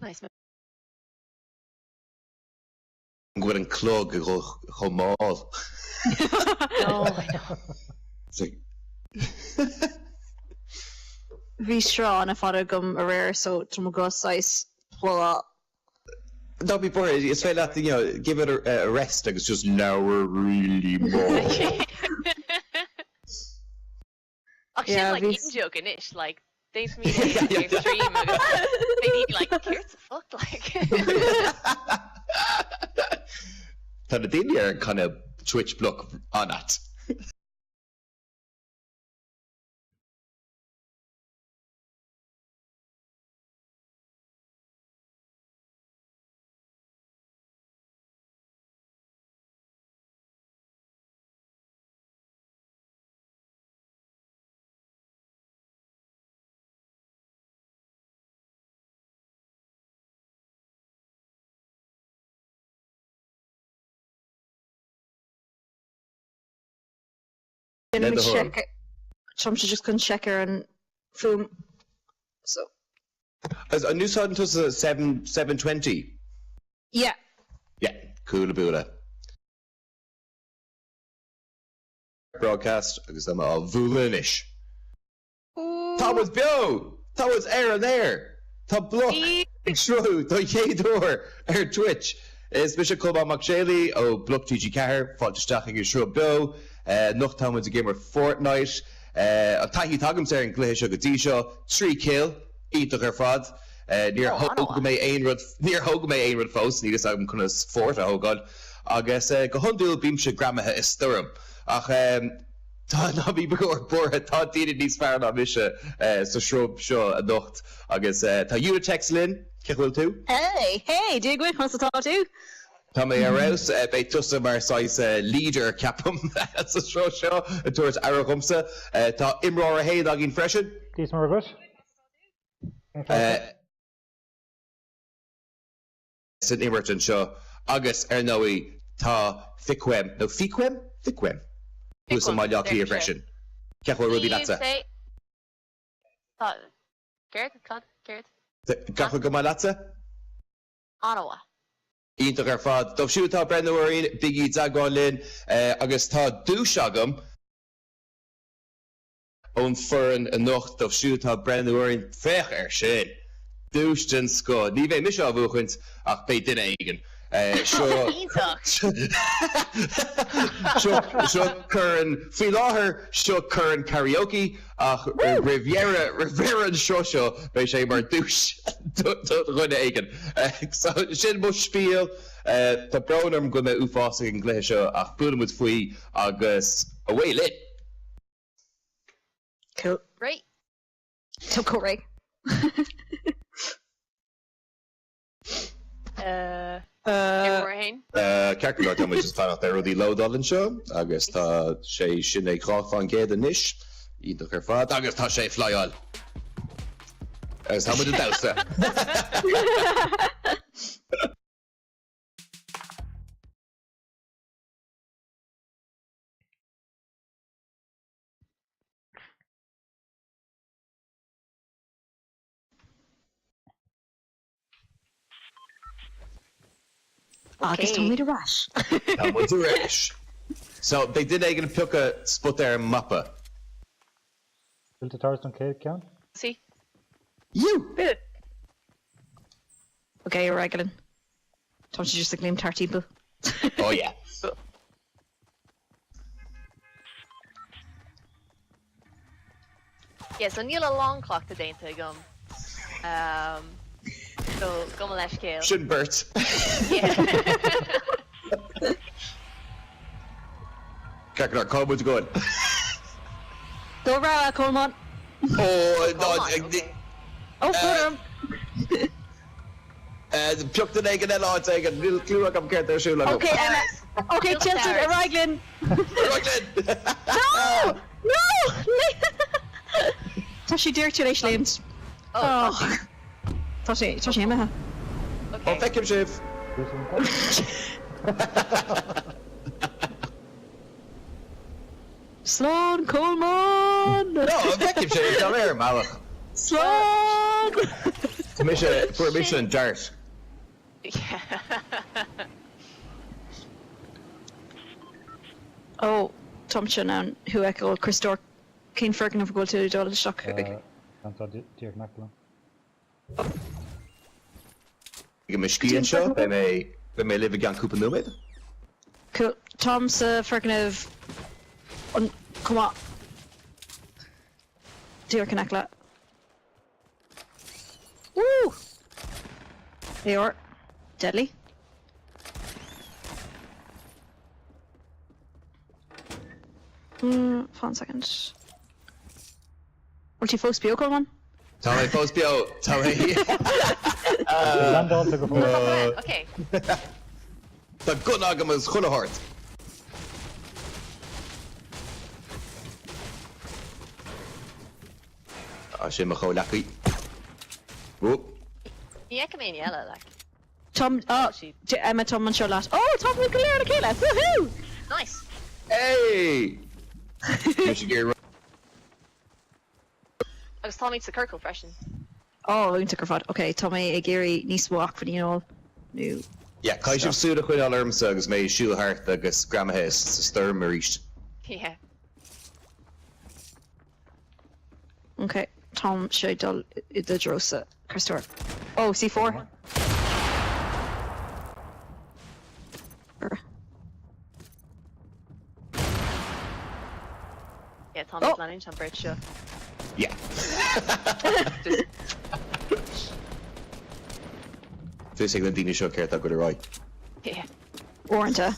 Nice. I'm going to clog Homal. Oh, I know. It's like, Bhí strán a fada gum a rare so trum go size well don't be bored. It's fair that, you know, give it a rest. Like it's just lower really more. Actually, Yeah, like, these- even joking ish, like, they to me, like, the extreme, they need, like, here's the fuck, like. Tá na daoine ar kind of Twitch block on that. Let me the horn. check it. Trum she just couldn't check her and film so As a new sound to 720. yeah Yeah, cool about that. Broadcast agus am a bhuainish. Sruth Beo! That was air there. Tá Bloc TG4 tá chéad ar Twitch. Is Bishop Club McShaley o Bloc TG4 fáilteach agus Sruth Beo. Noch tá muid a gamer Fortnite. A taithí tagam sé an gléis a go dtí seo 3 kill ítach ar fad. Níor thug mé aon rud fós ní agus agam chuna fort a thugad. Agus go hundúil bímse gramathe is sturm. Ach tá nabí beir borthe tá daine níos fearr ná mise sa shrub seo a nocht. Agus tá Yunitex linn, cehfuil tú? hey dig with what's the thought too Tá mé arás bei tusa mar sais leader capam sa seo a tuairt aragumsa. Tá imráir a héad a gin freisin. Díos mar agus? San Imirt an seo agus ar nóí tá Fiquem. No Fiquem? Fiquem. Who's an maileachtaí a freisin. Cehfuil rudí latsa. Garrett? Cehfuil go mai latsa? Ottawa. Ítach ar fad. Dómh siú tá brenneúirín bigí Teagmháil linn agus tá dúis agam ón foran a nocht dómh siú tá brenneúirín fech ar sin. Dúis den scuad. Ní bheith mis a bhuachaint ach bé duine aigen. Seo churan fí láthair seo churan karaoke ach Riviera an seo bei sé mar dúis runne aigen. Sin mu spiel tá bránarm go mé uafása an gléis seo ach buúna mu faoi agus a bhfuil lit. cool Right. so cool right Hain. Cearcú tá mu just fan ar rudí lodal an seo agus tá sé sin é chráfán géad a níis ítach ar fad agus tá sé flyáil. Agus tá mu a dása. agus Okay. told me to rush Tá mu a réis. So they did aigen puca spot ar mappa. Will the Taurus don't count? See? You! okay you're regular don't you just like name tartiple Oh yeah. Yeah, so níl a long clock to déanta gum. So, gum a leis céil. Shouldn't Bert. Yeah. Cearcú call mu going. go ra Coleman Oh, Okay. oh for Puck den aigen e lá aigen lil clú am ceart ar siú le. okay Emma okay Still Chelsea stars. Raglan Raglan! no tá sé deir tú éis léims Oh, tá sé Emma Oh, okay. Fiquem sibh. Slán Coleman No, Fiquem sibh, tá réir malach. Slán For a mission and dart. Yeah. Oh, Tom Shannon, who echo Christor, Keen Fergan of Gold to Dollar Shock. Can't Teagmháil. Give me ski and show. They may live again Cooper Numid. Cool. Tom's Fergan of. Come on. Dear Canacla. Woo! They are deadly. Hold on a second. Multi Foscríobh Beo, one? Táim Foscríobh Beo. Táim. Land also go for Okay. The good agam is full of heart. She may go lucky. Whoop. Yeah, come in, yellow, like. Tom, oh, she- Emma Tom and Charlotte. Oh, Tom will clear the kill us. Woohoo! Nice. Hey! We should get Agus Tommy to Kirkle freshen. Oh, we're going to Kerfod. Okay, Tommy, Gary, Nice walk for you all. New. Yeah, caiisiú súda chuin an ormsa agus mé siúlthart agus gramathe sa sturm a ríist. Yeah. Okay, Tom should dull the Drosa. Christor. Oh, C4. Yeah, Tommy's Oh. planning on bridge show. Yeah. Just, Fys ag na daoine seo céirt a go roi. yeah. Warranta.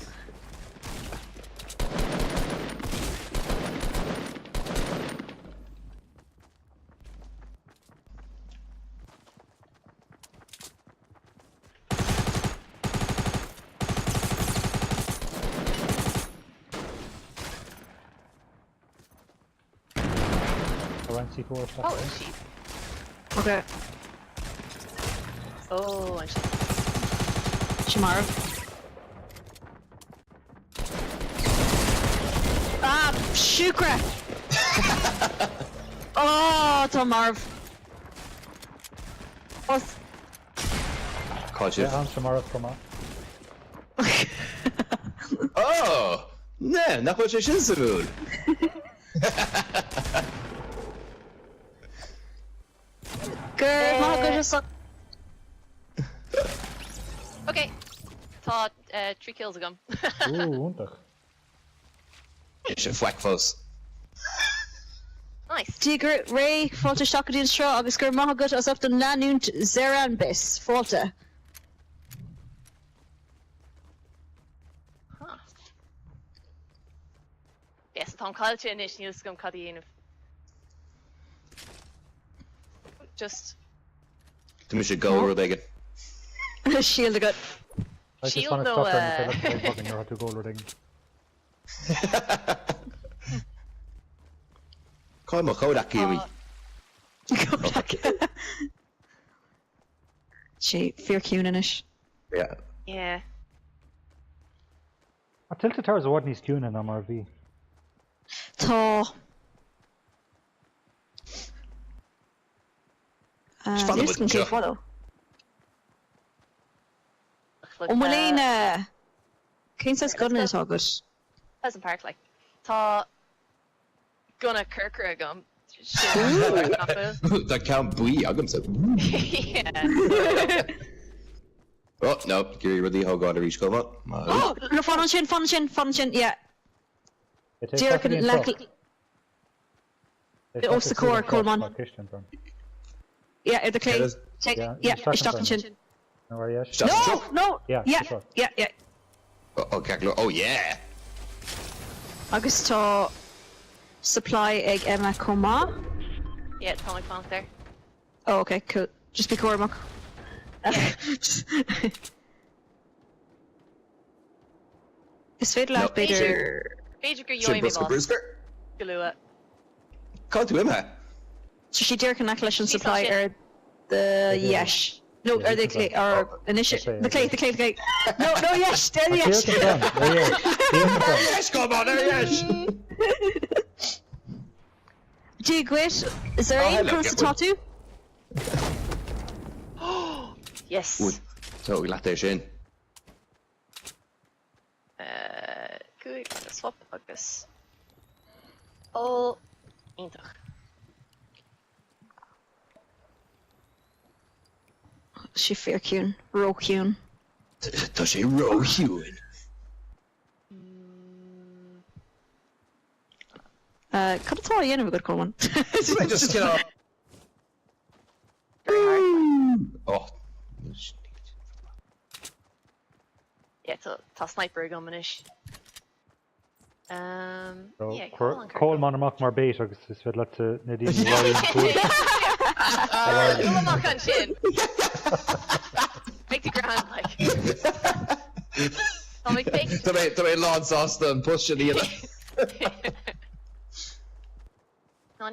around C4 stuff. Oh, she. Okay. Oh, and she. Shamar. Ah, Shukra! Oh, Tom Marv. Oh, Cáil Yeah, siad. I'm tomorrow come on. Oh! Ne, nach bhfuil sé sin sa bhúil. good. Oh, good. Just Okay. Tá 3 kills agam. Ooh, wonderful. Sé fhac fós. Nice. Digger Ray Falta Shockadin Straw agus gur mahagut as up the Nanunt Zeran bis Falta. Huh. Yes, Tom Culture and Ish News Scum Cuddy just Tu mis sé go ru igen. Shield a good. I just Shield want to though, stop there and say that's fucking you're to go loading. Cáil mo chodach cíimi. Go back. She fear Cunanish. Yeah. yeah. I tilted towers of what needs tuning on MRV. Tá. Spanna This can bud, keep follow. Look, Malina. Kane says good is all good. Pleasant Park, like. Tá gonna Kirker agam. That can't buí agam sa. Yeah. Oh, no, Gary rudí hogáin a ríis coma. Oh, no Funchin, yeah. Dear can lack. Oh, Sakura, Coleman. Yeah, the clay. Cheers. Take, Yeah, yeah, Stockton Stockton Chin. Chin. No, are you? Just No, truck. no. Yeah, Yeah, sure. yeah. Oh, Caclo. Oh, yeah. Agus tá supply egg Emma Coma. Yeah, Tom McClunk there. Oh, okay, cool. Just be Cormac. Is féidir No. leat beidir Page gur Sin yoimi brusca boss. brusca. Galua. Cáil tú imhe? so she dear can leis an She's supply not shit. the yesh. No, Yeah, or the you clay can or initial Okay, the clay. No, yesh, there the Here yesh. can come. There he is. Here can come. Yes, come on, there, yes. Do you quit? Is there Oh, any hello, close to get one. tattoo? Yes. Ui, so we let in. Good. Swap agus. All intach. She fair cún, ro cún. Tá sé ro hiúin. Cad atá dhéanamh go cóin. Just get off. Very hard. Oh. Yeah, tá sniper go manish. So, Yeah, come on, Cole man amach mar bait agus is fed let to Nadine Warren cool. You'll knock on chin. Make the ground like. I'll make fake. Tá mé Lance Austin push the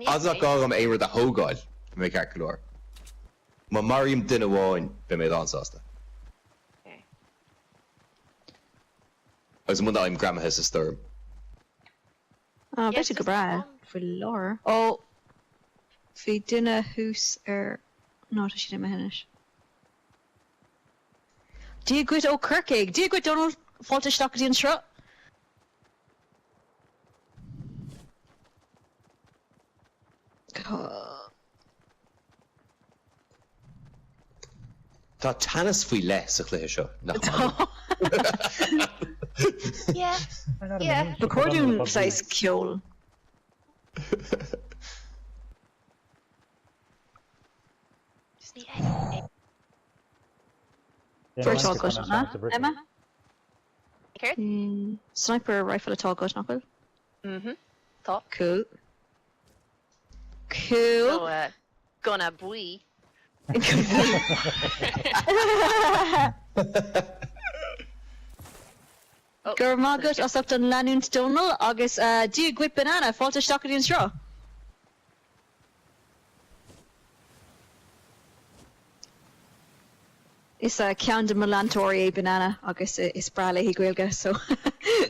As a gá am éidir a hógáil mé cearcolóir. Má marim duine bháin be mé Lance Austin. Okay. Agus mu im grammathe sa sturm. Oh, Yes, bit go just bra one. for lore. Oh, fi dinner hús no, tá si ddim hennis. Dia gwyd o Kirkig. Dia gwyd Donald fáilte stoc dí an seo. Tá tanas faoi les a chluithe seo nach Yeah. Yeah. Recording size ceol. Just need anything. First all gosh, Emma? Okay. Sniper rifle atá gosh knuckle. Top. Cool. So, Cool. gonna bui. Oh, Gur mágat as up an leanún Donal agus dia gwyd banana fáilte stoc dí an seo. Is cean de melantóí é banana agus is brala hí gweilge so.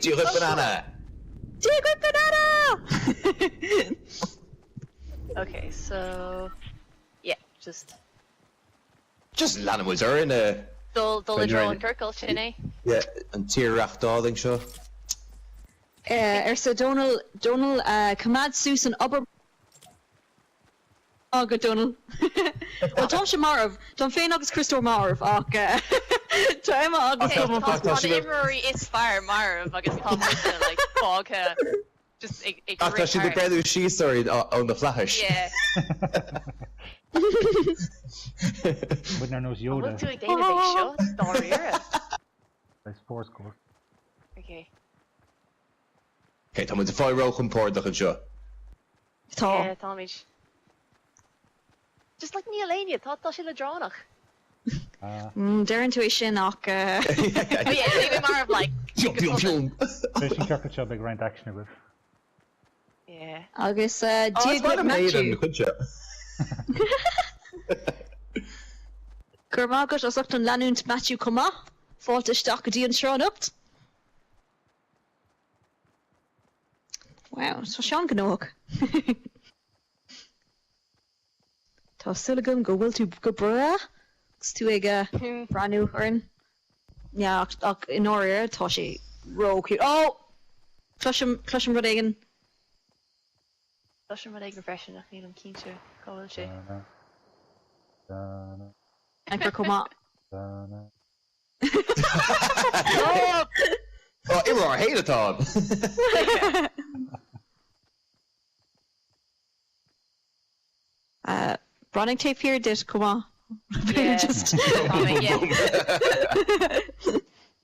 Díú chuid banana. Dia gwyd banana! Okay, so yeah, just Just lanimúid ar in a dull When a you're draw in- and Kirkle, chinny. an tíreacht dáling seo. Sa Donal cumad sús an obair go Donal. Well Tom se marv, Tom féin agus Christopher marv ach tá Emma agus Okay, Tom Tom Tá sí go- Imery is fire Marv agus Tom like fog just a Tá great si de part. breú síoir ón na flathis. Yeah. With their nose We'll Yoda. do a database show. Story era. By sports score. Okay. Tá mu de fáil rocham pórdach an seo. Yeah, Tá. Tommy. Just like Neil Anya, thought she le dronach. Dean tú é sin ach Oh yeah, maybe Marv like. Fiúm, fiúm, fiúm. Fishing chocolate shop big rent action with. Yeah. agus Is dia bad gwyd am éidir Matthew. na chuide. Gur mágat as up an leanún Matthew cumá fáilte stoc dí an seo nucht. Wow, so Sean gnóg. Tá sulagum go bhfuil tú go bra gus tú ag brandú orrin. Ja, ach in áir tá sé róú. Oh! Clusim rud éigen. Does my egg refreshing? I need him keen to go and shit. Anchor cumá. Oh, imar ar héiletá. Running tape here did cumá. Yeah. Just Tommy, yeah.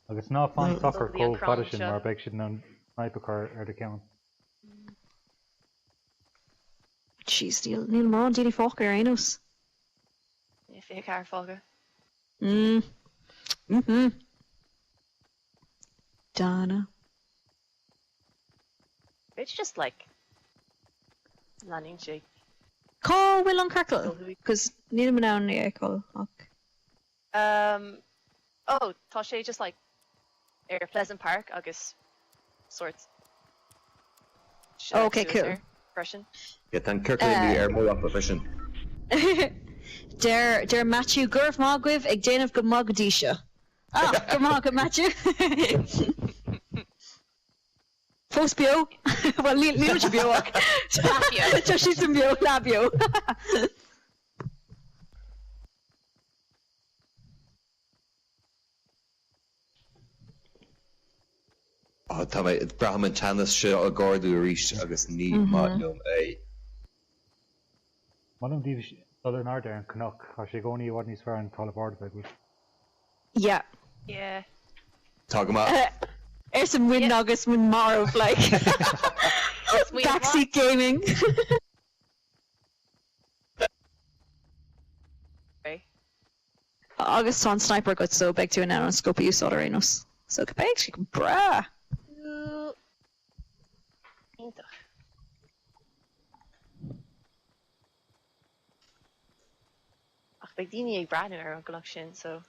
Agus ná fan soccer Lovely Cole and crown Fadishin show. mar beg sin an sniper car ar the count. Jeez, níl mar an dína fóca ar aonús. If you're a car fogger. Donna. It's just like landing shake. Có bhfuil an carcail, cos níl man an éáil ach. Oh, tá sé just like Air Pleasant Park, agus sorts. Okay, cool. Freshen. Get an Kirkland ar mó up sin. Der Matthew Gurf Magwiv, ag Janov go Mogadisha. Ah, go Matthew. Fos Beo. Well, Leo Beo. She's in Beo, Labio. Oh, tá mé Brahman Tanas seo a gáardú ríis agus ní málumm é. Manum díobh dul an ardar an cnoc, a sé gcónaí bhhad níos fearr an talamh ard bheith. Yeah. Yeah. Teagmháil. There's some win agus win mar of like backseat gaming. Okay. August on sniper got so big to an on scope use other Enos. So big she can bra. Ach, big dini ag branu ar an glach sin, so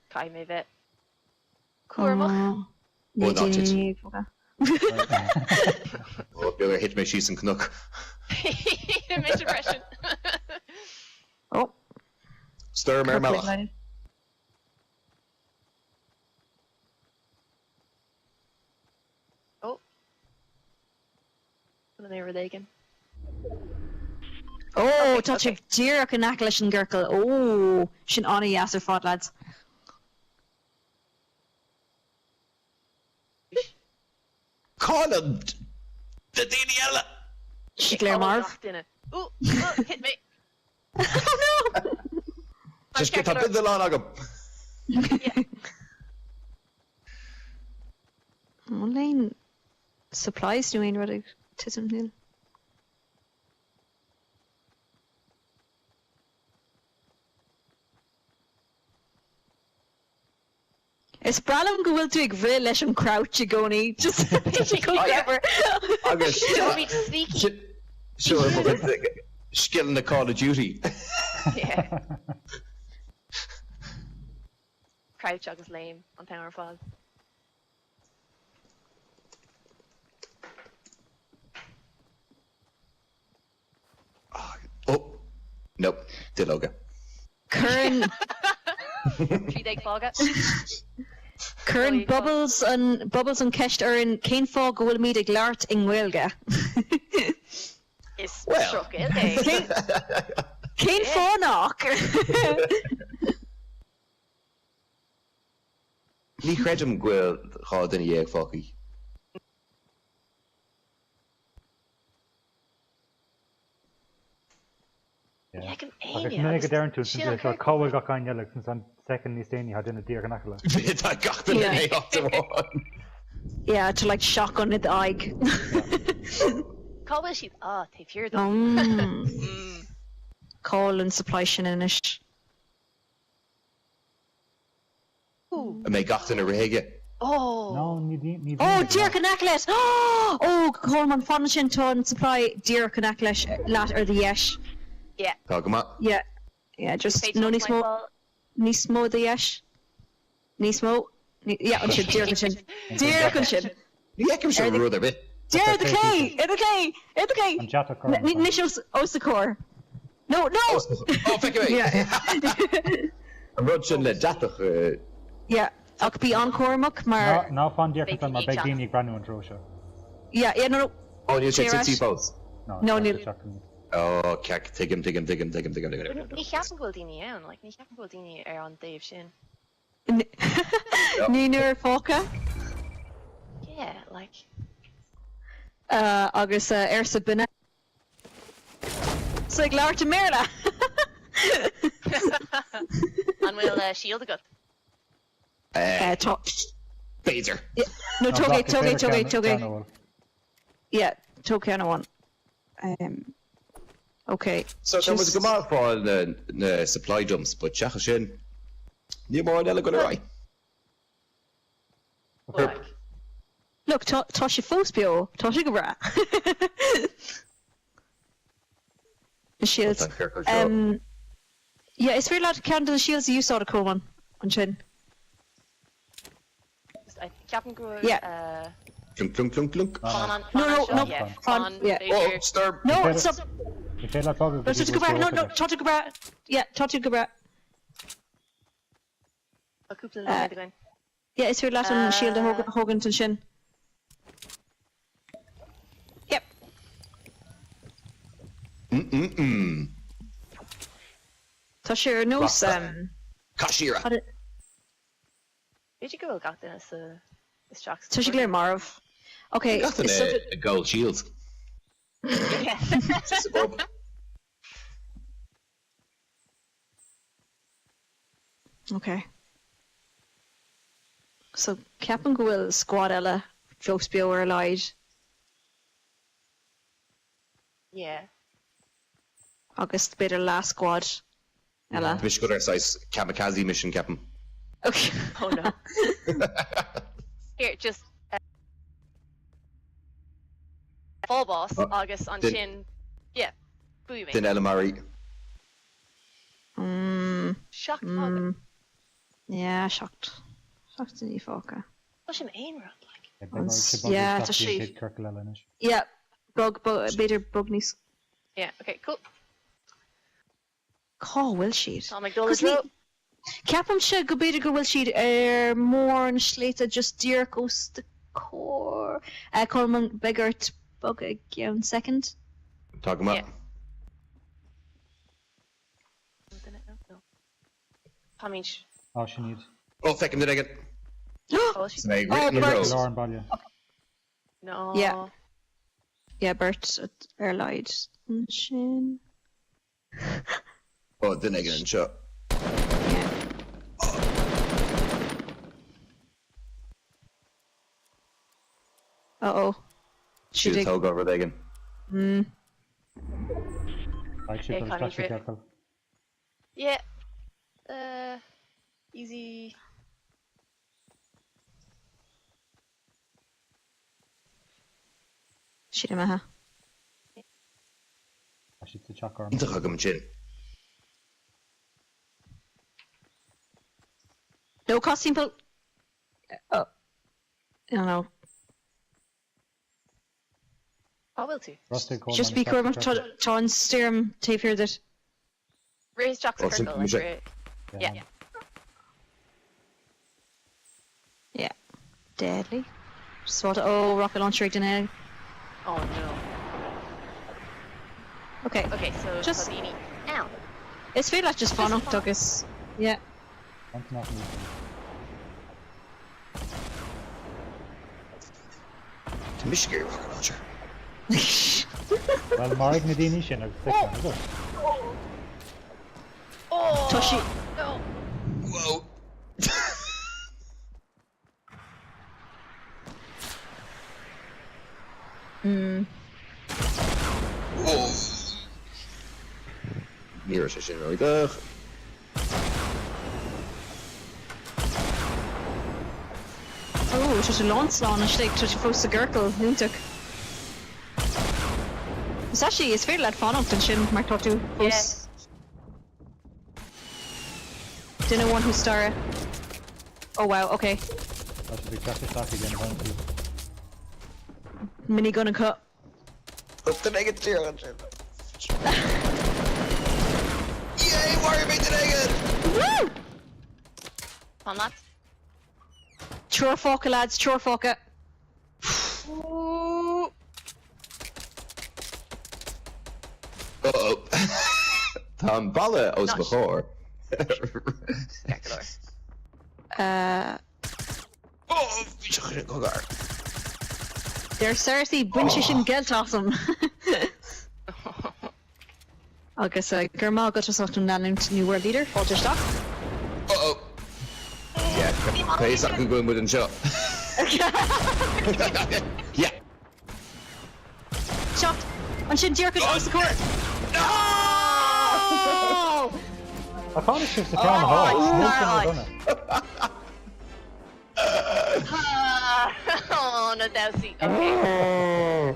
Kai mé bit. Cuamach. Oh, Bill hit me she's in Knock. Depression. Oh. Stir Mermella. Oh. What are they again? Oh, touch of dear can Aklish and Gurkle. Oh, shin on a yasser fought lads. Call him the Daniela. Shigler Marv. Ooh, hit me. Oh no! Just get up in the lawn, agam. Yeah. Online supplies doing ready to something. Is Bralum go will to ag bhfuil leis an crouch goni just go clever. Agus. Don't be sneaky. Sure, but skill in the Call of Duty. Yeah. Crouch agus lame on Tower Fall. Oh, nope, Diloga. Current 3-day fogger. current bubbles and Kecht are in Cain Fog go will meet a glart in Wilga. Is Well. struck in there. Cain Fog knock. Ní creidem gwil chá dyn i ag foci. Yeah, I can Agus aim minic a dearn tú Shit, sin okay. cáhfuil ga cáin eile sin san second níos déine had duna dír an achala. Tá gachtan in é off the one. Yeah, to like shotgun at the eye. Call she's take fear them. Call and supply shin in ish. A mé gachtan a réige. Oh. No, ní Oh, dear Canaclet! Oh, Coleman Fonnachin Ton supply dear Canaclet lat or the yesh. Yeah. Tágama. Yeah. Yeah, just Page no 1.5. Nismo the yesh. Nismo. Yeah, on dear Kunchin. Dear Kunchin. Ní ecim se rúd a bit. Dear the K! In the K! In the K! An jata cor. Nishos Osakor. No! Oh, Fiquem. Yeah. An rud sin le datach. Yeah. I'll be on Cormac, mar. Ná fan dír Big an má T beg chat. daoine granú an dro seo. Yeah, no. Oh, níl sé Chéad. 60 posts. No, níl. Oh, ceac, take him. Ní cheapan bhfuil daoine ann, like ní cheapan bhfuil daoine ar an Dave sin. Nínur Fóca. Yeah, like. Agus Ersa Bina. So ag leir to Merla. An bhfuil shield a gut. Phaser. No, Toge. Yeah, Toge on one. Okay. So there was a gomar for the supply dumps, but chacha sin. Ní mór an eile go right. Like. Look, Tasha Fosbeo, Tasha Gabra. The shields. Yeah, it's very loud to count the shields you saw the cool one on chin. Ceapan go. Clunk, clunk, clunk, clunk. No. Yeah. On, yeah. Oh, stir. No, it's up. You feel like probably. No, touch go back. No, touch go back. Yeah, touch go back. A couple of minutes ago. Yeah, it's your Latin shield Hogan to shin. Yep. Touch your nose. Kashira. Did you go got this? This Jackson. Touch your Marv. Okay. Got a gold shield. Yeah. Okay. So Captain Gowill squad ella Jokes Beo ar leid. Yeah. Agus beidir last squad ella. Mish go ar size kamikaze mission, Captain. Okay. Oh no. Here, just full boss, August on chin. Yeah. Booming. Din Elamari. Shocked. Yeah, shocked. Shocked in Ifoka. What's an aim rod like? Yeah, it's a sheet. Yeah, beidir bugnies. Yeah, okay, cool. Cá bhfuil siad. Tá McDonald's row. Ceapam se go beidir go bhfuil siad mór an sléite just dír gos de cór. Corman begart bug again second. Talk him up. Yeah. No. Pamish. Oh, she needs. Oh, Fiquem did I get? Oh, she's Bert. Lauren Ballia. no. Yeah. Yeah, Bert ar leid. Sin. Oh, didn't I get in shot? Yeah. Uh-oh. Shoot a tug over there again. I should put a flash careful. Yeah. Easy. Siad maha. I should the chuck arm. Inte agam chin. No costume pull. Oh. I don't know. I will too. Just be careful. Try and steer him. Tape here that. Raise Jack's Oh, circle. Like, simple yeah. Yeah. Deadly. Sort of. Oh, rocket launcher right in there. Oh no. Okay. Okay, so Just- Sabini. Ow. It's feel like just fun up, Douglas. Yeah. To Michigan rocket launcher. Well, Mark Nadini shin ag Fiquem, is it? Oh. Toshi. No. Whoa. Whoa. Near se sin roideach. Oh, it's just a launch on a stick to post the Gurkle. Yunitex. It's actually, it's fairly like fun up and shin, Mark Tortu. Yes. Dinner one who star. Oh wow, okay. I should be traffic back again, eventually. Minigun and cut. What's the negative? Yay, Mario made the negative! Woo! On that. Chore foca, lads, chore foca. Ooh. Uh-oh. Tá balla os Not before. Spectacular. Oh, vi se chun gogar. They're seriously bunchishin gelt awesome. Agus Gurmal got us out on that new world leader, Walter Stock. Uh-oh. Yeah, pays that can go in with a shot. Yeah. Shot! On Shin Jerkin, oh, the court! No! I can't shift the camera hard. Oh, no, Dowsy. Okay.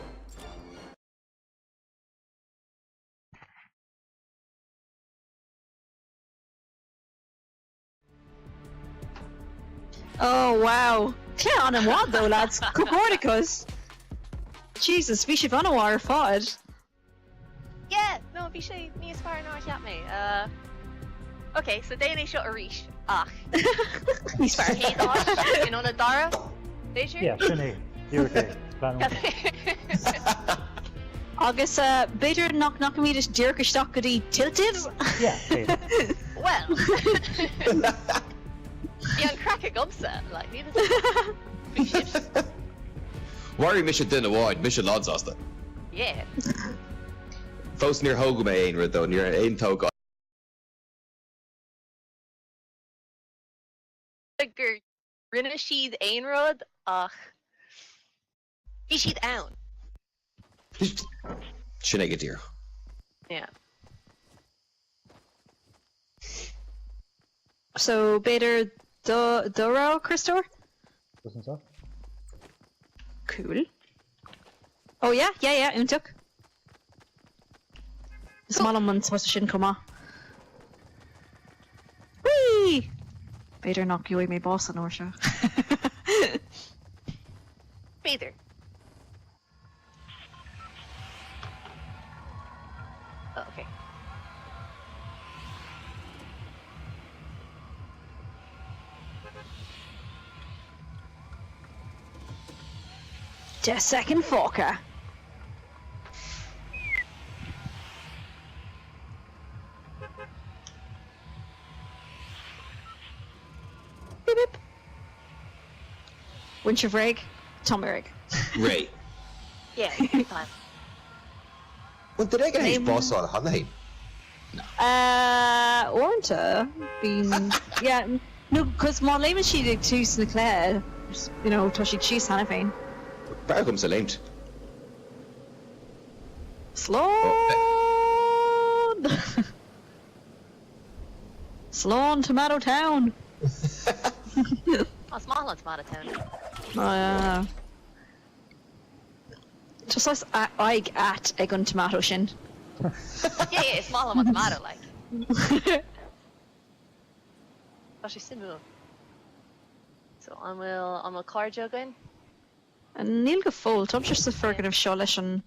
Oh wow. Clear on him what though, lads? Good mordicus. Jesus, we should run a wire fod. Yeah, no, bhí sé níos fear ná cheap mé. Okay, so déana seo a ríis. Ach. Níos fear. Cé dá in óna dara? Béisiir? Yeah, sinné. You're okay. Plan one. Agus beidir nach mí is dearcha stoc go dtí tilted? Yeah, okay. Well. Bhí an crack a gomsa, like, ní Worry mission din award, mission lads asta. Yeah. Fós níor thóga mé aon rud, though, níor aon tóga. Gur rinne siad aon rud, ach bhí siad ann. Sinné go dtír. Yeah. So beidir Dora Christor? Doesn't so? Cool. Oh yeah, úntaach. Is má an man sin comá. Whee! Beidir nach joí mé boss an oir seo. Beidir. Oh, okay. Just second forker. Beep beep. Winch of Rig, Tom Erig. Ray. Yeah, fine. Well, did I get any boss on Honey? Ornta been yeah no because má léman siad ag tús na cléir, you know, tá siad síos hana féin. Bar comes a lint. Sloan! Sloan, Tomato Town! Oh, small on Tomato Town. Oh yeah. Just as I at ag an tomato sin. Yeah, small on Tomato, like. Gosh, she's simple. So I will card jug in. And níl go fóil, Tom just the fergan of seo leis an...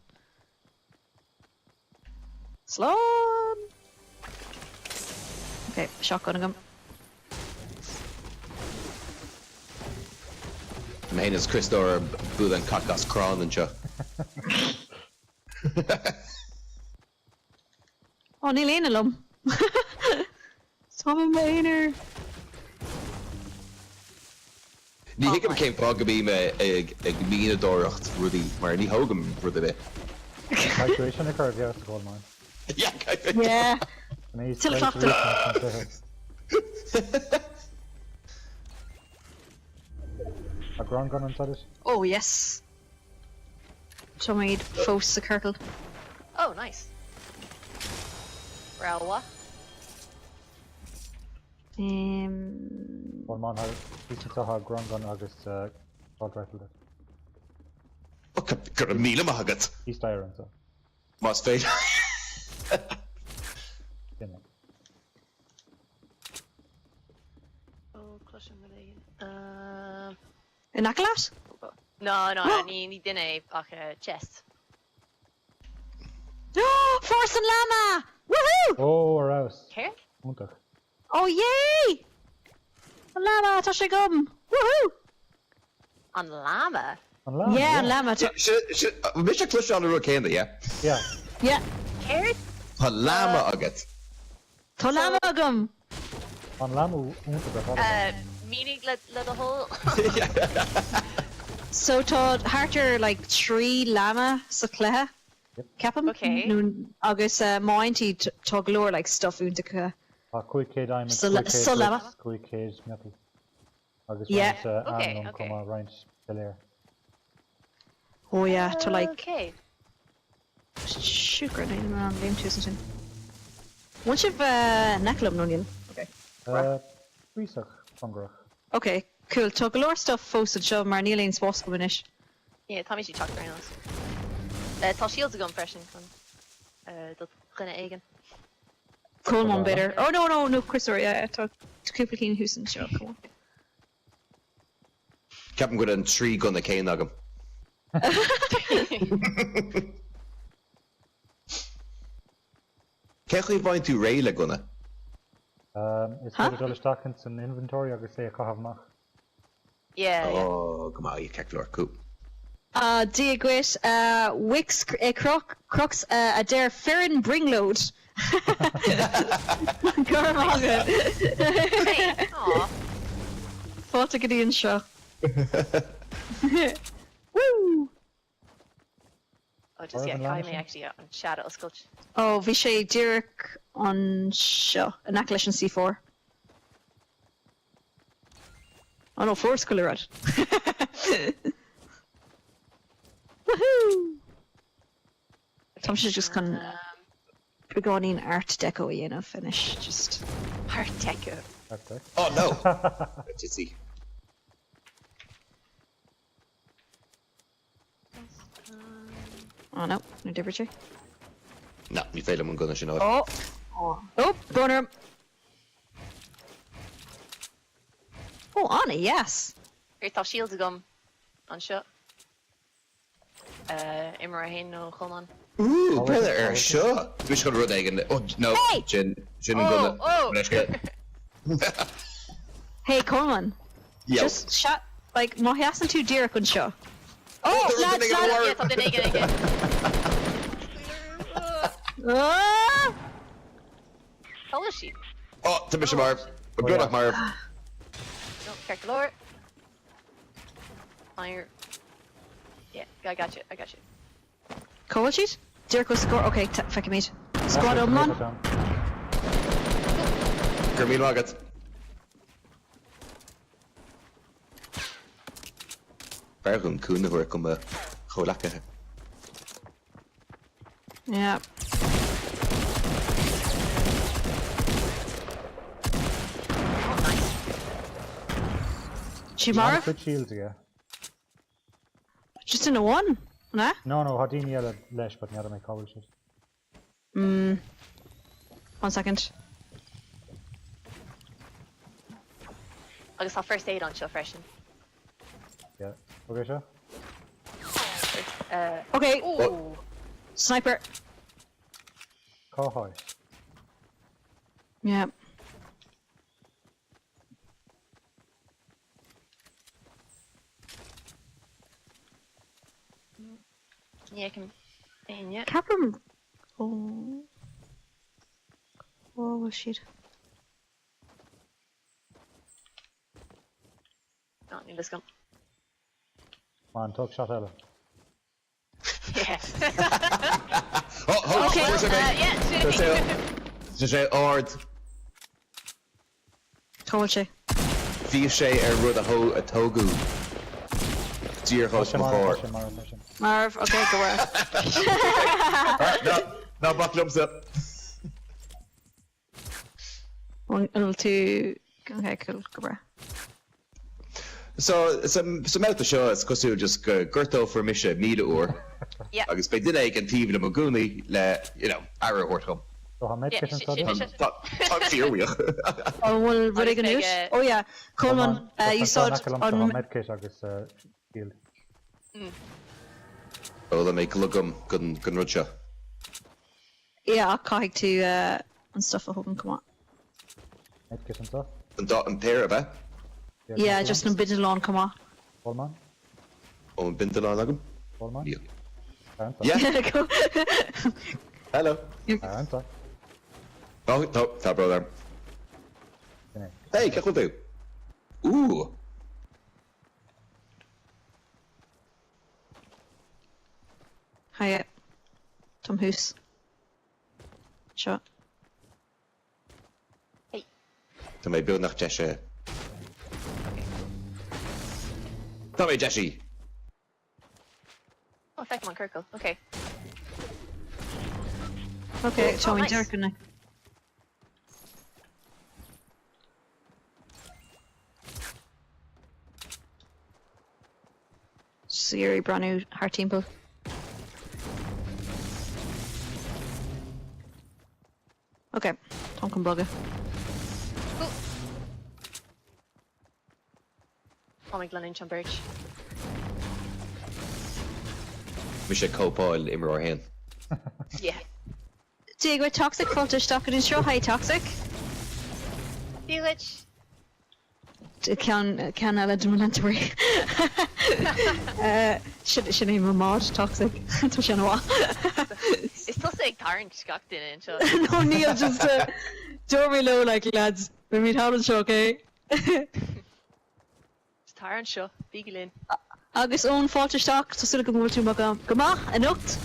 Sloan! Okay, shotgun agam. Main is Christor búd an cacas crán an seo. Oh, níl éana lom. Tom an mainer. Ní hiic céim fá go bhí me ag mína dóracht rudí, mar ní thógam rud a bheith. Calculation occurred, yeah, that's a gold mine. Yeah. Till clock them. A ground gun inside it? Oh, yes. So made fós the kirtle. Oh, nice. Rawa. One man has a ground gun agus assault rifle it. Gur a míle magat. He's tiring, so. Más féid. Didn't Oh, clutch him with In Akalat? No, ní dinne ach chest. Force and Llama! Woohoo! Oh, arouse. Here? Muntach. Oh, yay! Llama, tá sé gum! Woohoo! On llama? On land, Yeah, Llama. Mis a cluis an ru cénda, yeah? Yeah. Yeah. Here? Tá láma agat. Tá Llama gum! On land, Muntach. Meaning let a whole. So tá hartar like 3 Llama sa cléthe. Yep. Ceapam? Okay. Nún agus máintí tá glór like stuff úntacha. Quick K diamond, So Llama. quick K metal. Agus Yeah. Okay, Anum okay. comma Ryan Belair. Oh yeah, to like Okay. shoot grenade around game 2 Once you've necklum nonion. Okay. Resuck, Fungrach. Okay, cool. Tá glór stuff fós show mar níl spos go inis. Yeah, Tommy should talk around us. Tá shields a gun freshen from the gonna egin. Cool one better. Oh no, Chris, sorry, yeah, tá cúpla cín húsan show. Come on. Ceapan go an trí gun na céin agam. Cech bhain tú réile gona? Is féidir dul isteach in san inventory agus é a chahabhach. Yeah, yeah. Oh, come on, you ceclor, cool. Diagwit, Wix, Crux, a dare Ferrin Bringload. Gormaga. Hey, aw. Fáte go dtíon seo. Woo! Oh, just yeah, Caiméil actually on Shadow Sculpt. Oh, bhí sé Deireadh an seo, an aic leis an C4. Oh no, foscríobh rud. Woohoo! Tom should just con begonin art deco dhéanamh finish, just Art Deco. Okay. Oh, no! Let's just see. oh no, no different. No, you fail him, I'm gonna show. Oh, boner. Oh, Anna, yes. Here, tá shields a gum on shot. Imirt no Chulman. Ooh, brother, sure. Which got rud egg in the. Oh, no. Hey! Jin and Oh, gonna. oh. Let's get. Hey, Corman. Yeah. Just shot, like, má heasan tú Deireadh an seo. Oh, They're lads, gonna lads. Yeah, something again. Ah! How is she? Oh, to Mr. Marv. I'm good yeah. at Marv. No, Calculor. Fire. Yeah, I got you. Call sheet? Deireadh go score. Okay, Fiquem meet. Squad man. Gurmeen Waggett. Bergen Kuna who are come Cholaka. Yeah. Oh, nice. Shimarv? Good shields, yeah. Just in a one? Nah? No, Hadini yellow leis, but near my college. 1 second. I just have first aid on shot freshen. Yeah. Okay, sure. Okay, Ooh. sniper. Call high. Yeah. Yeah, I can. And yeah. Capram. Oh. Oh, shit. Oh, I need this gun. Man, talk shot Ella. Yeah. Oh, Okay, there's a big. Yeah, There's shooting. a. There's a ord. Told you. Fiche rud a togu. Dear host before. Marv, okay, go away. No, buckle up. One, two. Okay, cool, go away. So, some out the show is cosú just gurto for Misha Mida or. Yeah. Agus be did ag an tíb le magúni le, arrow hortum. So, how much Yeah, kitchen I'm fear Oh, well, really I'll good just news. make Oh, yeah. Coleman, you saw it on. medkit agus shield. Oh, let me look gun rudja. Yeah, I'll call to and stuff. I hope come on. Medkit and stuff. And dot and pair of it. Yeah, just a bit along, come on. Holman. Oh, and bintel on agam. Holman. Yeah. Yeah. Go. Hello. Anta. Oh, no, that brother. Hey, what will do? Ooh. Hiya. Tom Hoos. Shot. To my build nach Jeshe. Tommy Jessie. Oh, Fiquem on Kirkle. Okay. Okay, Tommy nice. Dirk and Siri, brand new heart temple. Okay, Tom can bugger. Oh my Glen on Birch. Misha Copail Imirt hen. Yeah. Dig with toxic filter stock and ensure high toxic. Felix. Can ela dúlantarí. Sin é mod toxic. Tá sin bhá. Is tó sé tarn scach duine seo. No, Neil just dormí low like lads. We meet how seo, okay? Tarn seo, bígelín. Agus ón filter stock, tá sulla go mór tú magam. Gama, a nocht.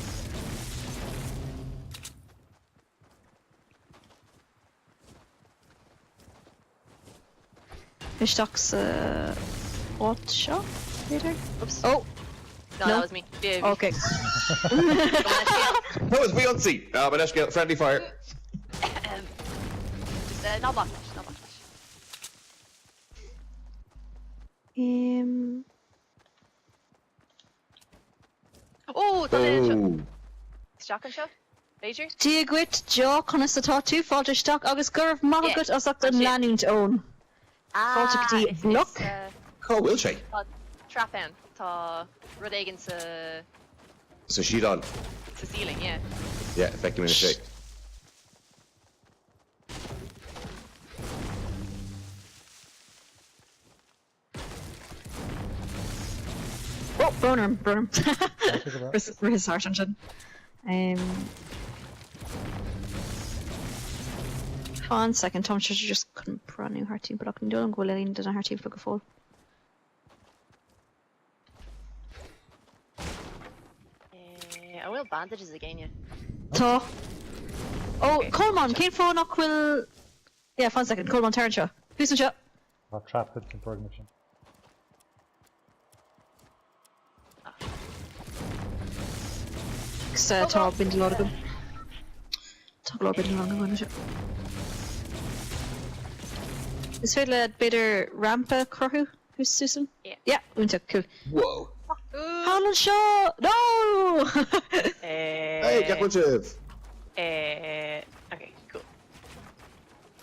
Is stocks what shot later? Oops. Oh, No, No? that was me. Yeah, okay. That was Beyonce. But let's get friendly fire. Just no backlash, no backlash. Oh, tá le Oh. Stock and shot? Major? Diagwit, Joe, Conas atá tú, falter stock, agus gurf magat as ach den that's it. lanúnt ón. Fáilte go dtí Bloc. Oh, will she? Trap in. Tá rud éigen sa So she's on. ceiling, yeah. Yeah, Fiquem in a shake. Oh, Bronarm. Take a breath. For his heart engine. One second, Tom should just couldn't brand new heart team, but I can do it. Go Lillian did a heart team for the fall. I will bandages again, yeah. Tá. Oh, Okay. Coleman, came for knock will. Yeah, 1 second. Coleman, turn shot. Who's the shot? I've trapped it in mission. Tá bint lot of them. Tá lot bint long one. Is it a better rampa crohu? Who's Susan? Yeah. Yeah, Unta, cool. Whoa. Alan Shaw! No! Hey, get one shiv. Okay, cool.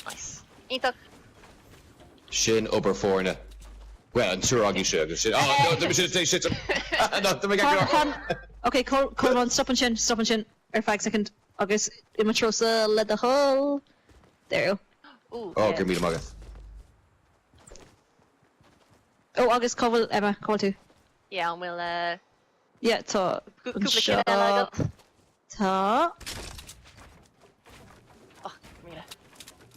Nice. Ítach. Shin over forna. Well, I'm sure I'll shit. Oh, no, the machine say shit. No, the machine. Okay, Coleman, stop and chin. Or 5 second. August, immatrosa, let the hole. There you go. Ooh, Oh, yeah. give me the mugger. Oh, August, Covell, Emma, Covell too. Yeah, and we'll Yeah, tá. cúpla Sure. cinna eile agat. Tá. Oh, mira.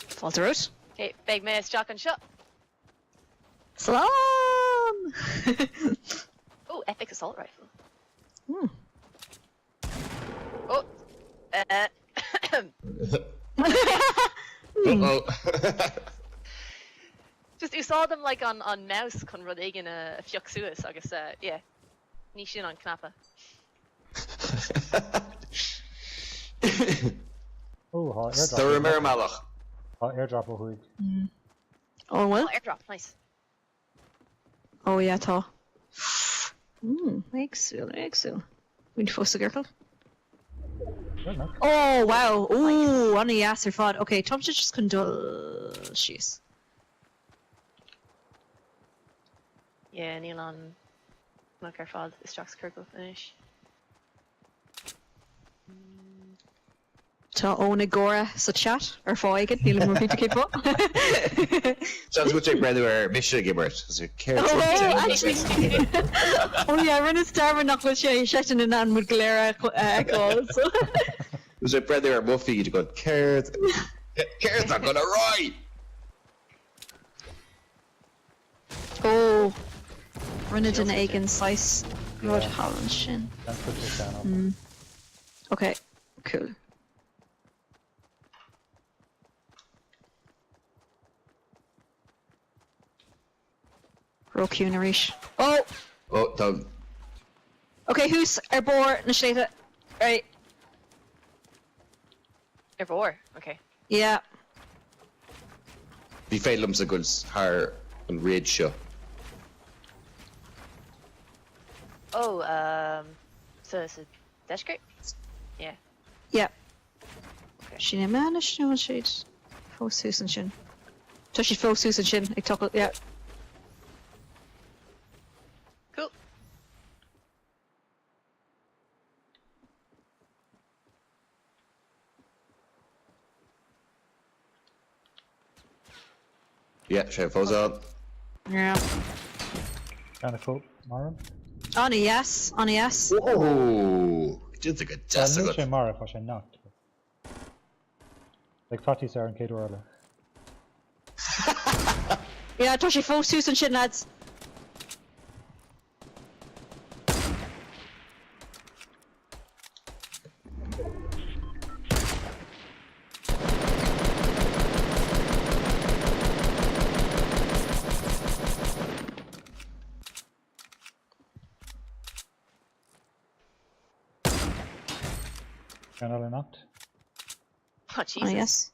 Falter out. Okay, big me stock and shot. Salam! Oh, epic assault rifle. Hmm. Oh, Oh. just you saw them like on mouse con rud igen a fiach suas agus yeah. Ní sin on knappa. Oh, hot airdrop. Sturmer Malach. Hot airdrop a week. Oh, well. Oh, airdrop, nice. Oh, yeah, tá. Excellent. We'd force the girl. Oh, wow. Ooh, on the ass or fod. Okay, Tom should just condole. Jeez. Yeah, Neil on not ar fad is Jack's Kirkle finish. Tá óna Gora sa chat ar fáigad níl mór pizza céip Sounds good take brother mission Imirt. So care. Oh, actually. Oh yeah, rinne starman nach bhfuil sé setan in an mu léir eáil. Was a brother or Muffy you go cares. Cares not gonna ride. Oh. Rinne den aigen size Rod Holland sin. Can't put this down. Okay, cool. Rocunarish. Oh! Oh, Doug. Okay, who's our boar na sléite? Right. Ervor, okay. Yeah. Bhí félum sa guls haar an raid seo. Oh, so Deshkert? Yeah. Yeah. Okay. Sin é mana sin siad fós Susan sin. Tá si fós Susan sin ag tuckle, yeah. Cool. Yeah, sé fósán. Yeah. Kind of cool. Mara? On a yes. On a yes. Oh, just a good test. Well, sé Mara if I not. Like Fatty's are in Kate Orla. Yeah, tá sé fós tús an sin, lads. Kind of not. Oh, On Jesus. a yes.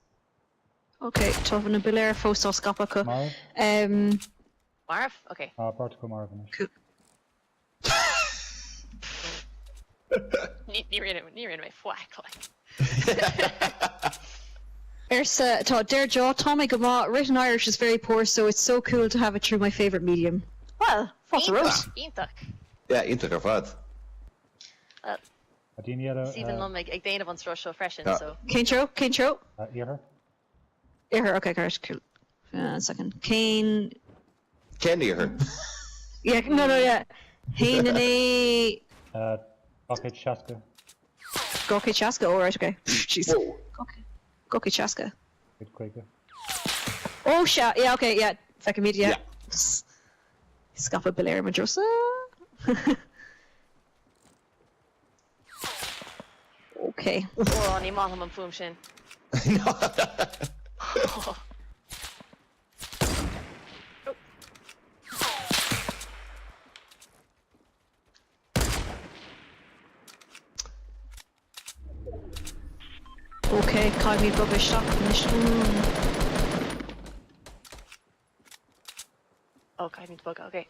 Okay, tá na biléir fós tá scapa go. Mara? Marv? Okay. Brought to Mara finish. Near in my flack, like. Tá Dare Jaw, Tommy Gama, written Irish is very poor, so it's so cool to have it through my favourite medium. Well, fuck the rose. Íntaach. Yeah, inta ar fad. Adini had Stephen Lum ag déanamh an stró freshen, Yeah. so. Caintro? Ear. Here, okay, correct, cool. A second. Cain. Kenny her. Yeah, no, yeah. Hain and a. Bucket Shaska. Goki Chaska, alright, okay. Jeez. Whoa. Goki Chaska. Good Quaker. Oh, yeah, okay, yeah. Second meet, yeah. Yeah. Scapa Belair Madrosa. Okay. Oh, ní maitham an fuam sin. Okay, call me rubbish stock mission. Oh, I need to bug, okay.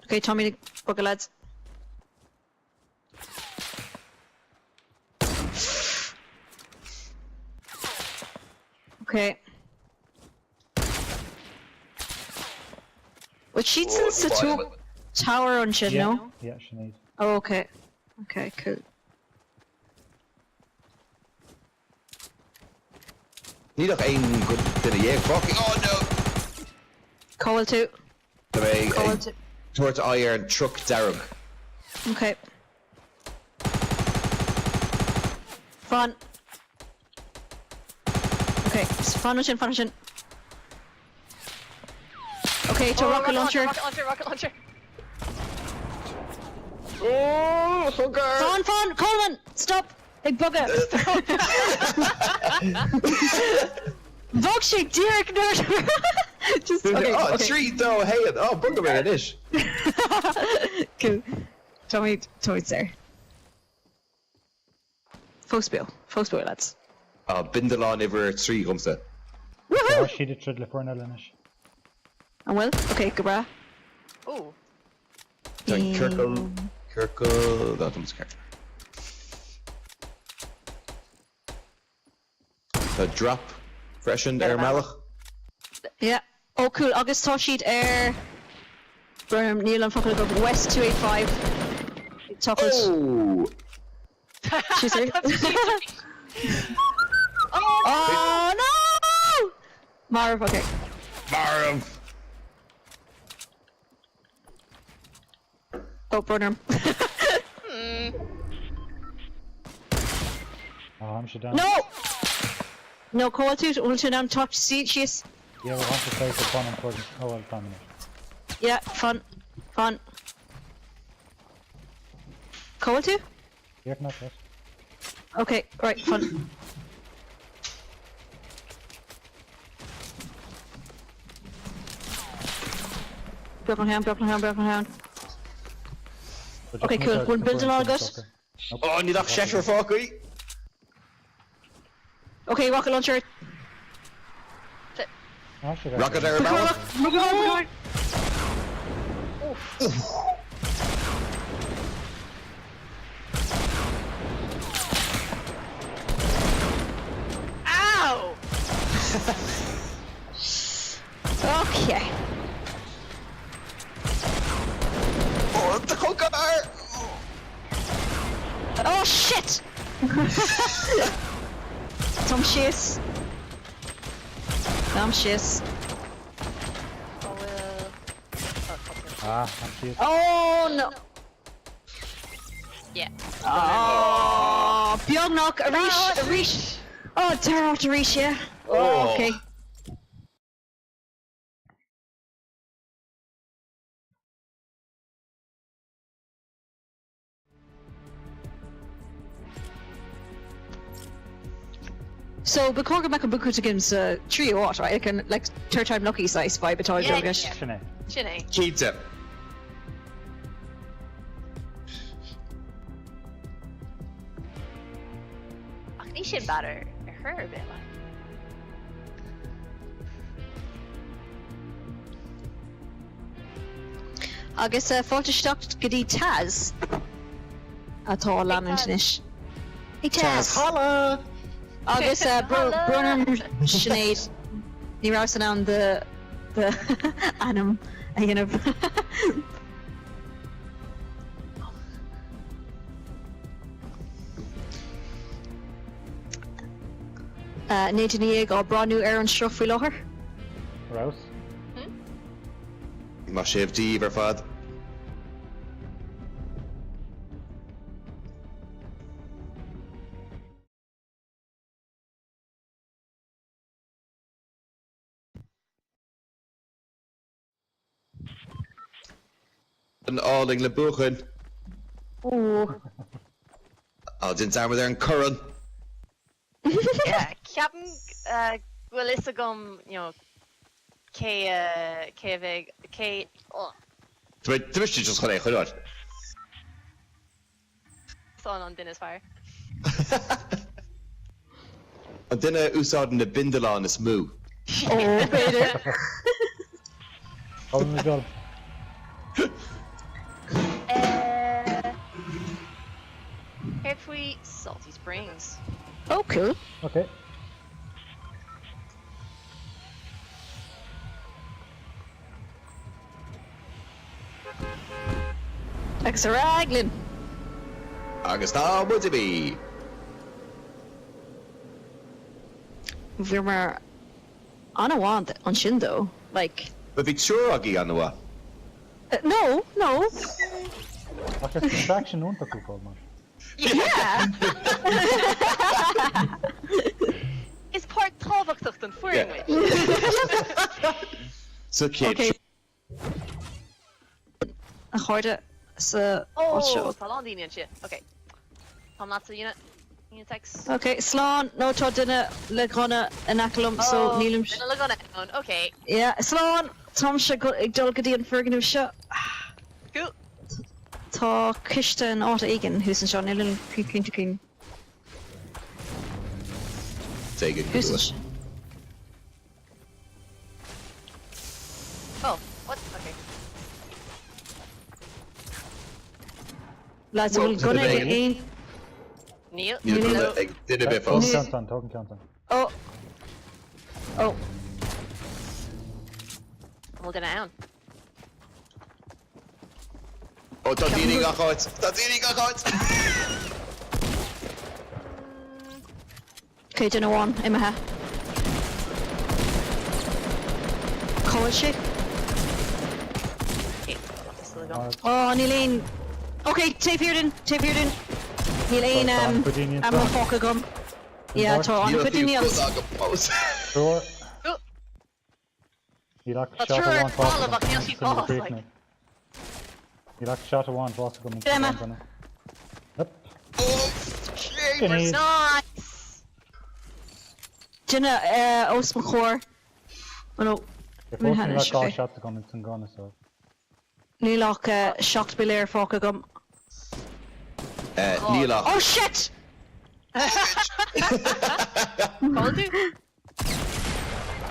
Okay, Tommy, book lads. Okay. What sheets in the tower on shit, no? Yeah, she needs. Oh, okay. Okay, cool. Ní doch ein good did a fucking oh no. Call two. Call two. Towards iron truck Darug. Okay. Fun. Okay, fun. Okay, to rocket launcher. Rocket launcher. Oh, hooker. Fun, Coleman, stop. Big bugger. Bugshake, Derek, nerd. Just okay. Oh, Okay. tree though. Hey, oh, bugger me a dish. Cool. Tommy's there. Foscríobh, lads. Oh, bindalon over tree gumsa. Woohoo! She did triddle for an Elenish. And well, okay, goodbye. Ooh. Kirkle, that one's character. The drop, freshened air malach. Yeah. Oh, cool. Agus Toshid Air. Neil and fucking go West 285. Chocolate. Oh, She's here. Oh, Oh no! Marv, okay. Marv. Oh, brother. I'm sure down. No! No, call to ultra down top seat, she's. Yeah, we want to play for fun and important. Oh, well, dominate. Yeah, fun. Call to? Yeah, not that. Okay, right, fun. Broken hand. But Okay, just cool. make We're building all good. soccer. Nope. Oh, need that Cheshire fuckery. Okay, rocket launcher. Oh, shit, Rocket air malach. ow! Okay. Oh, the hooker. Oh shit! Some shit. Sam shis. Oh, well. Ah, I'm shit. Oh no! Yeah. Oh, Biongnok, a reach. Oh, tear off the reach, yeah. Oh, okay. So, bekorga mek a buku to games trio what, right? I can like third time lucky size by betal Yeah, jogish. yeah. Sinead. Chinny. Cinnte. Ach, ní sin batter. Her a bit like. Agus fáilteacht go dtí Taz atá leanannis. Hey Taz! Holla! Agus Brunner Sinead ní rá san an the anam a dhéanamh. Néidir ní ag á bránú ar an strof faoi láthair. Rouse. Má séf díomh ar fad. An áling le buchan. Ooh. Á din samar ar an curran. Yeah, Captain, well, it's a gum, you know, oh, Tuiste just chuir é chuir. son on Dinner's Fire. An duine úsáid na bindeláin is mú. Oh, Peter. How in the job? Carefree Salty Springs. Oh, cool. Okay. Agus a raglan. Agus tá muid bí. Bhí mar an bháint an sin dó, like... Ba bhí túr agaí an bhá. No. Okay, distraction on the call, man. Yeah! Is part tábhachtach an fuiring Yeah. with. So cute. Okay. A chuirde sa... Oh, Talandini and shit. Okay. I'm not to Yunitex. Okay, slán, nó tá duine le gona an acalum, so nílim... Then look on it. Okay. Yeah, slán, tom se ag dul go dtí an ferganú seo. Cool. Tá ciste an áta igen, hús an seo nílim cínte cín. Take it. Hús an seo. Oh, what? Okay. Lads, bhfuil gona ag aon... Neil. Níl Níl- ag duine bit Talking fós. Johnson, talking Johnson. Oh. Oh. Hold it down. Ó tá daoine ga cháit. Tá daoine ga cháit. Okay, duine bháin, imethe. Cáil sé? Okay. Still go. Oh, níl aon... Okay, tape here in. Níl aon Tá Virginian am Strong. fóca gom. Yeah, tá an Virginians. Sure. Oh, You like But shot sure, a one all fast of us, yes, you boss, like- You like shot a one fast coming. Gemma. Yep. Oh, Sinead. nice. Duine os mo chóir. Oh no, If Min only hanna like all sé. shots coming, it's gone, so. nílach seacht biléir fóca gom. Nílach. Oh shit! Called you?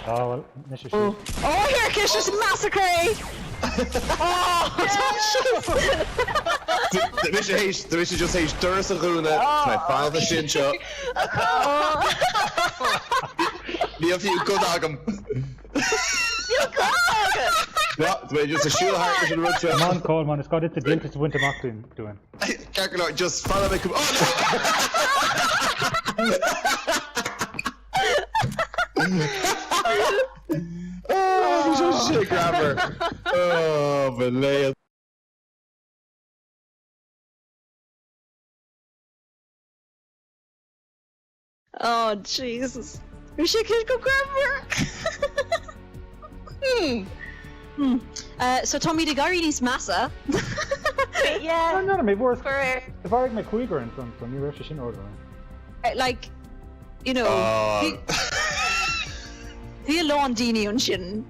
Oh, well, this is Oh, oh here, Kish, just massacre! Oh, shit! There is just hééis duras a gúna na fáilta sin seo. Ní a fiú go agam. No, it's just a shield heart and run Come on, Coleman, it's got it to deal to Winter Mock doing. Calculate, just follow me. Come on. Oh, bhfuil Oh, Jesus. We should go grab her. So Tommy the Gary needs massa. Yeah. No, maybe worse. For If I make Queeger in front of me, we're actually in order. Like, you know, the alone Dini and shin.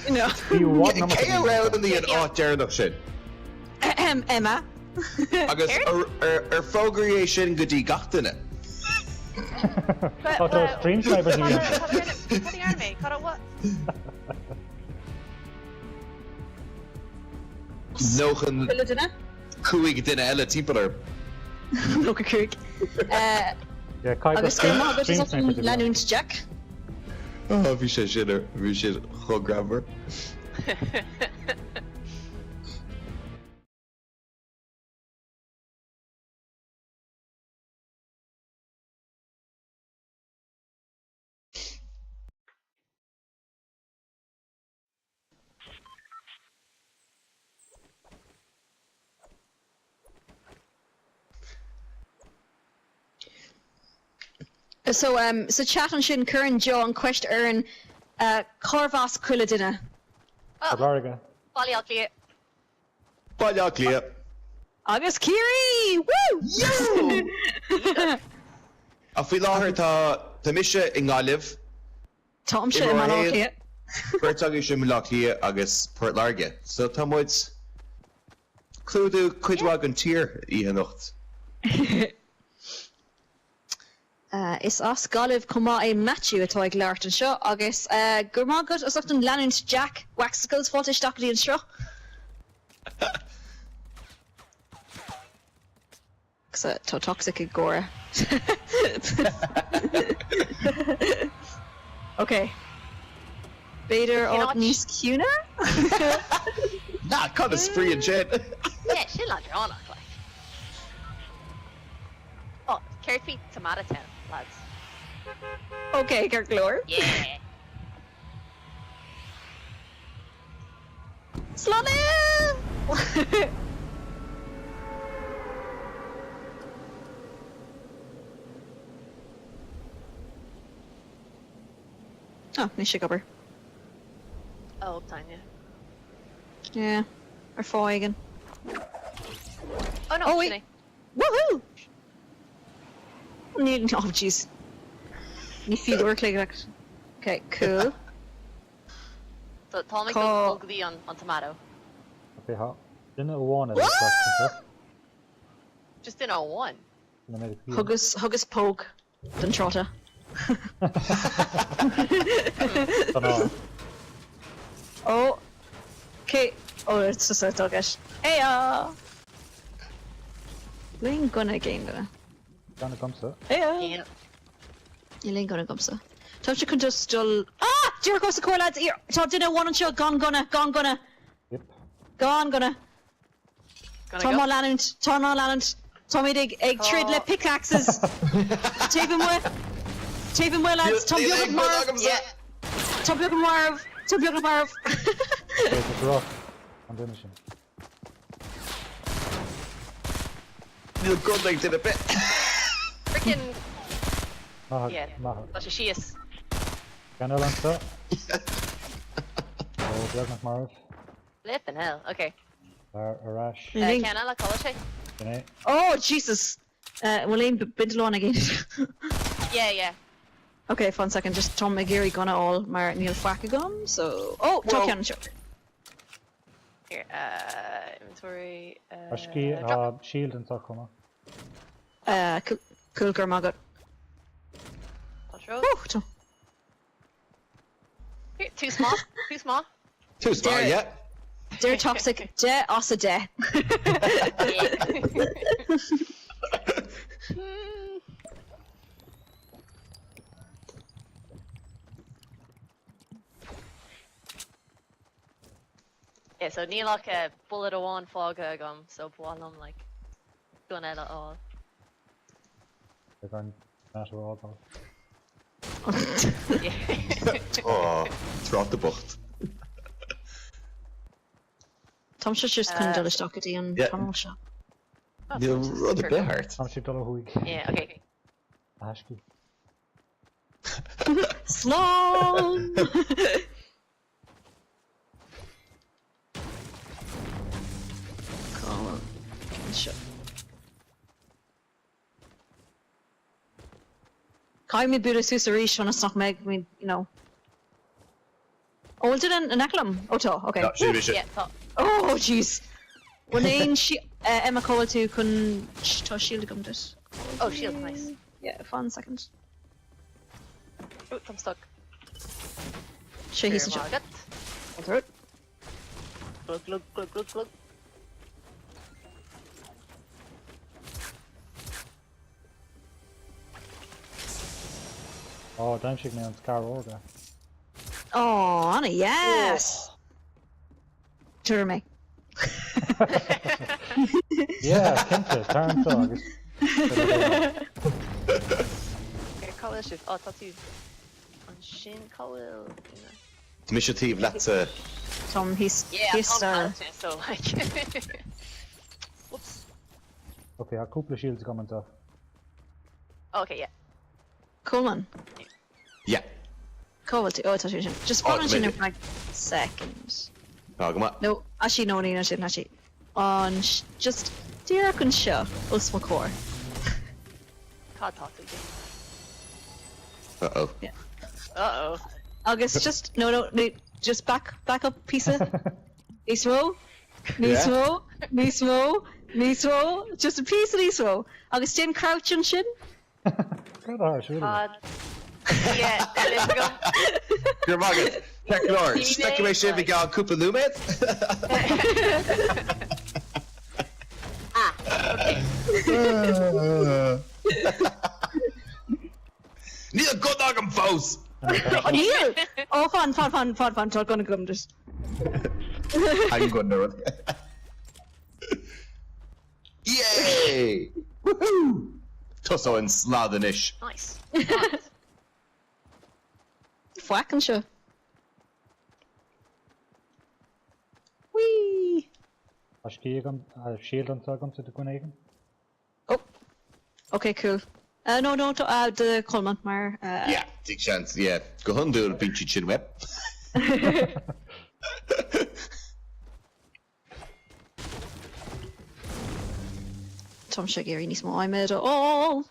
You know. You want Cé around in the áit dearnach sin. Emma. Agus fógraí é sin go dtí gatainine. Oh, so stream snipers again. Cut the army. Cut it what? Nóchan Duna. cuaig duine eile timpar. Look a cook. Yeah, Kai got Agus stream Gurmagat is up snipers in again. Lanunt Jack. Oh, bhí sé sin bhí sé chugramar. So chat on shin current Joe and quest earn Corvas Quilladina. Larga. Balial clear. Bailá clia. Agus Kiri! Woo! A bhí láthair tá mise in gáilibh, Tom shit man all here. chuirteagaí sin lá clia agus Port Larga. So tá muid clúdú cuidhá an tír í anocht. Is as Goliv cuma a Matthew atá ag leart an seo agus Gurmagat is often Lanunt Jack Waxicles fáilte stacadí an seo. Tá toxic ag Gora. Okay. Bader Cannot- og níos cúna? Nah, cad is free and shit. Yeah, she'll not draw like. Oh, carrot feet tomato town, lads. Okay, Kirklor. Yeah. Slonny! Oh, ní sé gobar. Oh, Tanya. Yeah. Ar fáigen. Oh no, Oh, wait. Sinead. Woohoo! Ní, oh jeez. Ní feed work like that. Okay, cool. So Tommy Call- goes ugly on tomato. Okay, hot. Didn't it one at the question? Just in a one. Huggus poke. Den trotta. Dunno. Oh. Okay. Oh, it's just a doggish. Hey, Lane gonna again, gonna. Gonna come so. Hey, Yeah. You lane gonna come so. Touch you can just still. Ah! Dear goes the core lads here. Top dinner one and show. Gone gonna. Yep. Gone gonna. Gonna Tom go. on Lanant. Tom on Lanant. Tommy dig egg tridle pickaxes. Tape him well, lads. Tom Bjorn Marv. Yeah. Tom Bjorn Marv. Okay, it's rock. I'm doing this. Níl godlaigh did a bit. Freaking. Mahag. Yeah. Mahag. That's she is. Can I land so? Oh, Björn Marv. Flipping hell. Okay. Arash. You think- Can I like college? Sinead. Oh Jesus. Well, aim Bindalon again. Yeah. Okay, fun second. Just Tom McGeary gonna all mar Neil Fackagum. So Whoa. Chuck on show. Here. Inventory. Ashki, Drop. shield and Sakoma. Cool Gurmagat. Control. Oh, Tom. Here, too small. Too small. Too smart, Derek. yeah. They're toxic. De osa de. Yeah, so ní like a bullet a one fog agam, so bwalum like gun at all. They're going smash over all those. Yeah. Oh, trot the bocht. Tom should just come to the stock at the end. Yeah. Tom shop. You're rather bit Tam si dul huig. Yeah, okay. Ashki. Slong! Come on. Shut. Cai mi bwyd y sws yr eich o'n ysnach meg, you know. Oh, did an eclam? Oh, to, okay. No, should be Yeah, thought. Oh, jeez. When ein she Emma call to kun to shield gum this. Oh, shield, nice. Yeah, 1 second. Oh, I'm stuck. She he's a Here, shot. Margaret. I'll throw it. Glug, glug, glug, glug, glug. Oh, dan si me an scar orga. Oh, Anna, yes. Jeremy. Yeah, cinnte, tarnta agus. Here, Cowell shift. Oh, tattoo. On Shin Cowell. Initiative, let's Tom, he's Yeah, he's Tom so like. Whoops. Okay, a couple of shields coming off. Okay, yeah. cool man. yeah. Cool. Oh, it's actually just Oh, spawn in maybe. for like seconds. Oh, come on. No, actually no, Nina didn't actually. On just dear can show us my core. Cod talk to you. Uh-oh. Uh-oh. August, just no, just back up, pizza. Nice row, nice Yeah. row, nice row, nice row. Just a piece of nice row. August, stay crouch and shin. Good harsh, really. Cod. Yeah, there we go. You're Margaret. Check Lord. Teenage, Speculation we like- got Koopa Lumet. Okay. Neil good agam foes. Oh, Neil! Oh, fun. Talk gonna come just. I'm going to run. Yay! Woohoo! Tusso and Sladenish. Nice. Whack and show. Whee! Ashki agam, shield an agam to the Gwinnegin. Oh. Okay, cool. No, the Coleman, maar. Yeah, take chance, yeah. Go on, do a pinchy chin whip. Tom Shagiri ní smá aimid all.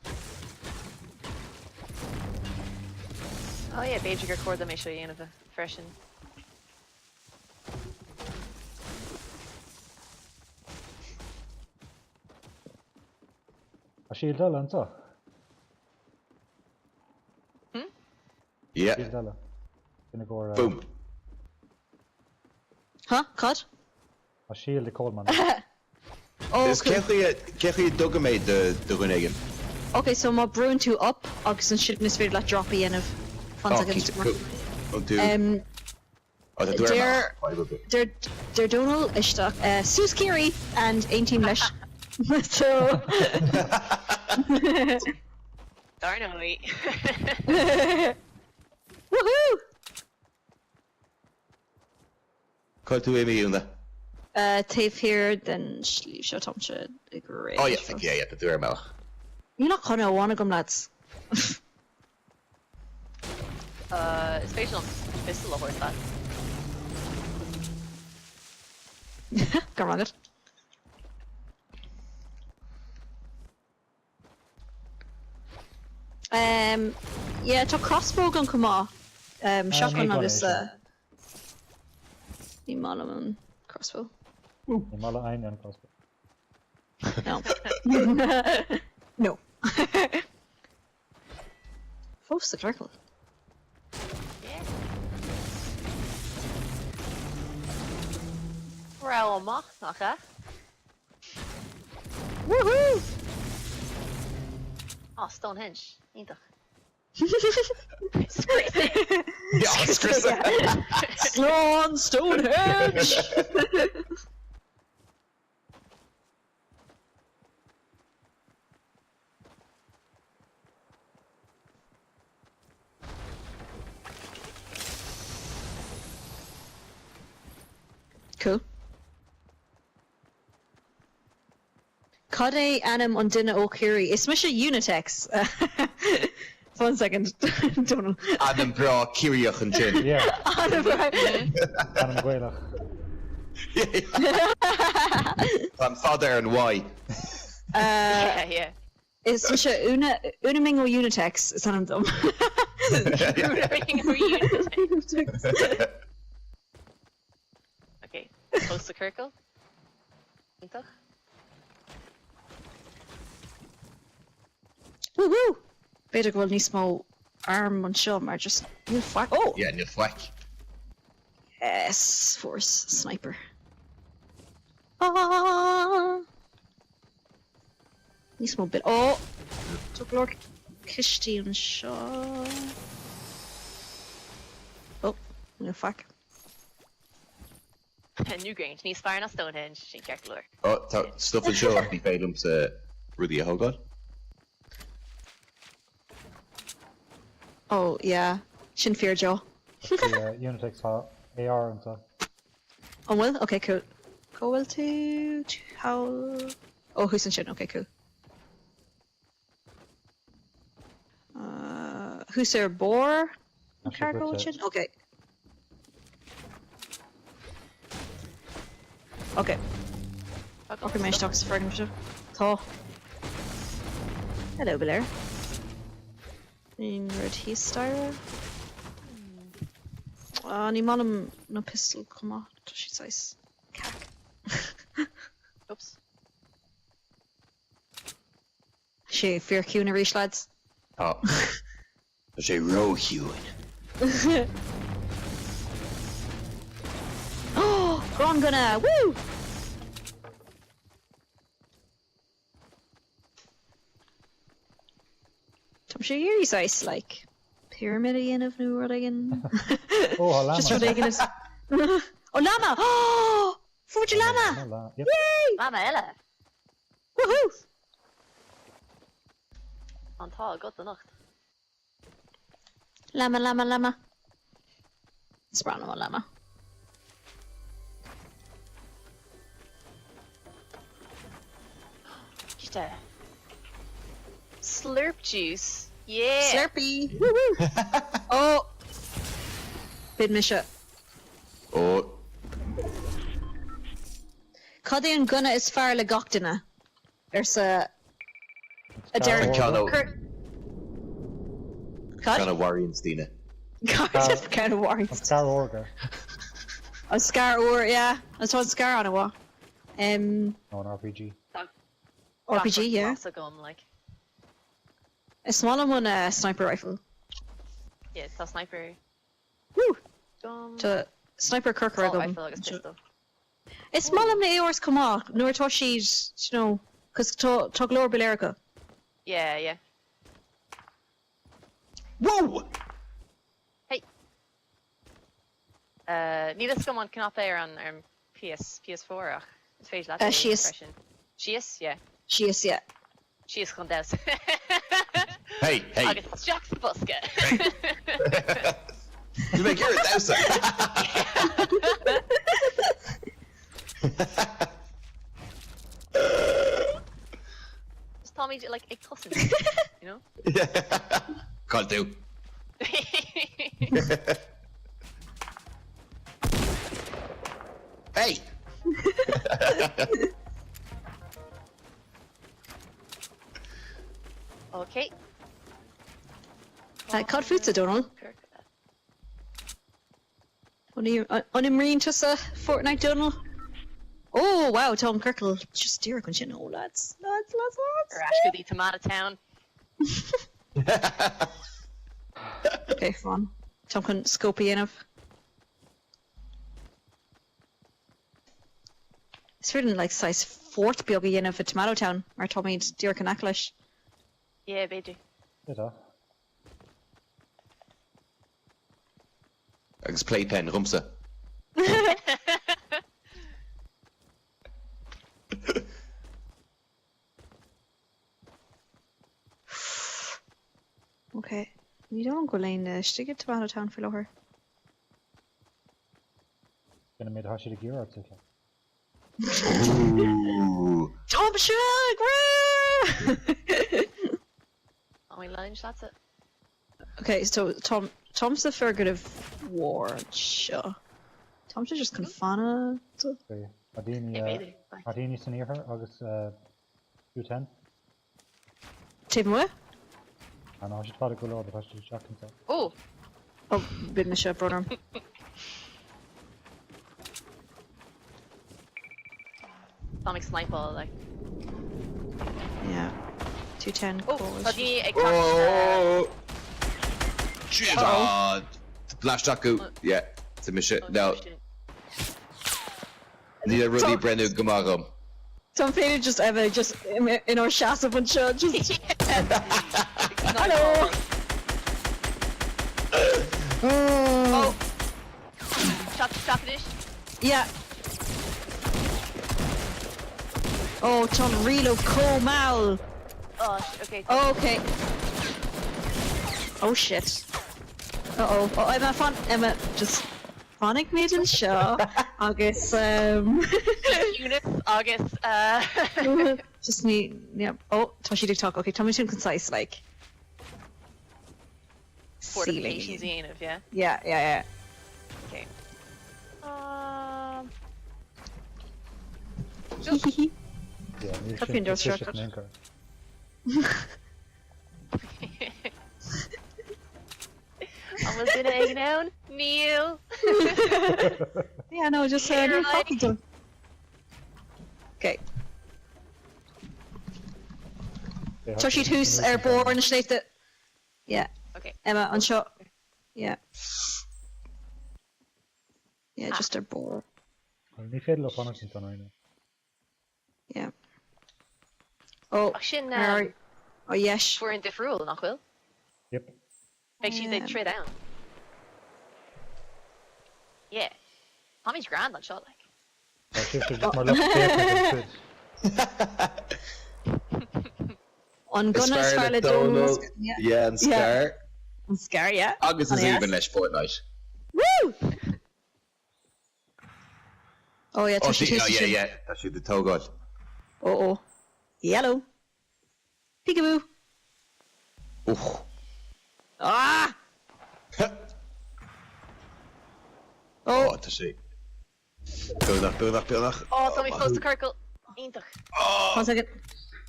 Oh yeah, Beijing record them, I show you in of a freshen. A shield dala an ta? Yeah, Shield dala. Gonna go boom. Huh? Cod? a shield the Coleman. Oh, Is cool. Kechi Dugame the Gwinnegin? Okay, so má brún tú up agus an shit is féidir le drop í inmh fan Oh, seconds. keep it cool. Oh, dude. Oh, the they're- Dwerma. They're Donal isteach Sus Kiri and ein team leis. So Darn no wait. woohoo! Call to Amy Una. Tape here, then sleeve shot Tom should agree. Oh, yeah, yeah, the Dwerma. You're not gonna wanna come, lads. Spatial pistol of horse that. Come on, it. Yeah, to crossbow gun come off. Shotgun need one, agus actually. Ní mála crossbow. Ní mala ein an crossbow. No. No. Fós the circle. Yeah. Rel mach nach eh? Woohoo! Oh, Stonehenge. Eintach. Yeah, it's Chris. Slán Stonehenge! Cool. Cad é anam an duine ó Curie. Is mis a Yunitex. 1 second. Donal. Adam bra Kiriach an sin. Yeah, Anam bra. Adam Gwaelach. An father and why. Yeah. Is mis a una ming ó Yunitex. Is anam dom. Okay, close to Kirkle. Ítach. Woo! Beidir go bhfuil níos mó arm an seo mar just níl fuck. Oh! Yeah, new flack. Yes, force sniper. Ah! Níos mó bit. Oh! Tuag lor cistí an seo. Oh, níl fuck. Newgrange, níos fear na Stonehenge, sin ceartlúir. Oh, stuff and show up the failums Rudy Hogod. Oh, yeah. Sin fear Joe. Yunitex AR and stuff. Oh, well? Okay, cool. Go well to how... Oh, who's in shit? Okay, cool. Who's there? Boar? Cargo with shit? Okay. Okay. Okay, my stock's friggin' for sure. Hello, Blair. Imirt his styra. Ní manam no pistol come on. She says cack. Oops. She fear cún a ríis lads. Oh. She row Hewin. Oh, Gron gonna woo! Tom sure you're size like pyramid of new again. Oh, llama. Just ridiculous. Oh, llama! Oh, Fuji llama! Yep. Yay! Mama Ella. Woohoo! Antá, god the nacht. Llama. It's brown on llama. Gita. Slurp juice. Yeah. Slurpee! Woohoo! Oh! Bid Misha. Oh. Coddy and Gunna is far le gachtainna. There's a Scar Darren. Order. Kind of worrying, Stina. Cardiff kind of worries. Scar Order. A Scar or yeah, that's one Scar on a wa. Oh, an RPG. RPG, yeah. A gun, like. A small one, a sniper rifle. Yeah, it's a sniper. Woo! Gun. To sniper Kirker Assault gun. rifle agus pistol. It's small one the AORs come off. Nor Toshi's, you know, cause to glor Bilerica. Yeah. Whoa! Hey. Ní is gom an canap ar an PS4 ach. It's féidir leat She is. impression. She is, yeah. She is, yeah. She is chun deas. Hey. Agus Jack's buske. You make your thousand. Just Tommy like a cousin, you know? Can't do. Hey. Okay. Cod Futsa, Donald. Unimreen to sa Fortnite, Donald. Oh, wow, Tom Kirkle. Just dear, can you know, lads. Or Ashgoody Tomato Town. Okay, fun. Tom can scope enough. It's written like size 4th biogi enough at Tomato Town, or Tommy dear can Aklish. Yeah, baby. Bitte. Agus playpen, rumsa. Okay. You don't go lane stick it Tomato Town for her. Gonna made Hashi the gear article. Ooh. Tom Shug! On my lunge, that's it. Okay, so Tom's the figurative war. Sure. Tom's just kind of fun. Okay. Adini san ihe agus 210. Teagmháil? And I should try to go low, but I should check himself. Oh! Oh, bit me shit, brother. Atomic snipe ball, like. Yeah. 210 Oh, calls. Adini, Oh! Chéad! Flash taku. Yeah. It's a mission. No. Need a really brand new gumagum. Tom Fade just ever just in our shots up and shit. Just. Hello! Oh! Shot finish. Yeah. Oh, Tom reload Mal. Oh, okay. Oh, okay. Oh shit. Uh-oh. Oh, Emma just Phonic made in show. Agus, Units, August, just need, yeah. Oh, Toshi did talk. Okay, tell me too concise, like. fortifications in of, yeah? Yeah. Okay. Yeah, you Copy and should instructed. anchor. Almost did it now, Neil. Yeah, no, just no fucking done. Okay. Toshi who's airborne, sleep it. Yeah. Okay. Emma, unshot. Yeah. Yeah, just airborne. Ní féidir le fanach sin tanna. Yeah. Oh, Shin, oh yes. we're in diff rule, not will. Yep. Make sure they Yeah. trade down. Yeah. Tommy's grand on shot, like. Maar look careful. On Gunnar Scarlet Jones. Yeah, and Scar. And Scar, yeah. August is On even yes. less Fortnite. Woo! Oh yeah, Oh, Toshi Toshi. yeah. That's the toe god. Oh. Yellow. Peekaboo. Ooh. Ah! Oh, to see. Build. Oh, Tommy close to Kirkle. Eintach. 1 second.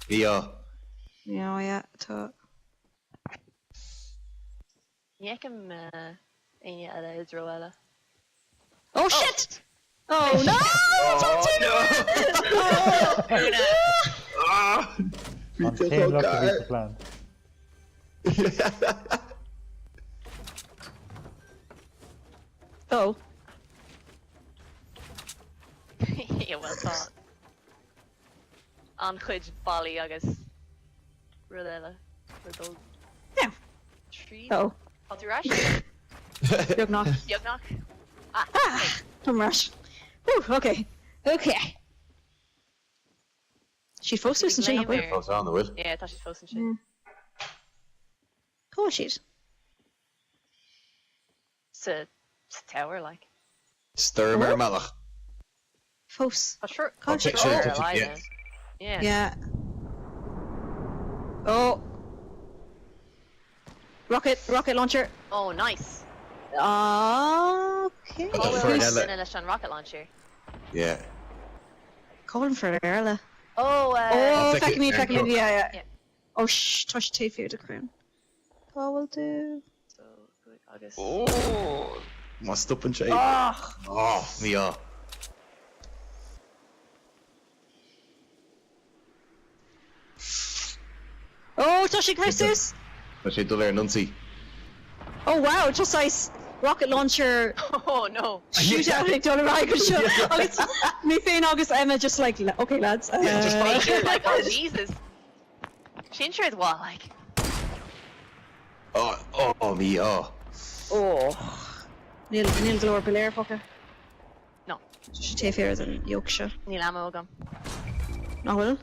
Yeah. Yeah, to... Yekum, Anya Ella, Israel Ella. Oh shit! Oh no! Ah! I'm taking luck to reach the plan. Oh. Yeah, well thought. An chuid bally agus Rudella. Rudol. Yeah. Tree. Oh. Potty-rash. Yug knock. Yugnock. Ah! Tom Rush. Whew, okay. She fosters and she not Blame good. her. Oh, on the wood. Yeah, I thought she's supposed to shit. Oh shit. It's a tower, like. Stir Oh. Malach. Fos. Oh, sure. Oh, Sure, sure, alive yeah. then. Yeah. Yeah. Oh. Rocket launcher. Oh, nice. Okay. Oh, That's well, for Ella. in a rocket launcher. Yeah. Calling for Erla. Oh, Oh, Second, Fiquem, Eric. yeah. Yeah. Oh, Tosh take for the crown. Oh, will do. So, good, August. Oh. Must up and shake. Oh. Oh, yeah. Oh, Toshi Houses. But she done there, Nuncy. Oh wow, just nice rocket launcher. Oh, no. Shoot out like Donald Ryan show. August, me and August Emma just like okay lads. Yeah, just fine. She's like, oh, Jesus. She's sure it's what, like. Oh, me, oh. Oh. Neil Glor Belair fucker. No. Just take here than Yorkshire. Neil ammo gun. No will.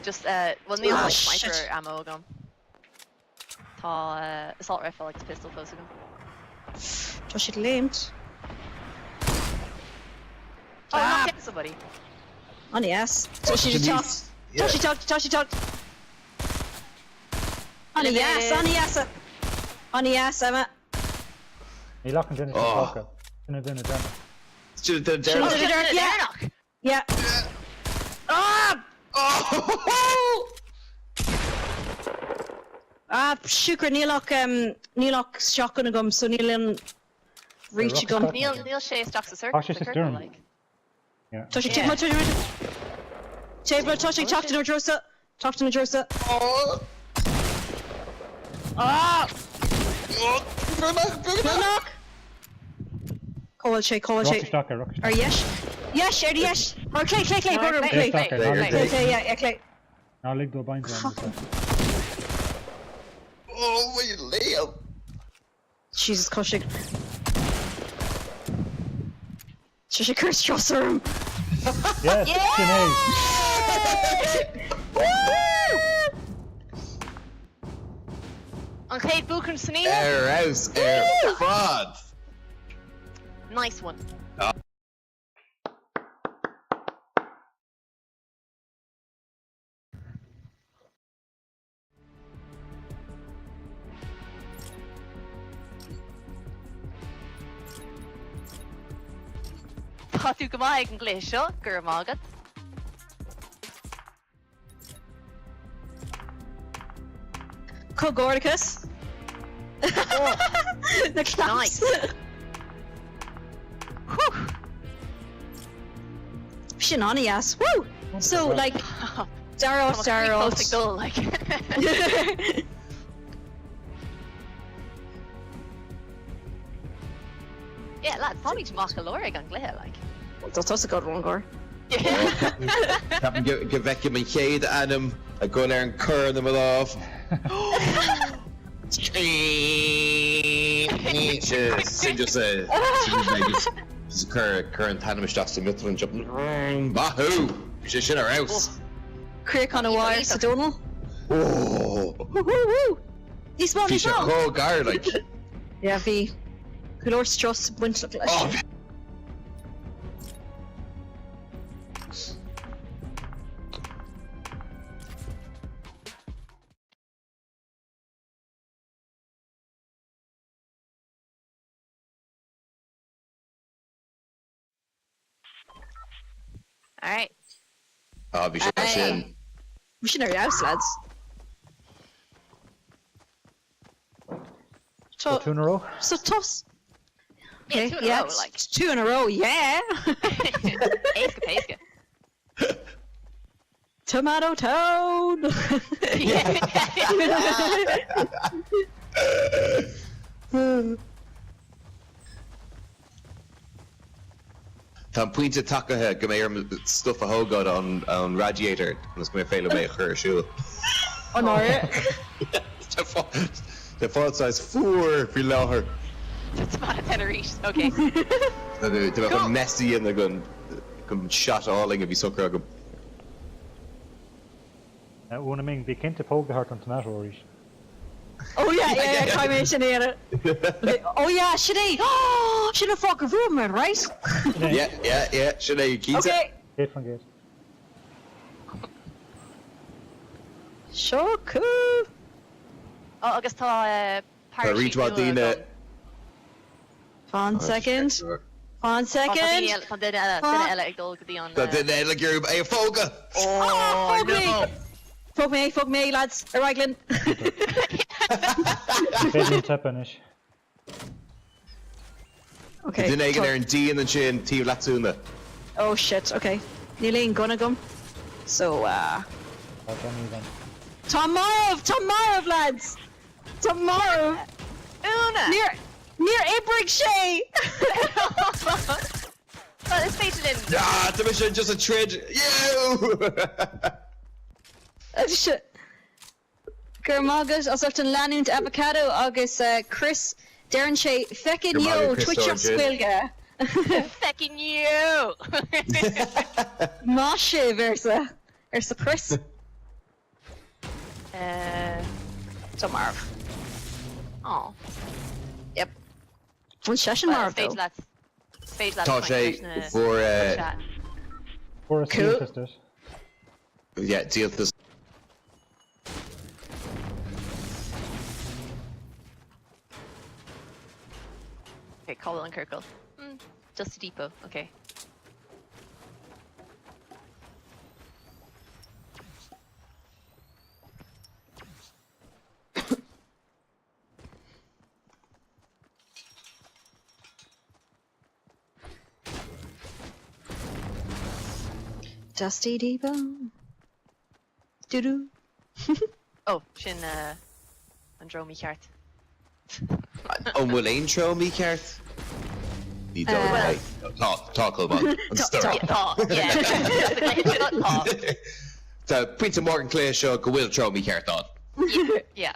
Just, well, Neil like shit. sniper ammo gun. Tá, assault rifle, like pistol close gun. Toshi lamed. Oh, I'm not getting somebody. On the ass. So she just talked. Toshi talked. On the ass. On the ass, Emma. Ní lachan duine sin Duna duine déanta. Should have done it. Yeah. Ah! Siúcar nílach seachan agam, so níl reach agam. Neil sé stock a circle. Oh, she's just doing. Like. Yeah. Toshi, take my Table, Toshi, talk to no Drosa. Talk to no Drosa. Ah! Knock! Call Shay. Rocky Stocker. Or yes? Yes, or yes. Or Clay, brother, Clay. Clay. Yeah, Clay. Ná lig do baint an. Oh, what you Leo? Jesus, Koshik. Should she curse Trosser? Yes, Sinead. On Kate Buchan Sneeze. House, fraud. Nice one. Tá tú go bhaid an gléis seo, gur mágad. Cogoricus. The class. Nice. Whew. Shin on the ass. Woo! So, like, Daros. Close to goal, like. Yeah, lads, probably to mock a Lorig an glithe, like. That's a good one, Gore. Captain give Fiquem and Chéad Adam a go there and curl them off. Just current Tanamish Dustin Mitchell and jumping. Bahoo! She's shit our house. Crick on a wire, Sedonal. Oh! Woo! He's small, he's small. Oh, guard, like. Yeah, V. Color Struss, Winter Flesh. Oh, Alright. oh, we should rush in. Missionary house, lads. So, 2 in a row. so toss. Yeah, two in a row, like. 2 in a row, yeah. Paiska. Tomato Toad. Tá puinte takeathe go mé stuff a hógad an radiator agus go mé féile mé chur siúil. Oh no. The fáil size 4 fi láthair. That's about a Tenerife. Okay. Tá bheith an messy in gon shot áling a bhí sucr agam. Una ming bhí cinnte pógahart an tomato oris. Oh yeah, Crimation here. Oh yeah, Sinead. Oh, should have fucking rumored, right? Yeah, should I keep it? Okay. Gate van gate. So cool. Oh, agus tá parachute. Reach what Dina. 1 second. One second. Tá duine eile ag dul go dtí an. Tá duine eile gur é fóga. Oh no. Fuck me, lads. Araglin. Bedroom tepanish. Okay. Duine ag an D and sin tí latsúna. Oh shit, okay. Nearly Gunagum. So, Tomorrow, lads! Tomorrow! Una! Near Ibrig Shay! Well, let's face it in. Ah, the mission just a trade. You! Shit. Gurmagas, also after landing to avocado, August, Chris, Darren Shay, feckin' yo, Twitch up squilga. Feckin' you! Mashe versa. Versa Chris. Tomorrow. Oh. Yep. One session tomorrow, though. Spade lads. Tá sé for For a Cool. steal test. Yeah, deal this. Okay, Cowell and Kirkle. Just a depot. Okay. Dusty Depot. Doo-doo. Oh, sin an dro mi ceart. An bhfuil aon tro mí ceart? Ní dó Well- tá Culbán an star. Yeah. Tá puinte Morgan Clay seo go bhfuil tro mí ceart an. Yeah.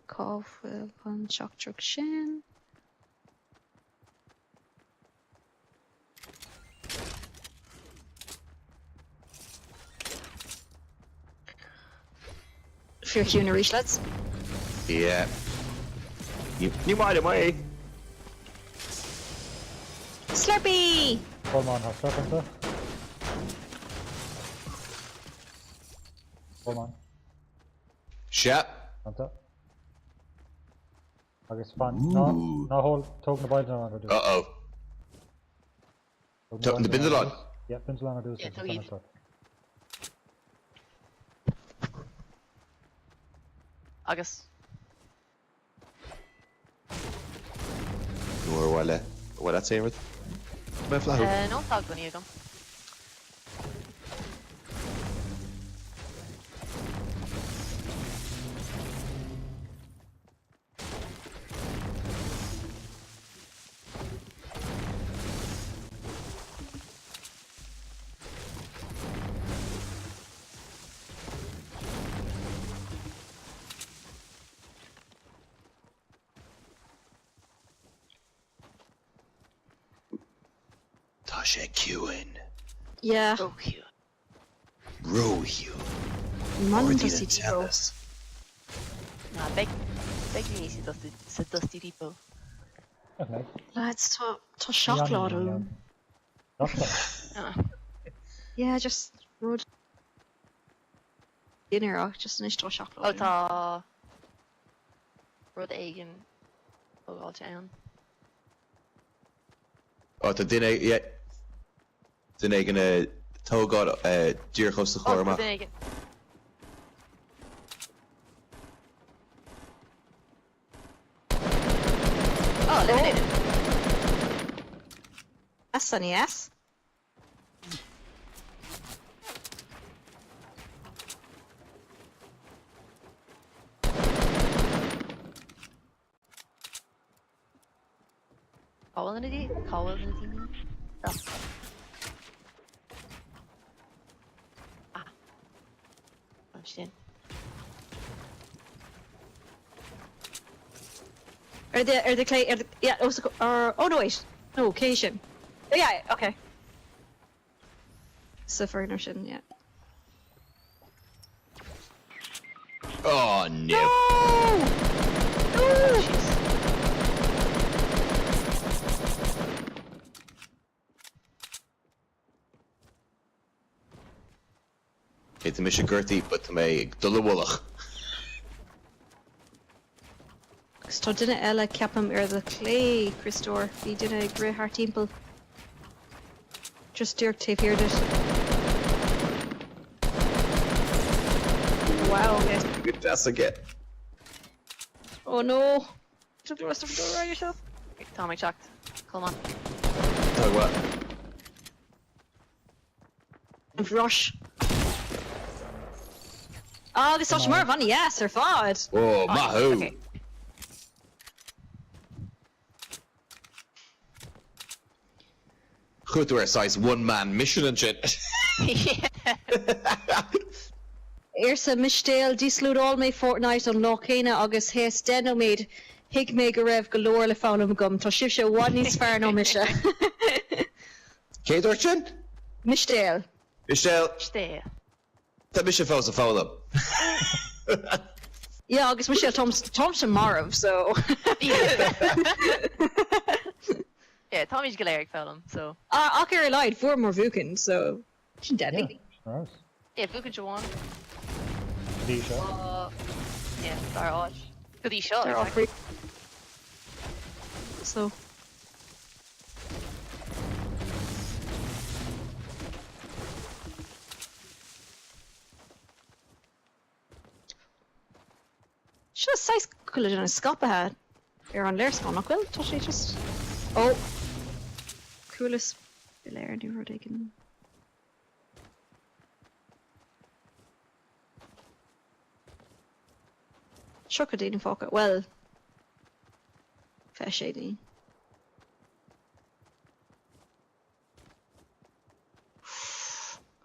Cáfuil an seachtrach sin. Fear cún a ríis lads. Yeah. Ní máid mai. Slurpee! Colman has stuff into. Colman. Se. Anta. Agus fan. No. Ooh. No hold. Token the bite on do. Uh-oh. Token the bindle on. Yeah, bindle on do. Yeah, so you- Agus. Nuair bhile. Bhfuil that saying with? My flag. No tag goni agam. Tá sé ciúin. Yeah, Oh, cute. Rohiú. man Ordaí Dusty an Depot. telas. Nah, beg me sa dusty depot. Okay. Lads, tá seachlár ún. Ah. Yeah, just rud. Dinner ach, just an istó seachlár. Oh, tá rud aigen ógáil town. Oh, tá duine, yeah. Duine gonna tógád díorchos sa Oh, chorma. then again. Oh, eliminated. That's sunny, yes? Cowell in a D? Cowell in a D? Oh. Ah. Oh, shit. Are the clay, yeah, oh no wait, no, Cation. Oh, yeah, okay. Suffer shouldn't, yeah. Oh, no. Oh, jeez. It's a mission Gertie, but to me, dulla wallach. Sto dinne ella ceapam the clay, Christor. Bhí dinne gré haar timppel. Just dúirt taobh hirdit. Wow, okay. Good that's again. Oh no! Took the rest of the door around yourself. Tommy chucked. Come on. Talk what? And rush. Oh, this such more funny, yes, they're fod. Oh, Mahu. Okay. Good to wear size one man mission and shit. Yeah. Irsa Mishdale dislúd all my fortnight on Lochena agus hes denomid hig me go raibh galore le fálam gum tá sib se bhád níos fearr nó mise. Kate Orchin? Mishdale. Michelle, Stay. that mission falls a foul up. Yeah, agus Michelle Thompson Marv, so. Yeah, Tommy's Galeric film, so. I'll carry lied for more Vukin, so. She's deadly. Right. Yeah, Vuka Jawan. Dí seo. Yeah, they're all. Good he shot. They're all free. So. Just size could have scop ahead. You're on Lair's phone, not well, totally just. Oh. Coolest Lair and you're taking. Sure could even fuck it. Well. Fair shady.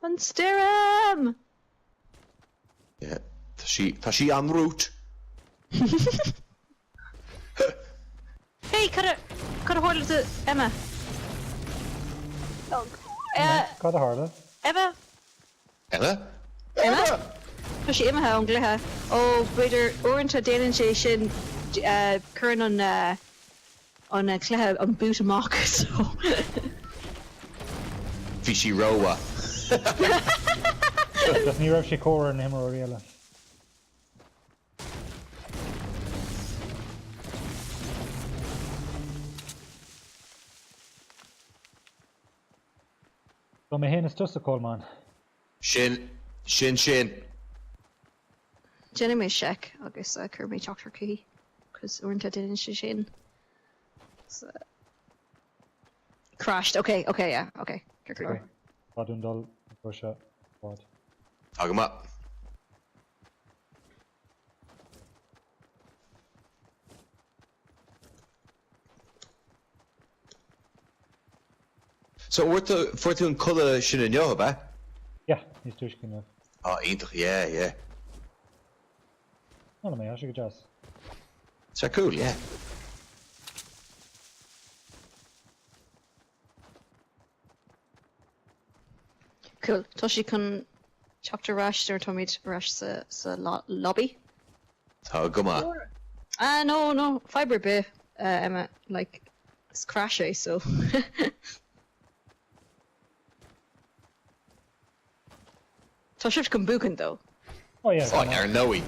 Unsteer him! Yeah. Tá sí en route. Hey, could have hold it to Emma. Oh. Cad a harda. Emma? Emma? Emma? Tá sí Emma an gluthe. Ó, beidir uaireanta déanann sé sin churann an cluthe an boot amach, so. Bhí sí róha. Just ní raibh sé córa an him or réile. So my hen is just a cold man. Sin. Jenny may check, agus chur mé teachtar cí, cos uaireanta déanann sé sin. So. Crashed. Okay, yeah, okay. Okay. Badundal, push up, quad. Agam up. So for tú an colour sin an job, eh? Yeah, he's too skinny. Oh, ítach, yeah. No, mate, I should go jazz. Is that cool, yeah. Cool. Toshi can chapter rash or Tommy rash sa lobby. Oh, come on. No, fiber bay, Emma, like, it's crashy, so. Toshi can bookin though. Oh, yeah. Oh, you're no-y.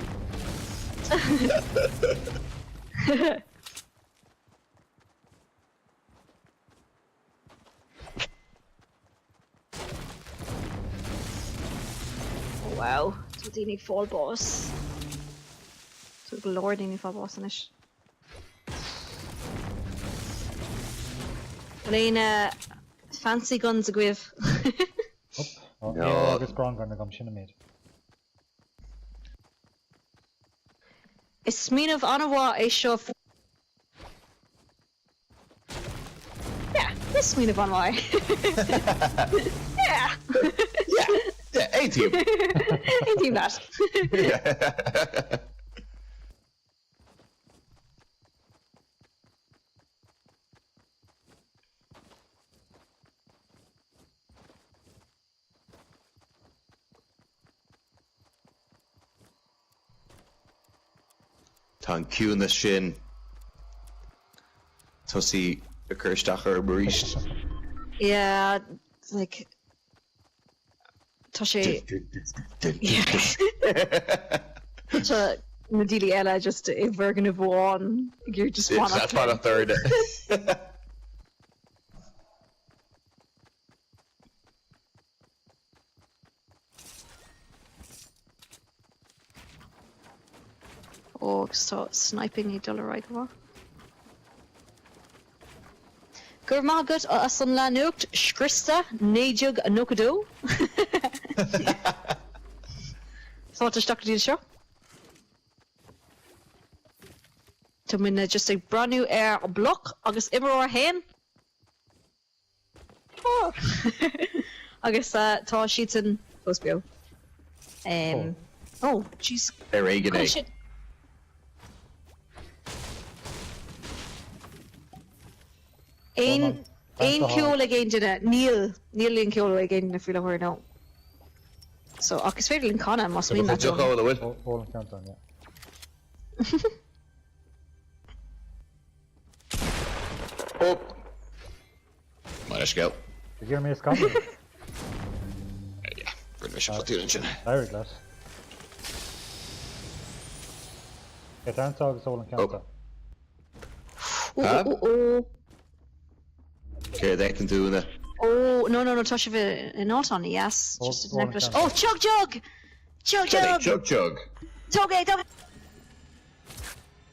Oh, wow. So do you need fall boss? So the lord you need fall boss in it. Lena, fancy guns a gwif. Oh, No. yeah, agus brong gan agam sinna made. Is mean of Anawa a show. Yeah, this mean of Anawa. Yeah. Yeah, A-team. Ain't team that. Yeah. Tá an ciúna sin tosí a chuirsteach ar bríist. Yeah, like. Toshi. So, Nadili Ella just a version of one. You're just one. That's about a third. Oh, so sniping a dollar right over. Gurmagut asan la nukt, Skrista, Nejug Nukado. So what is Dr. D show? To mean just a brand new air block, August Imirt hen. Oh, August Tá sheets in Foscríobh. Oh, jeez. They're Reagan. Shit. Ein ceol again did Neil in ceol again if you know now. So agus féidir linn Connor must mean that. Joke over the win. All in countdown, yeah. Oh! Let's go. Did you hear me a Scotland? Yeah, pretty much put it in. Thabhairt, lad. Get down to agus all and Huh? Oh. Okay, they can do that. Oh, no, touch of it in autumn, yes. Oh, Just oh, an necklace. okay. Oh, chug! Chug. Dog.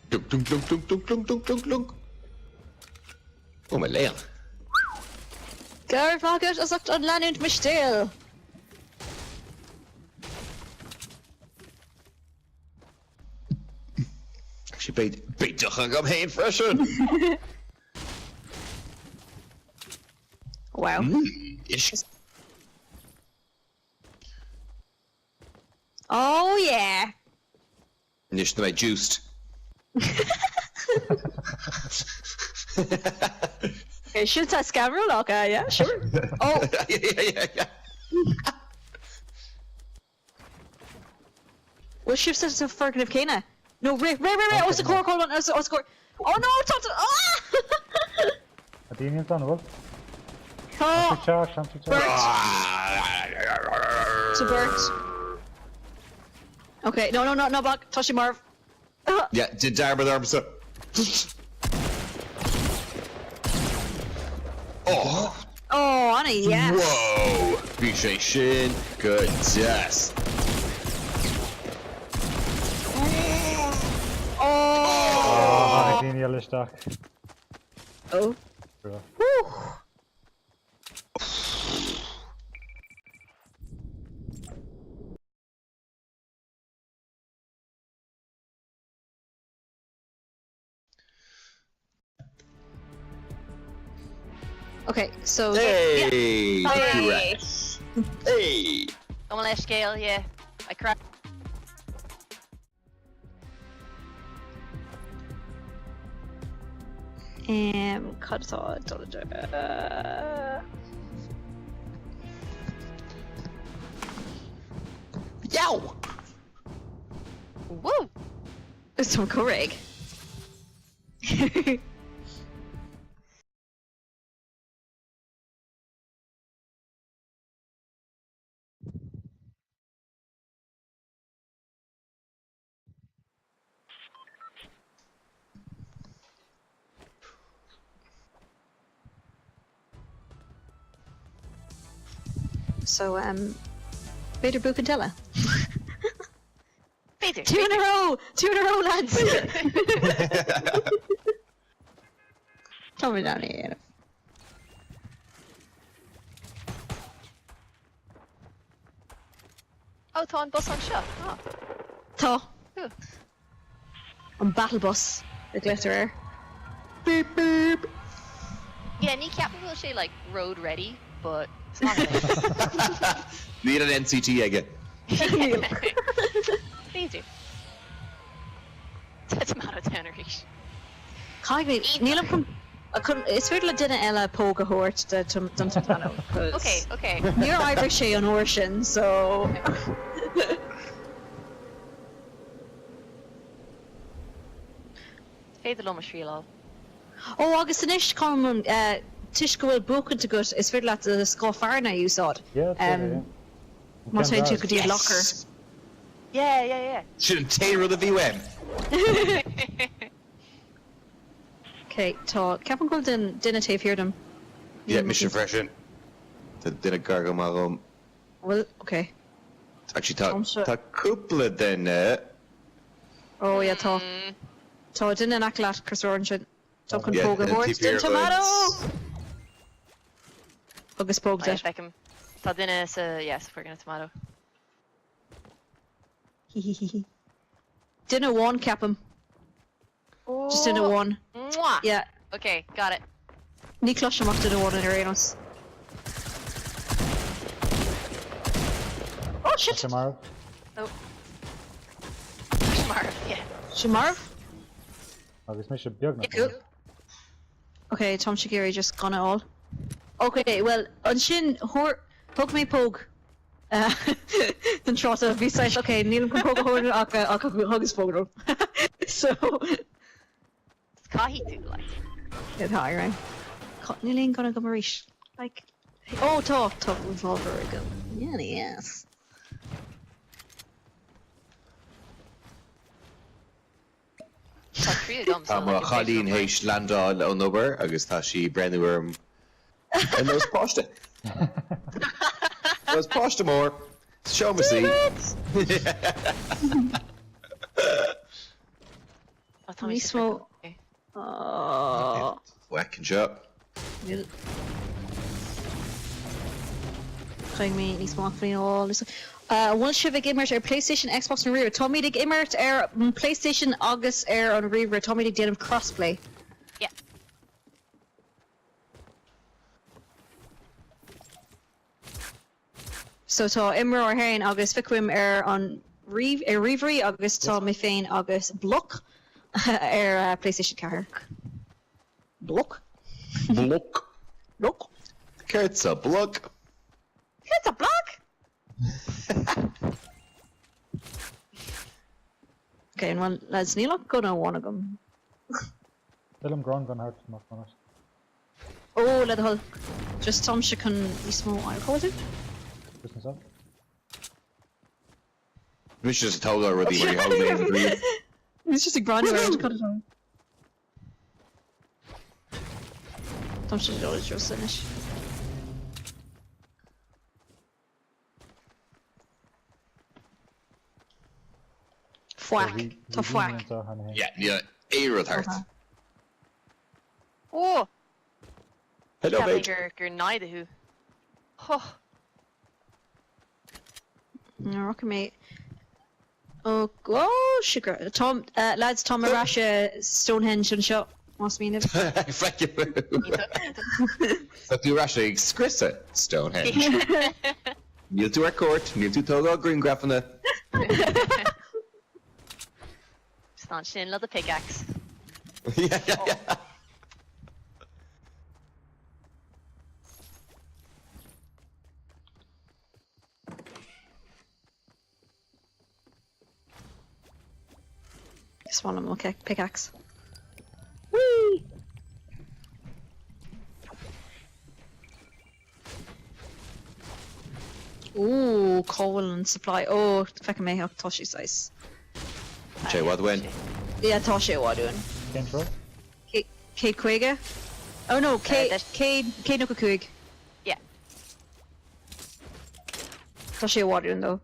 Dunk, dunk, dunk, dunk, dunk, dunk, dunk, dunk, dunk. Oh, my leon. Gar fagert as sagt an Land mich still. She beat doch agam heen freshen. Wow. Ish. Oh yeah. Nish to my juiced. Okay, shoot that scam roll, okay, yeah, sure. Oh, yeah. well, shift to Ferkin of Cana. No, Ray, what's the core? Hold on, what's the core? Oh no, Tom! Ah! A Damien's on, well. Oh, Shanty charge. to Bert. Okay, no, back. Touch him, Marv. Yeah, did Darby the arms up. Oh! Oh, Annie, yes. Whoa! Appreciation. Good test. Oh. Dini Alishtak. Oh. Bro. Whew. Okay, so Hey! yeah. Correct. Hey! I'm on leis scale, yeah. I cracked. Cut it all. Yow! Woo! It's from Corrig. So, Vader Bucantella. Peter! Two in a row, lads! Tell me down here. Oh, tá an bus an seo. Oh. Tá. Cool. On battle bus, the glitter. Beep beep! Yeah, ní ceapan bhfuil sé like road ready, but it's not like Need an NCT again. Please do. That's mad at Tenerife. Caigley, Neil from. I couldn't. It's weird like dinner Ella Poga Hort the Duntano. Okay. You're Irish on Ocean, so. Féidir lom a sríál. Oh, agus inis com tiis go bhfuil bucan to gut is fear like the scofarna you saw. Yeah, Má tú go dtí locker. Yeah. Shouldn't tailor the VWM. Okay, tá ceapan go dinner tape here them. Yeah, mission freshen. Did a gargle malum. Well, okay. Actually, sure. ta couple then. Oh yeah, tá. Tá dinner naklat Chris sin. Tá chun Yeah, Poga Hort tip den here, tomato. Agus Poga Yeah, it. Fiquem. Tá duine sa, yes, we're gonna tomato. Dinner one cap him. Just dinner one. Mwah! Yeah. Okay, got it. Ní cloisiach amach dinner one in Arenos. Oh shit! Tomorrow. Marv, yeah. Shamarv? Agus me should bug Cool. Okay, Tom Shigiri just gone it all. Okay, well, on Shin, Poke me Poke. Then Trotta, beside, okay, Neil can Poke Hort, I'll hug his Poke. So Cahi tú, like. it's high, right? Níl gonna go maríis. Like, oh, tá revolver ago. Yeah, yes. Tá trí agam. Tá mar chalín hééis landáil ó nóbar agus tá sí brenneúm an nós páiste. Nós páiste mór. Show me see. Nísmó. Whacking shot. Trying me nísmó faoin all. One sibh Imirt PlayStation, Xbox na river. Tommy dig Imirt PlayStation agus on river. Tommy dig déanam crossplay. Yeah. So tá Imra or Hain agus Fiquem on Rivery agus tá mé féin agus Bloc PlayStation 4. Bloc? Bloc. Curt's a block. It's a block! Okay, well, lads, níl gonna one of them. Film ground van hart not on it. Oh, let the hull. Just Tom she can be small. I call it. Business up. We should just told already when you holiday. It's just a brand new to cut it on. Tom should always just finish. Fwack. To fwack. Yeah, Aerod heart. Oh! Hello, mate. Gur náide hu. Oh. No, rock mate. Oh, sugar. Tom, lads, Tom Arasha Stonehenge and shot. Must mean it. Thank you. So do Rasha Scrissa Stonehenge. Níl tú ar court, níl tú tógá green grafana. Stan sin le a pickaxe. Yeah. Just one of them, okay, pickaxe. Whee! Ooh, coal and supply. Oh, Fiquem may have Toshi size. Jay, what win? Yeah, Toshi, what doing? Intro. Kate Quega? Oh no, Kate Nukakuig. Yeah. Toshi, what doing though?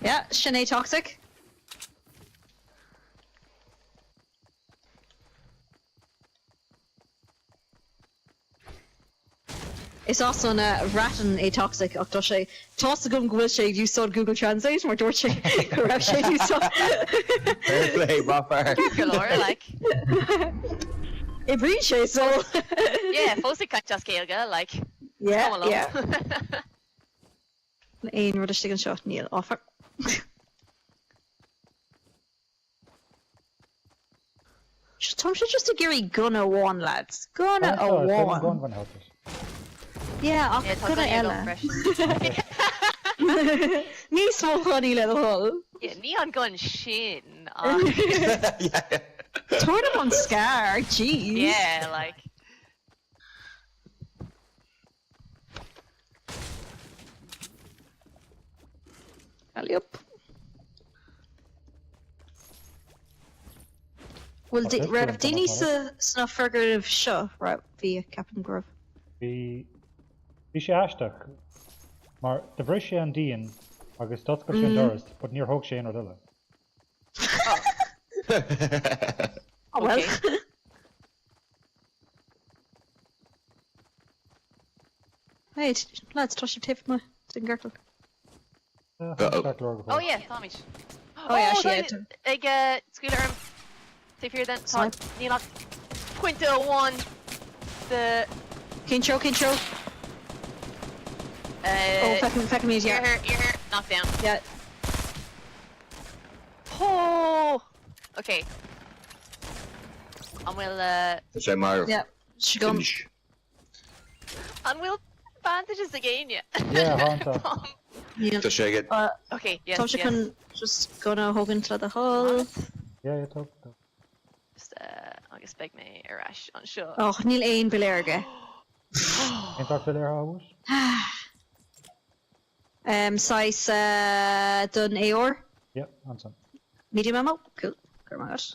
Yeah, Shanae Toxic. It's also a Rattan a toxic octoshe. Toss the gum gwilshe you saw Google Translate or Dorche corruption you saw. Fair play, Buffer. Galore, like. It breaches so. Yeah, fósig cat just Gaelga, like. Yeah. Ein rud a stigan shot Neil offer. Tom should just a Gary gunna one lads. Gunna a one. Gun van hart. Yeah, I'll gonna Ella. Ní small honey le hole. Yeah, neon gun shin. Yeah. Torn him on Scar, jeez. Yeah, like. Alley up. Well, Rev, do you need to snuff further of show, right, via Captain Grove? Bhí sé aisteach mar de bhris sé an díon agus dat go sin doras, but níor thóg sé ar duile. Oh well. Okay. Hey, lads, touch your tape my Gertle. Oh yeah, Tommy. Oh yeah, she had to. Ag scuad Safe here then. Tá níl Quinto 1 the Kincho. Oh, Fiquem is yeah. You're here. Knock down. Yeah. Oh. Okay. And we'll Jay Meyer. Yeah. She gone. and we'll bandages again, yeah. Yeah, Hanta. Yeah. Tá sé go. Okay, yes, Tá sé yes. chun just gona hogan to the hall. Yeah, talk. Just, agus beg me arash on sure. Oh, níl éon biléirge. Can't talk to there, how was? Sais done AOR. Yeah, handsome. Medium ammo. Cool. Go my gosh.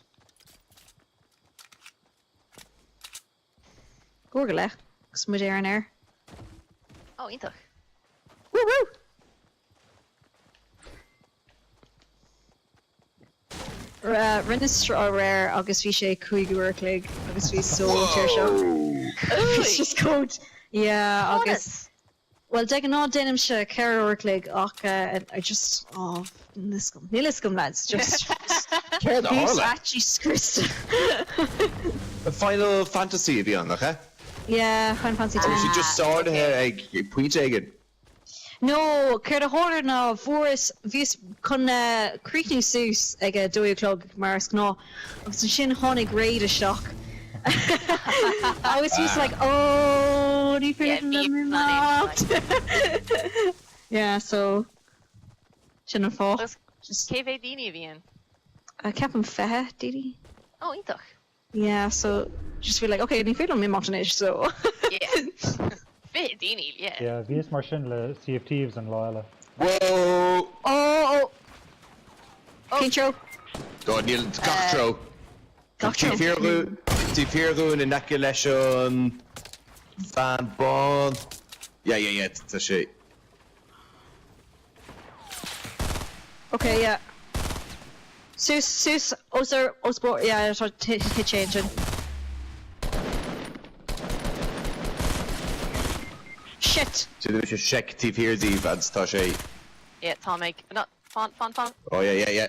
Gorgale. Smooth air in there. Oh, intach. Woo woo! Rinnestra rare agus bhí sé chuigúir clig agus bhí so tíir seo. It's just code. Yeah, agus. Well, de an ná denim se ceir clig ach I just níliscom lads just Céad who's ála. actually scrist. The Final Fantasy bhí annach, eh? Yeah, Final Fantasy Or 10. she just saw it ag puite again. No, ceir a háir ná bhóras bhís chun críicnú sús ag a dóiclog mars ná agus an sin tháinig réad a seach. I was just like, oh, ní Yeah, fé beef le planning, Yeah, so sin an fá. Agus cévé dini bhíon. Ceapan fethe, Didi. Oh, intach. Yeah, so just feel like, okay, ní fé le mé Montanéis, so. Yeah. Fit dini, yeah. Yeah, V's mar sin le Sea of Thieves and Lila. Whoa! Oh. Kintro. Go níl gachtró. Gachtró. Tí fiorún in naci leis an fan bon. Yeah, tá sé. Okay, yeah. Sus, Osborne, yeah, I tried to hit changing. Shit! So there was a check tí fiordí fans tá sé. Yeah, Táim. No, fan. Oh yeah.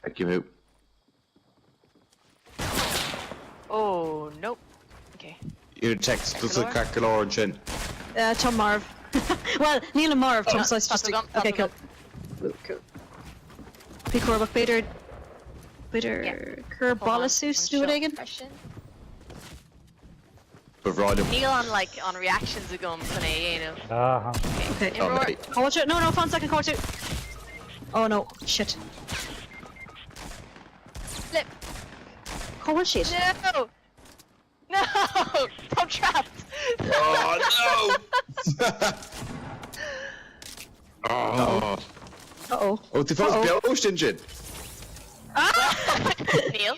Thank you out. Oh, nope. Okay. Yunitex does a cackle orange in. Tom Marv. Well, Neil and Marv, Tom, so it's just That's okay, the cool. Cool. Picor, but better. Kerbolasus, do it again? But right up. Neil on reactions agam funny, you know. Ah, Okay. Oh, Roar. mate. Hold it. No, 1 second, hold it. Oh no, shit. Flip. Hold shit. No! No! I'm trapped! Oh no! Oh. Uh-oh. Oh, ty fos Beo stingin. Neil?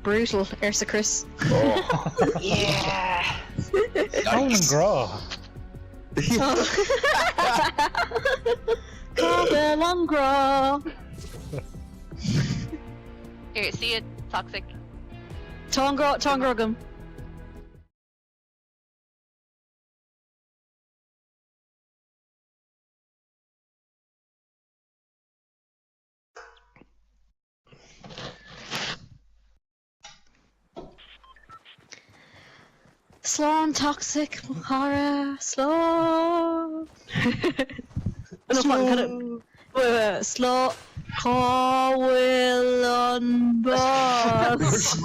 Brutal, Ersa Chris. Oh. Yeah! Táim and Gra. Cobble on Gra. Here, see it? Toxic. Tongrogum. Sloan, toxic, Mahara, slow. No, fun, wait, slow. Cowell on bus.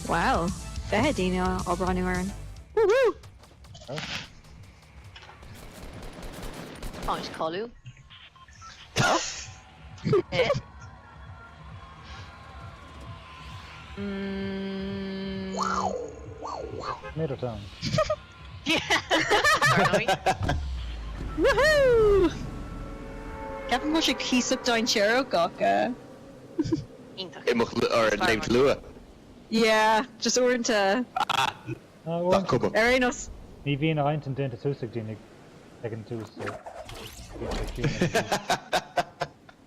Wow, fair Dino O'Brien. Woo! Oh, it's Kalu. Middletown. Yeah. Paranoid. Woohoo! Captain Mush a key suck down Chero Gaka. Or named Lua. Yeah, just over into That couple. Arinos. Ní bhíon a haint an déanta súsach dínig ag an tús.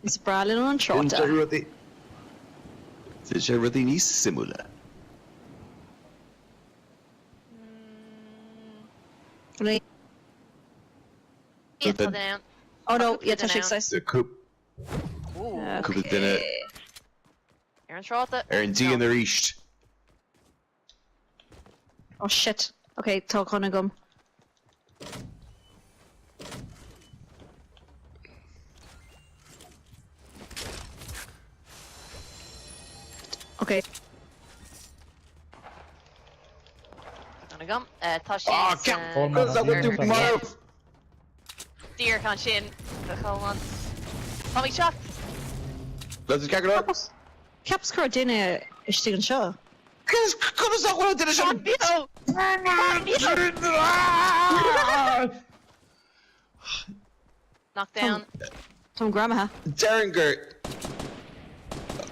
It's Bralin on Trota. Did you really need simula? Right. Yeah, then- down. Oh no, Couple yeah, down. touch exercise. The coop. Ooh. Couple dinner. Aaron Trota. Aaron D in the reached. Oh shit. Okay, tá chuna gum. Okay. Gonna gum. Tá Oh, sin Cap! Oh, What's that with you, man. Marv? Dear can sin the chomán. Tommy shot. Let's just get up. Caps cur duine istí an seo. Come on, what I did is Beo. Knock down. Tom Gramaha. Derringer.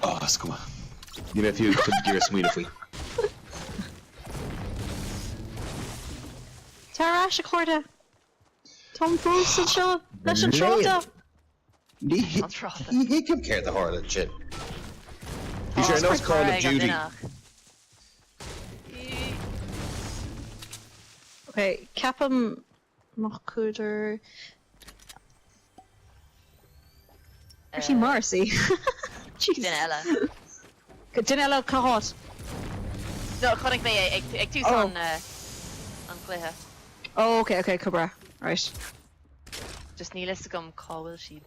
Oh, come on. You know if you could give us a we. Tara a chuirde. Tom Frost an seo. Leis an tráta. He can care the Harlan shit. You sure Oh, knows Call of Craig, Duty. I'm Okay, Capam Machcooder. Where's she Marcy? Jeez. Dinella. Dinella Cahot. No, chunig mé ag tús Oh. an cluithe. Oh, okay, Cobra. Right. Just ní list gom cáhfuil siad.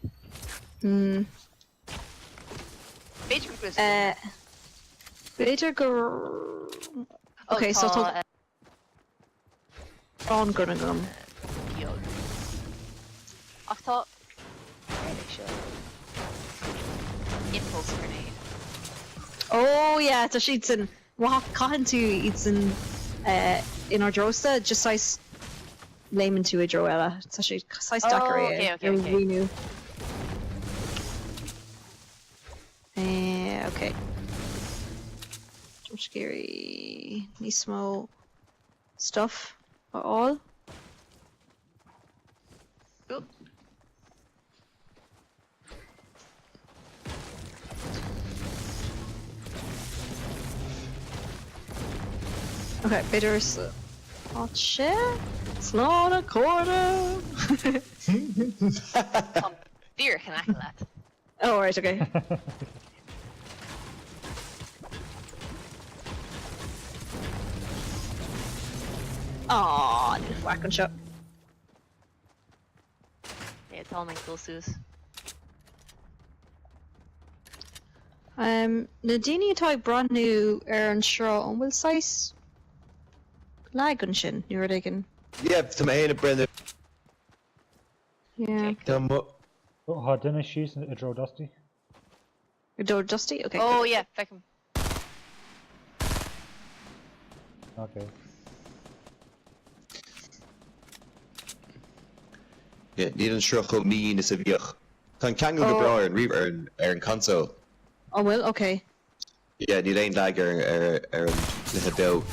Beidir go Beidir gur... Okay, so tá... On Gurnagum. Ach tá... Impulse grenade. Oh, yeah, tá siad in... Wa cahan tú it's in Ardrosa, just sais layman tú a droella. Tá siad sais dacre okay. Rinu. Okay. Don't scary. Nismo stuff at all. Cool. Okay, bitters. Oh shit! Slán a quarter. Dear can act that. Oh right, okay. Aw, did whack on shot. Yeah, it's all my cool sus. Nadine atá brand new an shrá an bhfuil sais legan sin nuair igen. Yeah, to my hand, Brendan. Yeah. Oh, ha dinner she's a draw dusty. Your door dusty? Okay. Oh yeah, Fiquem. Okay. Yeah, need an shrug me in a bhíoch. Tá ceangal go bra an riomh ar an console. Oh well, okay. Yeah, need aon lag ar an little Beo.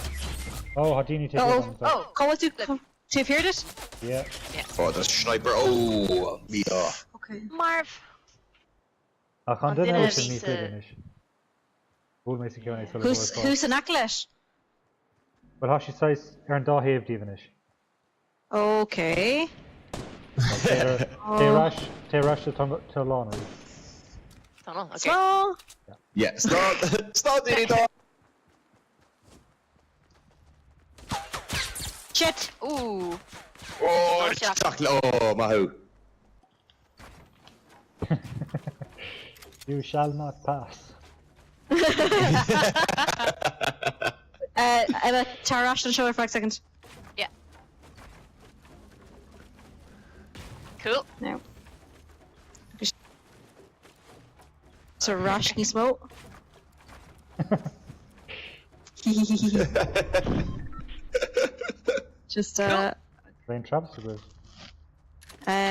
Oh, Hadini take it on. Oh, Call it to have heard it? Yeah. Oh, that's sniper. Oh, me off. Okay. Marv. I can't Dinner dinner with me visa. finish. Who makes it going Who's an acklash? Well, how she says Aaron Dahave Divinish. Okay. Te rush to lawn. Don't know. Okay. So Yeah, start the dog. shit. Ooh. Oh, shot. chocolate. Oh, Mahu. You shall not pass. Emma, Tarash and show her for a second. Yeah. Cool. No. So Rash, can you smoke? Just Rain traps to go.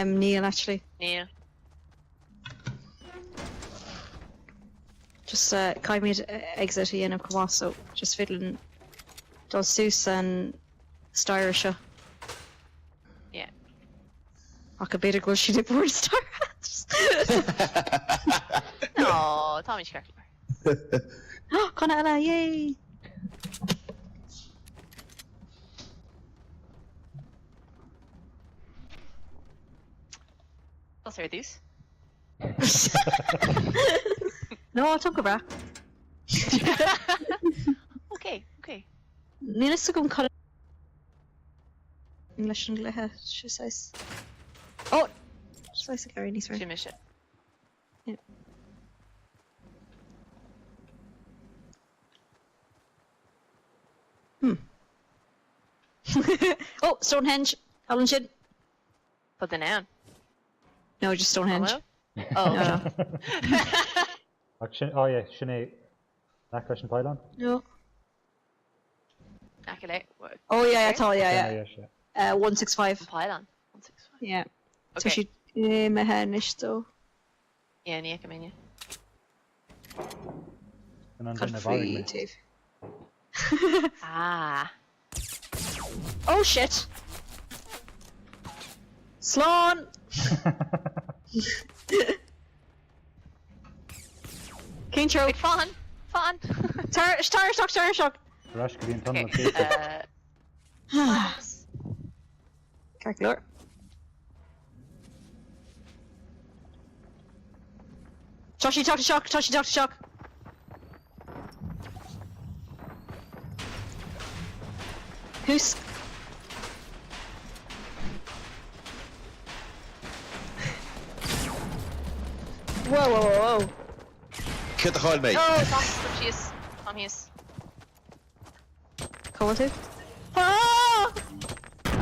Neil actually. Yeah. Just Kaimid exit in of Kawas, so just fiddling Dol Seuss and Styrisha. Yeah. Ach a bit of she did board star. Oh, Tommy Scarkler. Oh, Conna Ella, yay! What's her these? No, don't go back. Okay, okay. Nina Sugum cut leis an gluthe siúsáis. Ó! Siúsáis a gairí níos fearr. Sin me sin. Oh, Stonehenge! Alan sin? Put the noun. No, just Stonehenge. Oh, No. Oh yeah, Sinead. That question pylon? No. Accolade. Oh yeah, that's all, yeah. Yeah. 165. Pylon. 165. Yeah. So Okay. she my head nish though. Yeah, ní come in. And then the volume. Creative. Ah. Oh shit! Slán! King throw. Big fun. Fun. Tire shock. Rush could be in tunnel Okay. Calculator. Toshy talk to shock. Who's Whoa. Cut the hole, mate. Oh, that's what she is. Tom Hughes. Call to? Ah!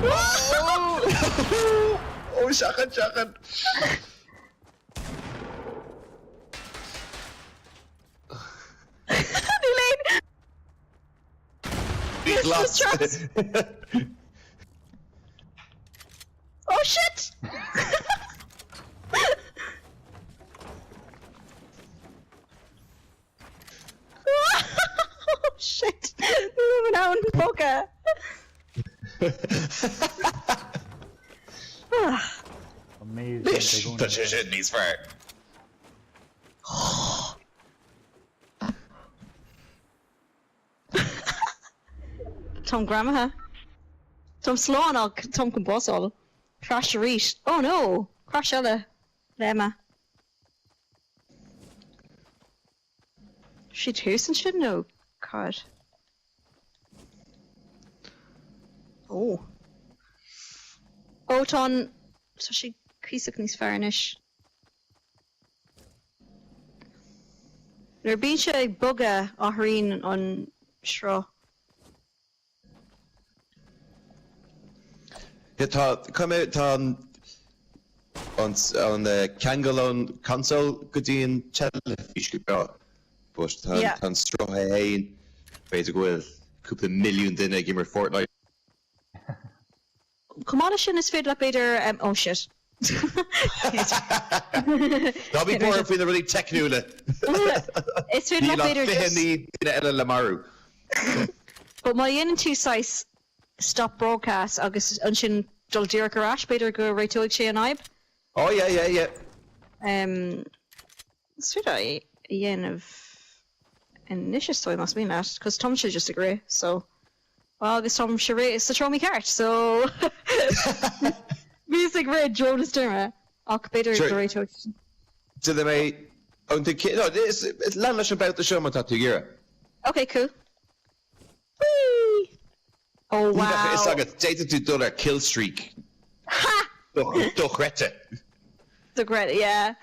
Oh! Oh, shocking. Elaine! Big loss. Traps. Oh shit! Oh shit! Moving out in poker. Amazing. Bish. They're going Touch in. your shit knees fart. Tom Gramaha. Tom Sloan or Tom Kumbosol. Crash Reach. Oh no! Crash Ella. Lemma. She Tucson should know. God. Oh. Oton. So she Kisuk Nis Farnish. There been a bugger Ahreen on Shro. Come out on the Kangalon console goodin television but Yeah. tan straw hain beidir goil couple million din ag immer Fortnite. Come on, Shin is fit like better. Oh shit. That'll be poor for the really technula. It's fit like better. Fihenni ela lamaru. But my in two size stop broadcast agus unshin dul dear garage better go right to she and I. Oh yeah. Should I yen of initial story must mean that because Tom should just agree. So well, this Tom should is the throw me cart. So music red drone is doing better Sure. go right to To the may on the kid. No, it's landless about the show my tattoo gear. Okay, cool. Whee! Oh wow. It's like a $82 kill streak. Ha! Doch rette. The great, yeah.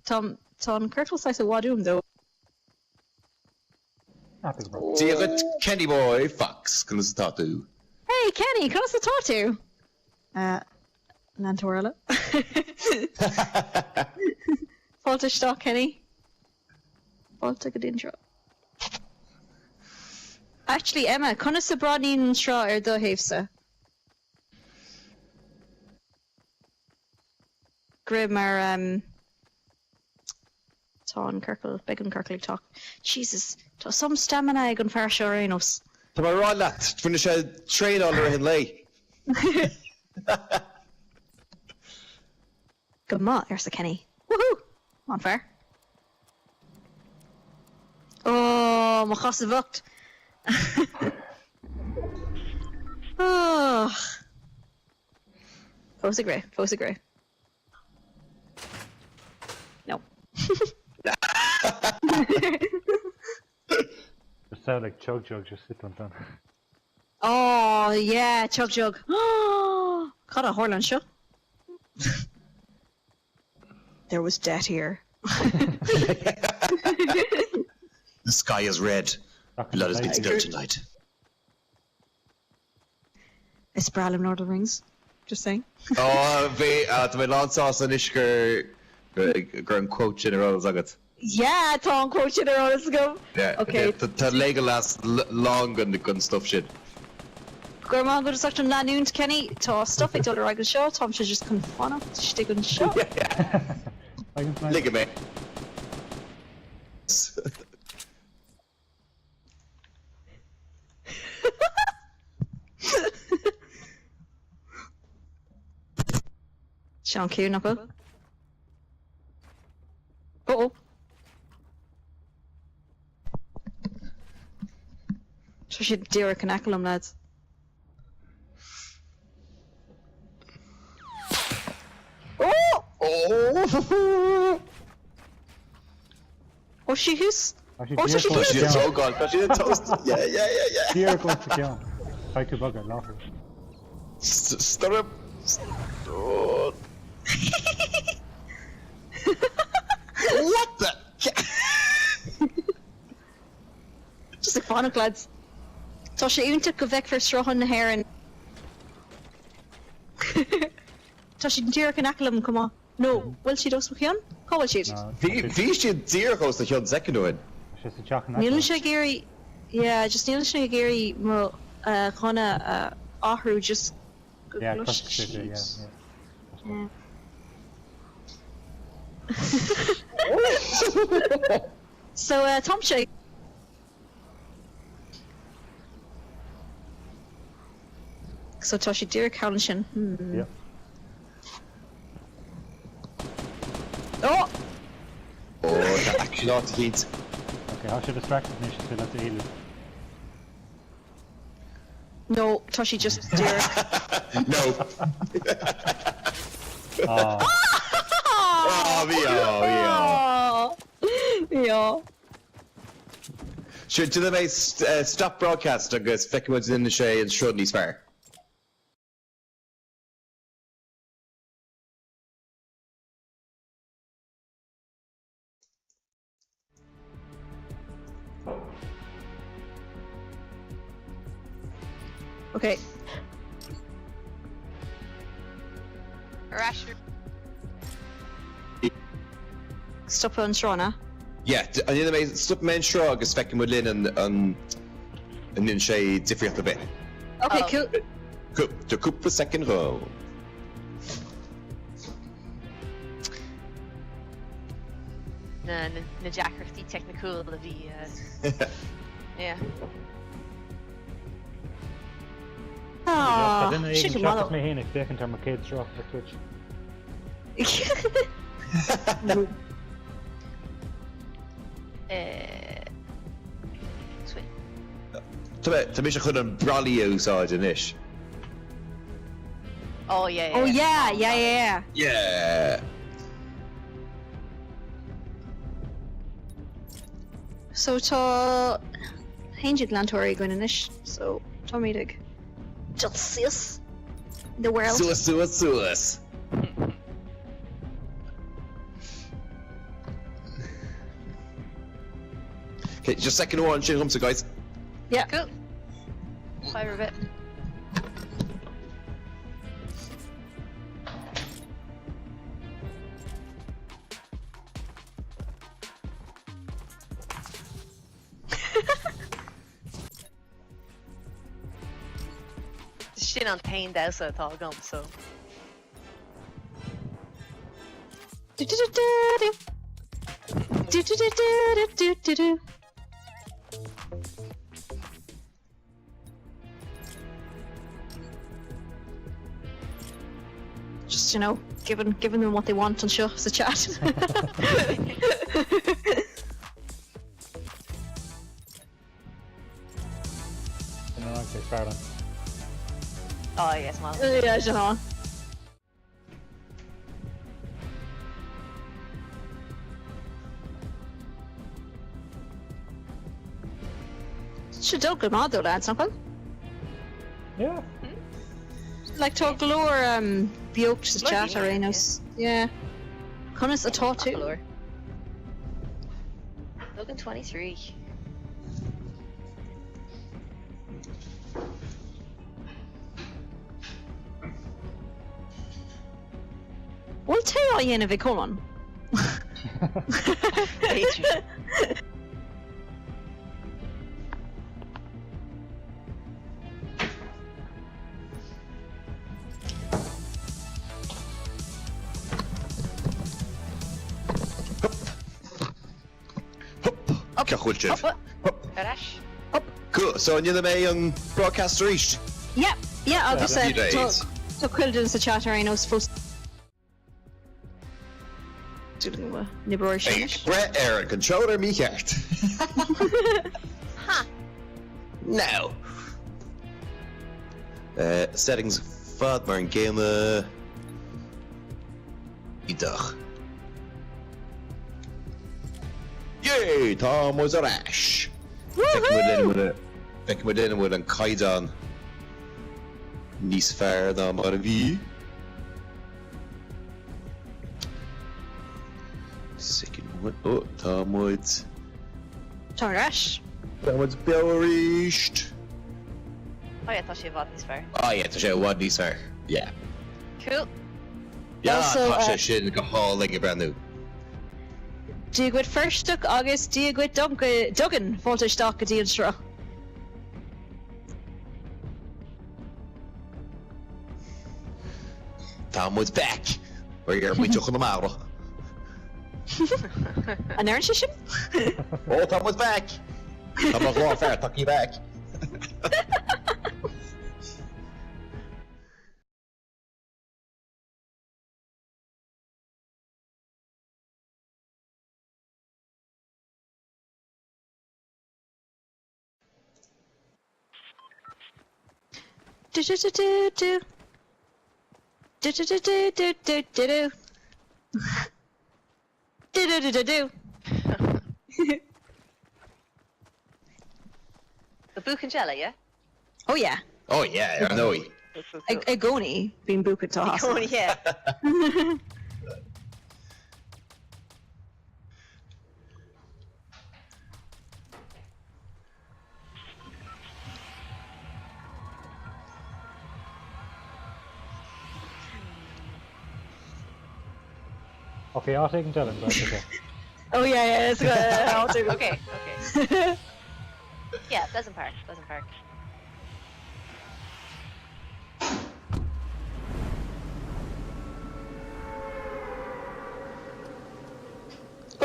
Tom Kirtle says a wadum though. Happy bro. See you Kenny boy Fox can listen to. Hey Kenny, can I talk to? Lantorella. Falta stock, Kenny. Falta good intro. Actually, Emma, can I sabronin straw or the hefsa? Grimmer, Ton Kirkle, Began Kirkle talk. Jesus, to some stamina I gun far sure Enos. Tá mar rá leat funa sé train all ar hin lei. Good ma, here's the Kenny. Woohoo! On fair. Oh, my chas vucht. Oh. Fos agree. No. Just sound like Chug just sit on them. Oh, yeah, chug. Oh, Cad a Horlan seo. There was death here. The sky is red. Blood has been spilled tonight. It's Bralin Lord of the Rings. Just saying. Oh, tá mé lásás an isgur gur an quote in a row agat. Yeah, Tom quote you there honest ago. Yeah. Okay. Tá Legolas long on the gun stuff shit. Gorman go to such a nanoon Kenny to stuff it other agus show. Tom should just confront him. Stick on show. I can find Ligament. Sean Q knuckle. Uh-oh. So she dear can ackle him, lads. Oh! Oh! Oh, she who's? Actually, Oh, so she Dear did She's it. so gone. She's a toast. Yeah. Dear goes to kill. Try to bugger, laughter. Stop him. Oh. What the? Just like fun, lads. So she even took a vec for straw on the hair and. So she dear can ackle him, come on. No, will she does with him? How will she? Bhí siad díreachos a cheann secondúin. She's a jock and Níl sé géirí, yeah, just níl sé géirí mo chuna áhrú just. Yeah, Gosh, cross the street, jeez. yeah. So Tom Shay. So Toshi dear Callinshin. Yeah. Oh! Oh, that actually not the heat. Okay, how should distracted me? She's still at the Elu. No, Toshi just dear. No. Oh, Oh, Yeah. Sure, do they stop broadcast agus Fiquem in the sé and Shrud níos fearr? Okay. Rasher. Stop on Shona. Yeah, an dhéana mé stop men seo agus Fiquem linn an nin sé difriocht a bit. Okay, Oh. cool. De cúpla second row. Na Jackrafty technical of the yeah. I didn't Oh, even shit, check malo. with me here. They can turn my kids off the Twitch. Sweet. Tá mé se chun an bralí úsáid in isis. Oh yeah. Oh yeah. Yeah. So tá Hainjid Lantori going in ish. So Tommy Dig. Justice. The world. Suas. Okay, just second one, shit home, so guys. Yeah. Cool. Fire a bit. Sin an tain dausa atá agam, so. Do. Just, you know, giving them what they want and show us the chat. You know, okay, fair enough. Oh yes, man. Yeah, you know. Should do good mod though, lads, uncle. Yeah. Like talk galore beocht sa Bloody chat ar yeah, anos. Yeah. Conas atá tú. Galore. Logan 23. Well te á dhéanamh bheith colin. Adrian. Cachúil sibh. Garash. Cool, so an mé an broadcast ríist. Yeah, agus Happy days. tá cuiildan sa chat ar anos fós. Nibroir Hey, sin. Brett Aaron, controller me cheart. Ha! No. Settings fad mar an game idach. Yay, Tom was a rash. Fek me in with an kaidan. Níos fearr ná mar a bhí. Second one. Oh, Tom Woods. Táras. Tom Woods Beoricht. Oh yeah, I thought she had this far. Oh yeah, tá sé bhhad níos fearr. Yeah. Cool. Yeah, Also, tá sé sin go háling brand new. Díagwyd firstach agus díagwyd dugan fóltaisteach go díon sra. Tom Woods back. We're here with Jochen Amaro. An air sin? Oh, Tom Woods back. Tom was long fair, tuck you back. Do-do-do-do-do. Do-do-do-do-do-do-do. Do-do-do-do-do. The Bucangella, yeah? Oh yeah. Oh yeah, I know he. I goni being buca tá. Oh yeah. Okay, I'll take and tell him. That's okay. Oh yeah, it's good. I'll do it. Okay, okay. Yeah, Pleasant Park, Pleasant Park.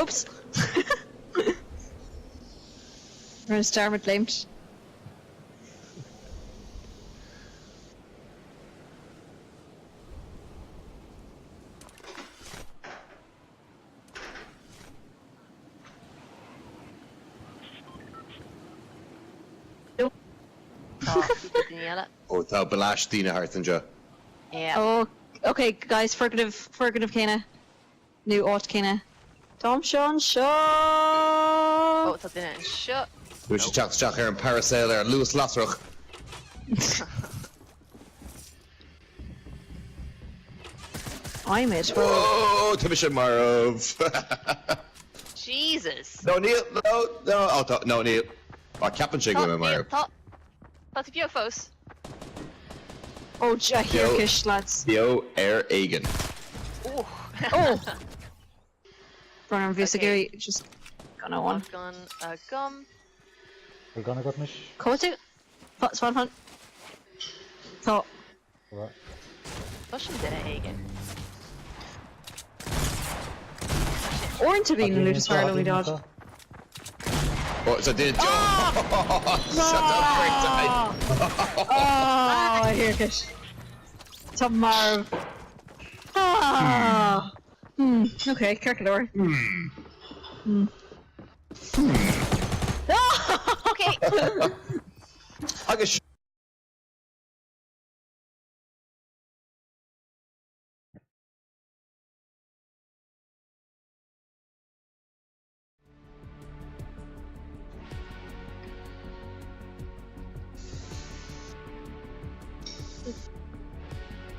Oops. We're gonna start with blamed. Oh, Daniela. Oh, tá Balash Dina Hartinger. Yeah. Oh, okay, guys, forgive Kana. New art Kana. Tom Sean Shaw. Oh, it's up in it. Shut. We should chat here in Parasailer and Lewis Lasroch. Imirt. Well, Oh, Timisha Marov. Jesus. No, Neil. No. Oh, no, Neil. Oh, Captain Shigma Marov. Thought if you're fos. oh, Jahirkish lads. Theo Air Egan. Oh. Oh. Brian Okay. Visagiri just gonna one. Gun, gum. We're gonna go mish. Kotu. Swan hunt. Thought. Right. Russian did it again. Or into being I'll Ludus do it, Farlow we I'll do dodge. it. Oh, it's a did. Oh, shut up, Oh, Jahirkish. Tom Marv. Ah. Okay, Kirkador. Okay. I guess.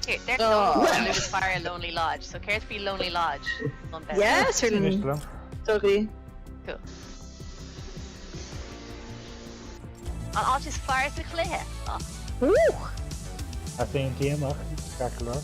Here, there's Oh. no fire a lonely lodge. So care to be lonely lodge. On bed. Yeah, certainly. Islam. Totally. Cool. I'll just fire to clear. Oh. Woo! A féin tíamach, gacalor.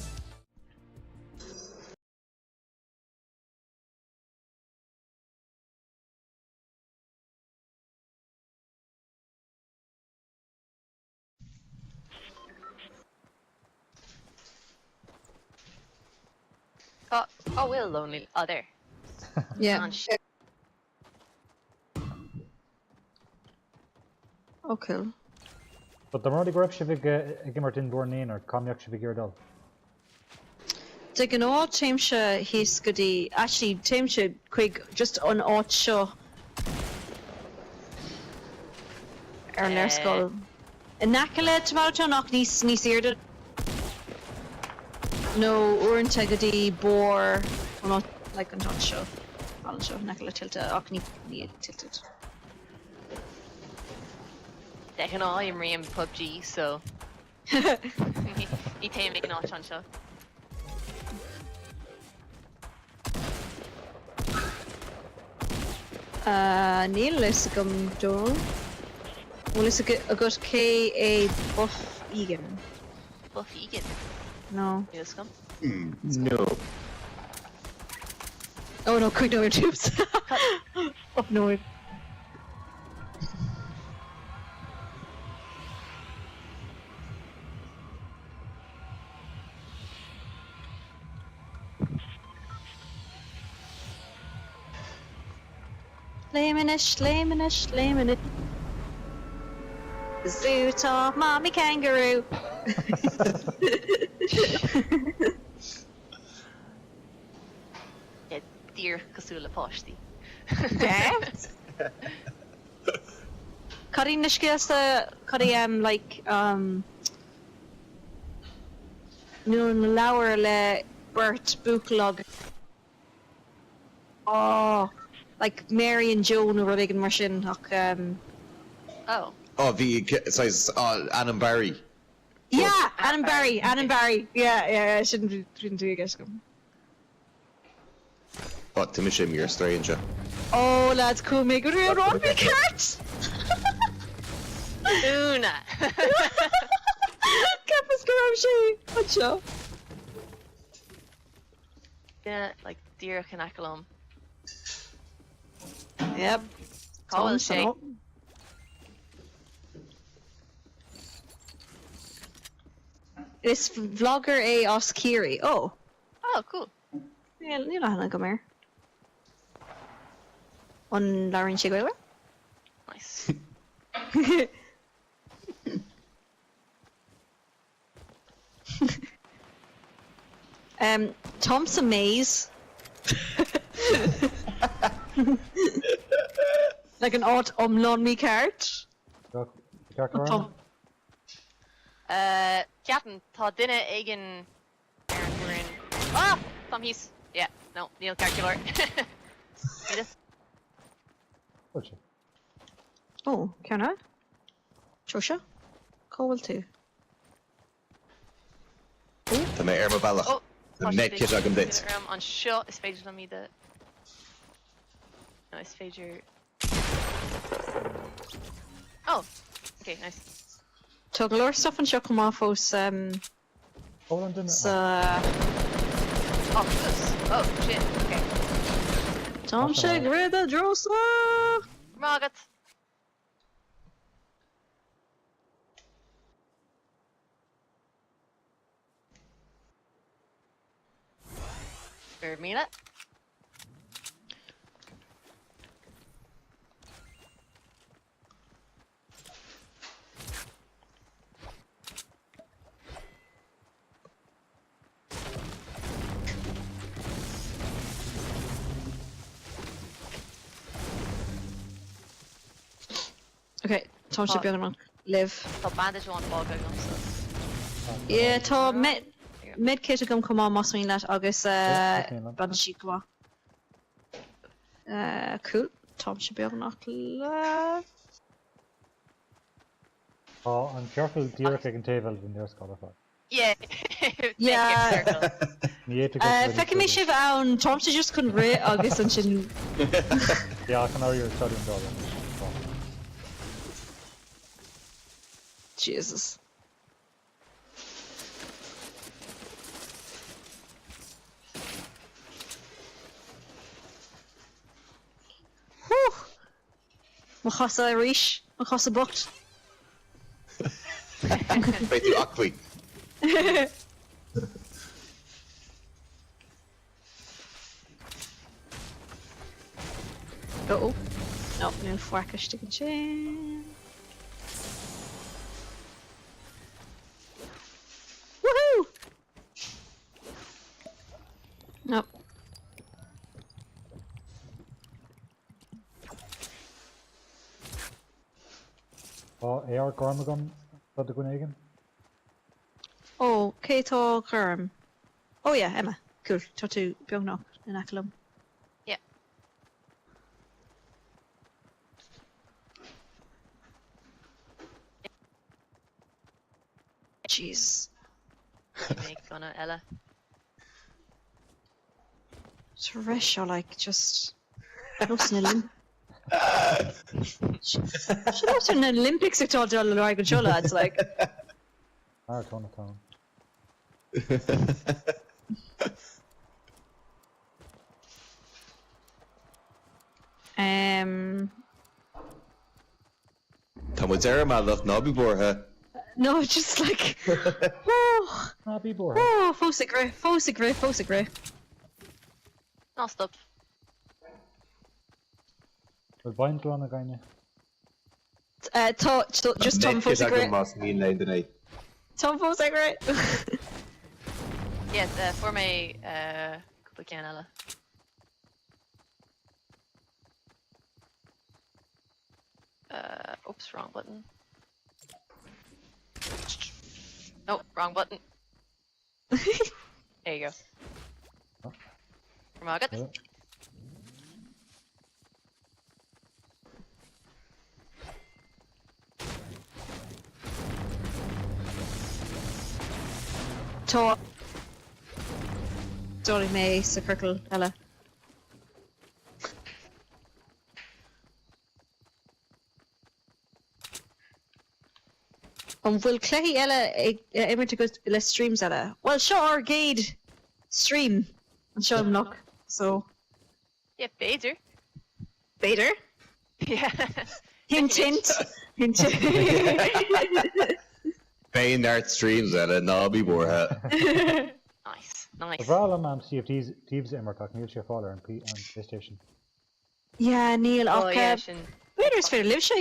Oh, will lonely. Oh, there. Yeah. On shit. Oh, cool. But the more the grab should be Imirt in born or Comyak should be geared up. Dig an áit téimse hís go dtí actually téimse chuig just an áit seo ar an airscoil. In Nacala tomorrow nach níos éirde. No uaireanta go dtí bór an áit like an áit seo. An seo Nacala tiltte ach ní tilted. They can all in Riam PUBG, so. He take an notch on show. Níl is gom dó. Well, is a good K a buff Egan. Buff Egan. No. You just come. No. Oh no, quick no your tubes. Oh no. Slaming it. Zoot off, mommy kangaroo. Yeah, dear Kasula Poshti. Cutting the skills cutting like Noon lower le Bert Booklog. Oh, like Mary and Joan were big in Martian. Oh. Oh, size Annan Barry. Yeah, Annan Barry. Yeah, I shouldn't do it, guys. What, Timishim, you're a stranger. Oh, lads, cool, make it real on me, cat! Una. Campus Garage, what show? Yeah, like dear Canakalum. Yep. Call Shay. This vlogger a Oskiri. Oh. Oh, cool. Yeah, you know how to come here. On Lauren Shigway. Nice. Thompson Maze. Like an odd non-me card. Gacalor. Captain, tá dinne igen Aaron. Ah! Tom Heath. Yeah, no, Neil Calcular. Oh, can I? Joshua? Call too. Tá mé ar bhealach. Oh, The net kit agam dit. On shot is Phager on me the. No, it's Phager. Oh, okay, nice. Tug lor stuff and shock off us Hold on, didn't it? Oh, goose. Oh, shit. Okay. Tom Shig Rida Drosa. Margaret. Vermina. Okay, Tom should be on live. Tá bandage on ball going on, so. Yeah, Tom mid kit to come on mas min let agus bandage go. Cool. Tom should be on live. Oh, and careful deer kicking table in their scholar. Yeah, Yeah. Fiquem me sibh ann Tomsa just chun ré agus an sin Yeah, I can already study in Dublin. Jesus. Whew. Má chosa a ríis, má chosa bocht. Beit tú acmhaí. Oh. No, no foarcas to chin. Woohoo! No. Oh, AR Gormagum, dat de Gwenegen? Oh, Kato Kerm. Oh yeah, Emma. Cool. Tatu Biongnok in Akalum. Yeah. Jeez. Make gonna Ella. Trish or like just snilling. She was in an Olympics at all like Jola, it's like Marathon town. Tá muid ar má lech nábí bortha. no, just like oh, Ah, be bored. oh, Fosagre. No stop. We'll bind to on a guy. Just Tom Fosagre. Más mín lein den é. Tom Fosagre. Yes, for my couple can Ella. Oops, wrong button. No, wrong button. There you go. Oh. Margaret. Yeah. Tá Sorry May sa circle Ella. Bhfuil cléi eile Imirt go le streams eile. Well seo ar géad stream an seo amach, so Yeah, Bader. Bader. Yeah. Hint. Féin art streams ar nábí bortha. Nice. The problem see if these thieves Imirt can use your follower on PlayStation. Yeah, Neil. Oh yeah, Okay. shin. Bader's fair live sé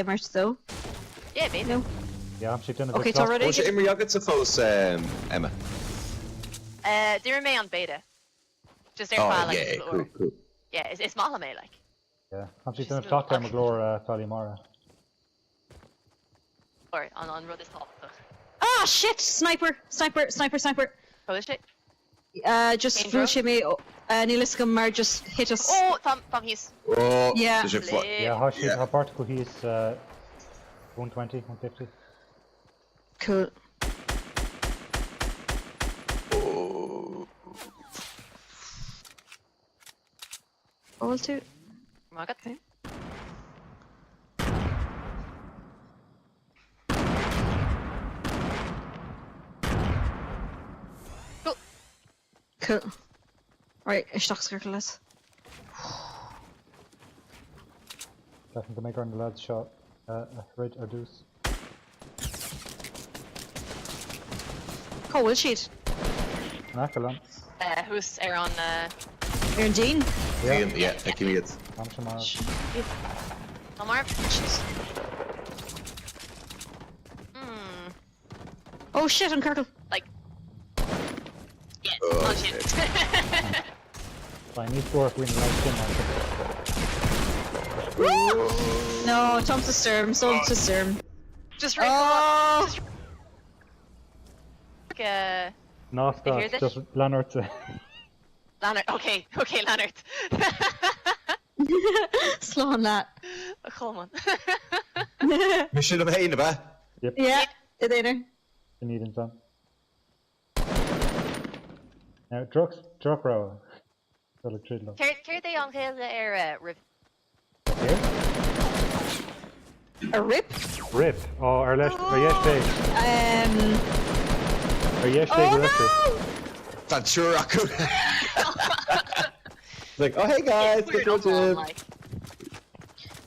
Imirt though. Yeah, Bader. No. Yeah, I'm shit in a Okay, bit. it's already. Bhfuil sé imar agad sa fós Emma. They remain on beta. Just their Oh, file like yeah, it's cool, cool. Yeah, it's small me like. Yeah, I'm shit in a shot time Glor Talimara. Or on road this top. Ah shit! Sniper. Oh, is it? Just Danger. flew me. Neil go mar just hit us. Oh, Tom Hughes. Oh, Yeah. tá sé fo- Yeah, how shit, Yeah. how particle he is 120, 150. Cool. Oh. All two. Margaret. Okay. Cool. Right, isteach circle is. Definitely make on the lads shot red or deuce. Cool, sheet. Nakalon. Who's Aaron? Aaron Dean. Yeah, thank you. I'm Shamar. Omar. Oh shit, on Kirkle. Like. Yeah. Oh, Oh shit. I need to work with like No, Tom's a sturm, Tom's a sturm. Just right. Oh! No, You hear stop. this? Just Leonard. Leonard. Okay, Leonard. Slow on that. Oh, come on. Mi sin am héine ba? Yep. Yeah, it ain't her. You need him, son. Now, drug row. Well, tridlo. Ceir é an chéile rib. Here? A rip? Rip. Oh, our left. Or yes, day. Or yes, day. Oh Director. no! That's sure I could. Like, oh hey guys, get to the gym.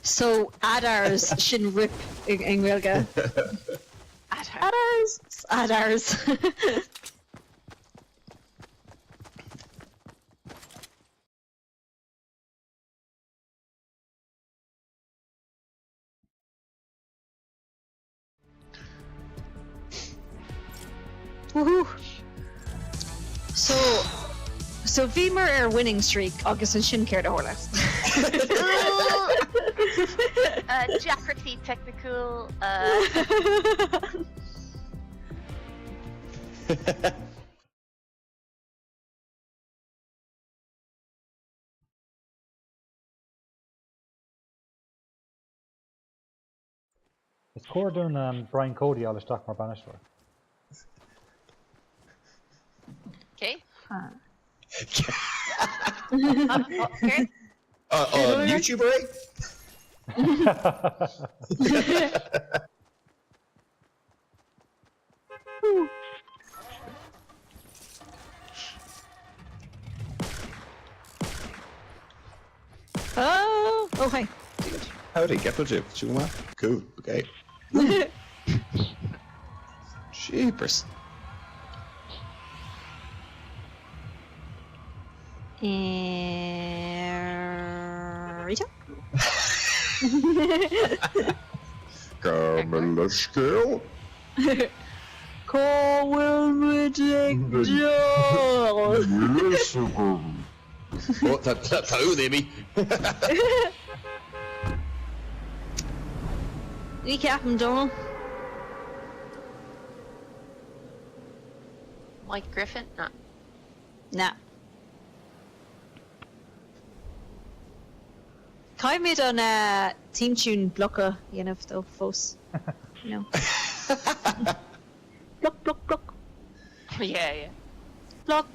So Adars shin rip in Wilga. Adars. Woohoo! So Vimer winning streak agus an sin céir a Geography technical. Is Cora doing Brian Cody all the stock more banished for? Okay. On YouTube, right? Oh, hi. Howdy, get to you. Cool, okay. Jeepers. Rita? Come let's go. Will we take Joel? Oh, that's how they me. Recap him, Donald. Mike Griffin? No. Nah. Kai made on team tune blocker, you know, though, fos. You know. Block. Yeah. Block,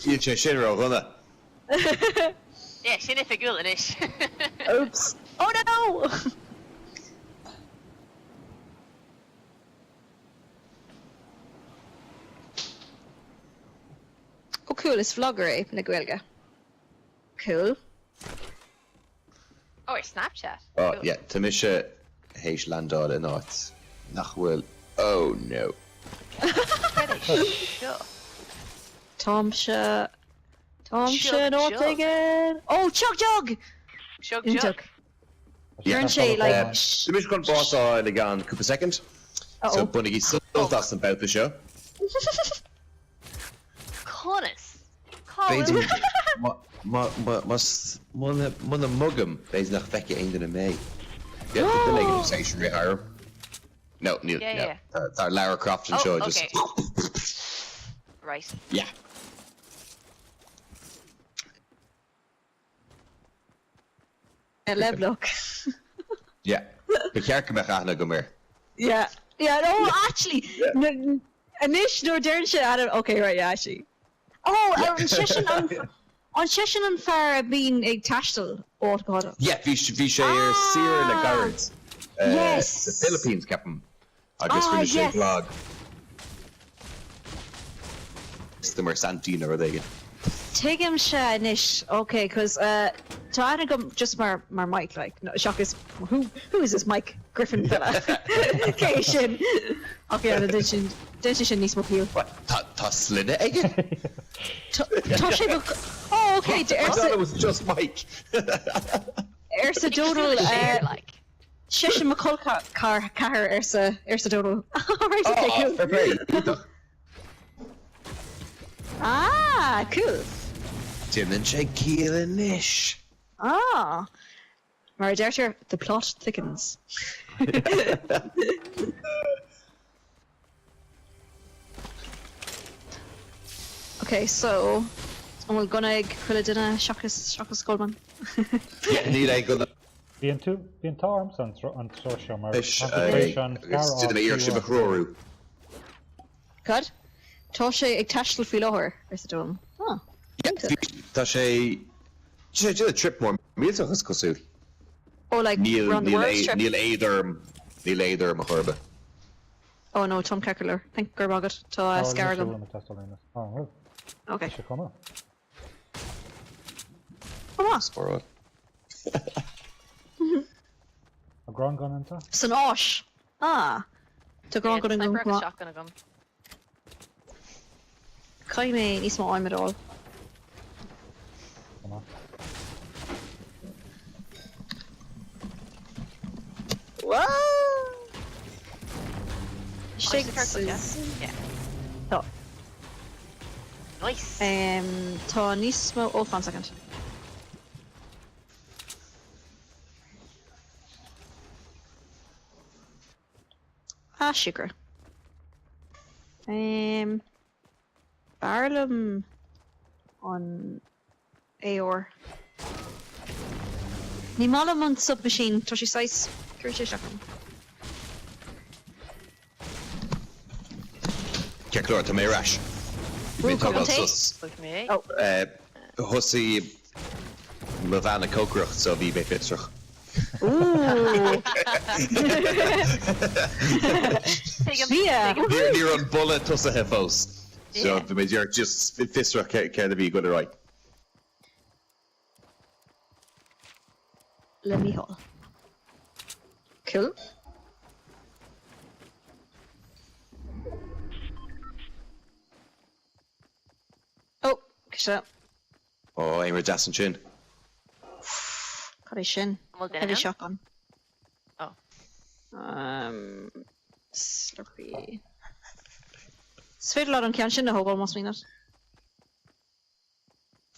You just shit roll, huh? Yeah, sin if a ghoul in it. Oops. Oh no! Oh cool, it's vlogger ape na Gwelga. Cool. Oh, it's Snapchat. Oh, Cool. yeah, Tamisha Heish Landal in Arts. Nachwil. Oh no. Sure. Tomsha, Chug, not chug. again. Oh, Chug. Shug. You're Shay, like. Tamisha gon boss on again, couple seconds. So, Bunny, still that's about the show. Connus. Beiding, Muna mugam, beiding nach fecke einde na May. Yeah, the negative section higher. No, Neil, Yeah. It's our Lara Croft and Oh, show, okay. just. Right. Yeah. Leblock. Yeah. The character mechanic go meer. Yeah, no, actually. Anish, no, Darren shit out of. Okay, right, yeah, actually. Oh, on Session on Far being a Tashtal. Oh, God. Yeah, vi share Sierra the guards. Yes. The Philippines kept him. I just finished yes. a vlog. Stimmer Santino or they. Teagmháil se Anish. Okay, because Táim go just mar Mike, like, no, shock is who is this Mike Griffin fella? Okay, sin. Okay, and addition needs more peel. What? Ta slid again? Oh, okay. I thought it was just Mike. Ersa Dodal, like. Session McCall car Ersa Dodal. Alright, okay, cool. Fair play. Ah, cool. Tim and Jake Keel and Nish. Ah. Mary Darter, the plot thickens. Okay, so we're gonna chuile duna Seachas Goldman. Yeah, need I go. Bíonn tarms an social mar Did I hear Shibachroru? Cad? Tá sé ag taistil fi láthir ar sa dom. Tá sé dé trip mór míachchas cosú. Oh, like around the world trip. Níl éidir a chorbe. Oh no, Tom Keckler. Think gur agad tá scaragam. Okay. Come on. Come on. Squad. A ground gun into? San áis. Ah. Tá grán go an Sniper gom. shotgun agam. Caiméil níos má aimime all. Come on. Wow. Shake Shake the circle, yeah. is. Yeah. Tá. Nice. Tá níos mó. Oh, 1 second. Ah, sugar. Barlam on AOR. Ní mála man submachine, tá sí 6 curte seacham. Ceaclóir tá mé ras. Ooh, Tá Conte? sus. Look me. Oh, Thusaí le bhena cócrocht so bhí bé fitrach. ooh. Take him. Yeah. Níor an bulle tusathe fós. So Yeah. bhí mé dear just fistrach ceir a bhí go right. Let me hold. Cool. Oh, shit. Ó, éimir deas an sin. Cut a shin. Well done, Heavy huh? shotgun. Oh. Slurpee. Sfeir lá an cean sin na hógáil más mínat.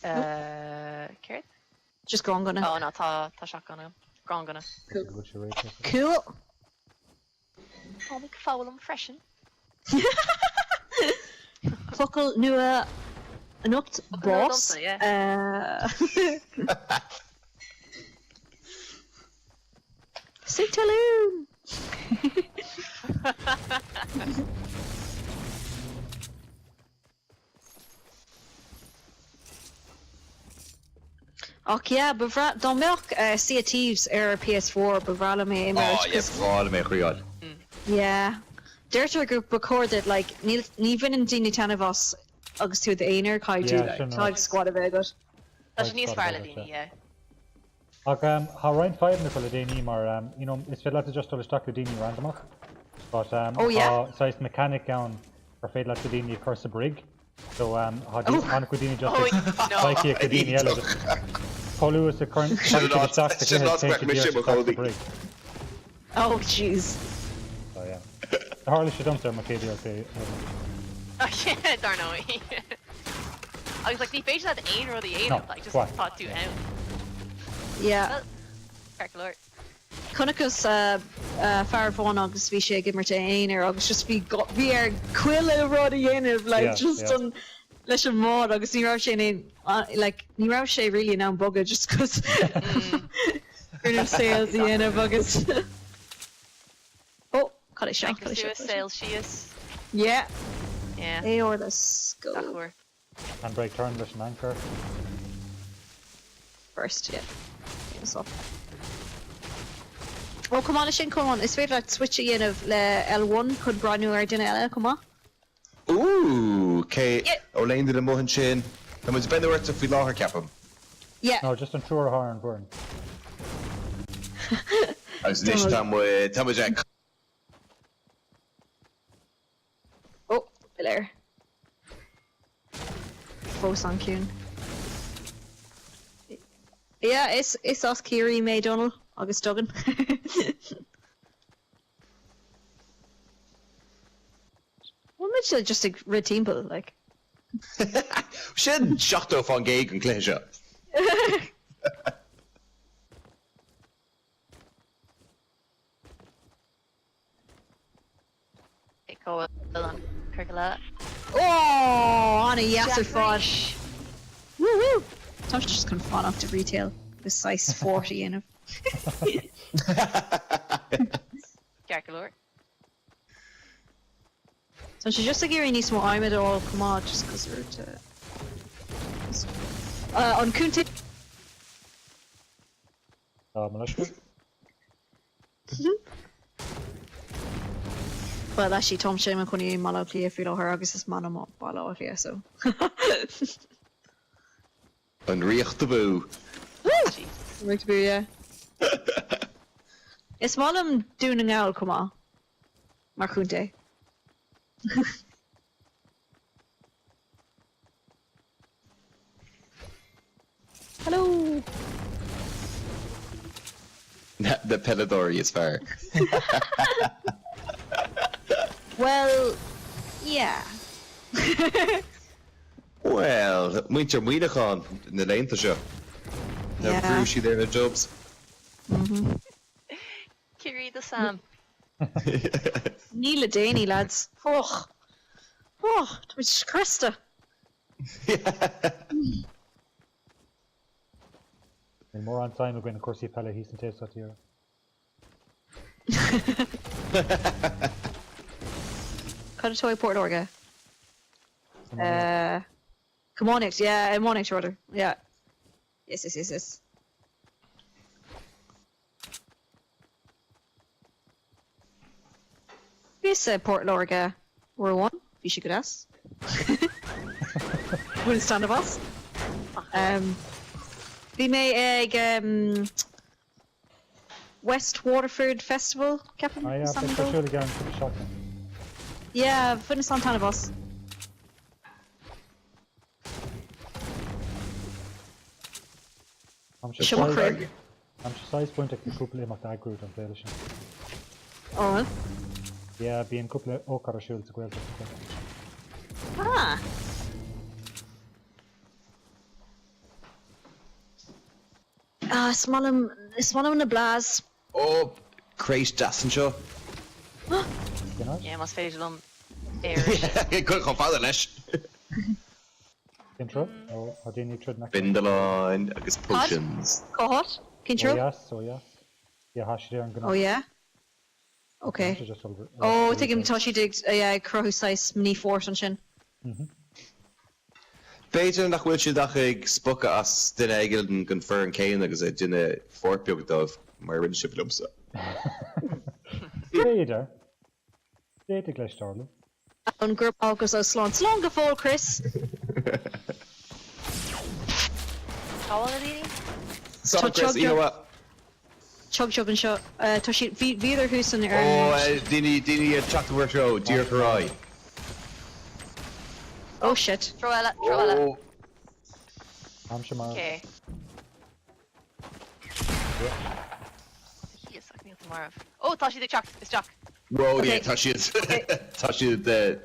Carrot? Just go on gonna. Oh no, tá shotgun agam. Grán gonna. Cool. Oh, we can follow them freshen. Focal nua anocht boss. Nua dumpa, Sintaloon. Och yeah, bevra don milk Sea of Thieves PS4 bevra me Imirt. Ó, bháil mé chuáil. Yeah. Dirter group recorded like ní vinnin dini tan of us agus tú the einer kai do Yeah, like sure, no. tag squad of it. That's níos fearla daoine, yeah. Ag há roiin 5 na le déine mar is fé le just le sta le daine randomach. But Oh, yeah? Sais mechanic down ar féad le daine chusa brig. So anna go daine just Oh, no. like go daine eile. Polú is a current Should not spec mission with holding. brig. Oh jeez. So yeah. The Harley should dump there Macadie okay. Oh yeah, darno. I was like, the page had ain or the ain, No, like just what? thought to out. Yeah. Calculate. Cunnachas far fáin agus bhí sé gimmar einer agus just bhí cuiile rudí inmh like Yeah, just yeah. an leis an mád agus ní rah sé like ní rah sé ri ná bogad just cos gur sales í inmh agus oh cut it shot, cut it shot. Sales she is. Yeah. Yeah. Or let's go Dachor. Handbrake turn leis an anchor. first, yeah. So. Oh, come on, sin come on. Is féidir like switch in of le L1 chud brandú ar duine eile, come on. Ooh, cé Yeah. ó léon de mohan sin. Tá muid benúirta fao láthair ceapam. Yeah. No, just an trúr haar an burn. Agus níos tá muid ag Oh, there. Fós cún. Yeah, it's os Kiri May Donald, agus Duggan. Well, Mitchell just a red team bull, like. sin seachtó fá géig an cléise. Okay, go on. Kirkala. Oh, on a yasser fudge. Woo woo! Tom's just gonna fall off to retail with size 40 in it. Calculate. So she's just a gearing níos mó aimime all come on just because we're to on cinnte Malishka. well actually Tom sé man chuní mal lí fi her agus is man má ball fi so An riocht bú. Richt bu yeah Is mal am dún an gáil come on mar cinnte Hello. The Pelidori is fair. Well, yeah. Well, muintir muoineán na léanta seo. Na Yeah. brúisi there na jobs. Kiri the Sam. Níl déine lads. Oh, it's Krista. In more on time, we're going to Corsi Pella, he's in taste here. Cut a toy Port Orga. Comonix, yeah, Monix order. Yeah. Yes. This Port Lorga. We're one. You should get us. Wouldn't stand of us. We may West Waterford Festival, Captain. Yeah, but for sure again for the shotgun. Yeah, fitness on ton of us. I'm size point at the couple of my group on Felician. Oh. Yeah, being couple of Okara shields as well. Ah. Small him in the blast. Oh, Christ, Jason seo. Yeah, must fade them. Good go father leis. Intro? Oh, I didn't need to next. Bindaline, agus potions. Cohort? Control? Oh yes. Yeah, hash there and gonna. Oh yeah? Okay. Oh, I think I'm Toshi digs, yeah, crow size mini force on shin. Beidir nach bhfuil siad ag spoca as duine aigil an gunfir an céin agus é duine fortbeag dómh mar rinne si lumsa. Beidir. Beidir gleich darling. An group agus o slán. Slán go fól, Chris. How old are they? So Chris, you know what? Chug and shot. Toshi, Vider who's in the Oh, Dini chocolate row, dear Karai. Oh shit. Throw Ella. Oh, I'm Shaman. Okay. He is sucking me tomorrow. Oh, Tashi the Chuck. It's Chuck. whoa, Okay. yeah, Tashi is. Tashi is the.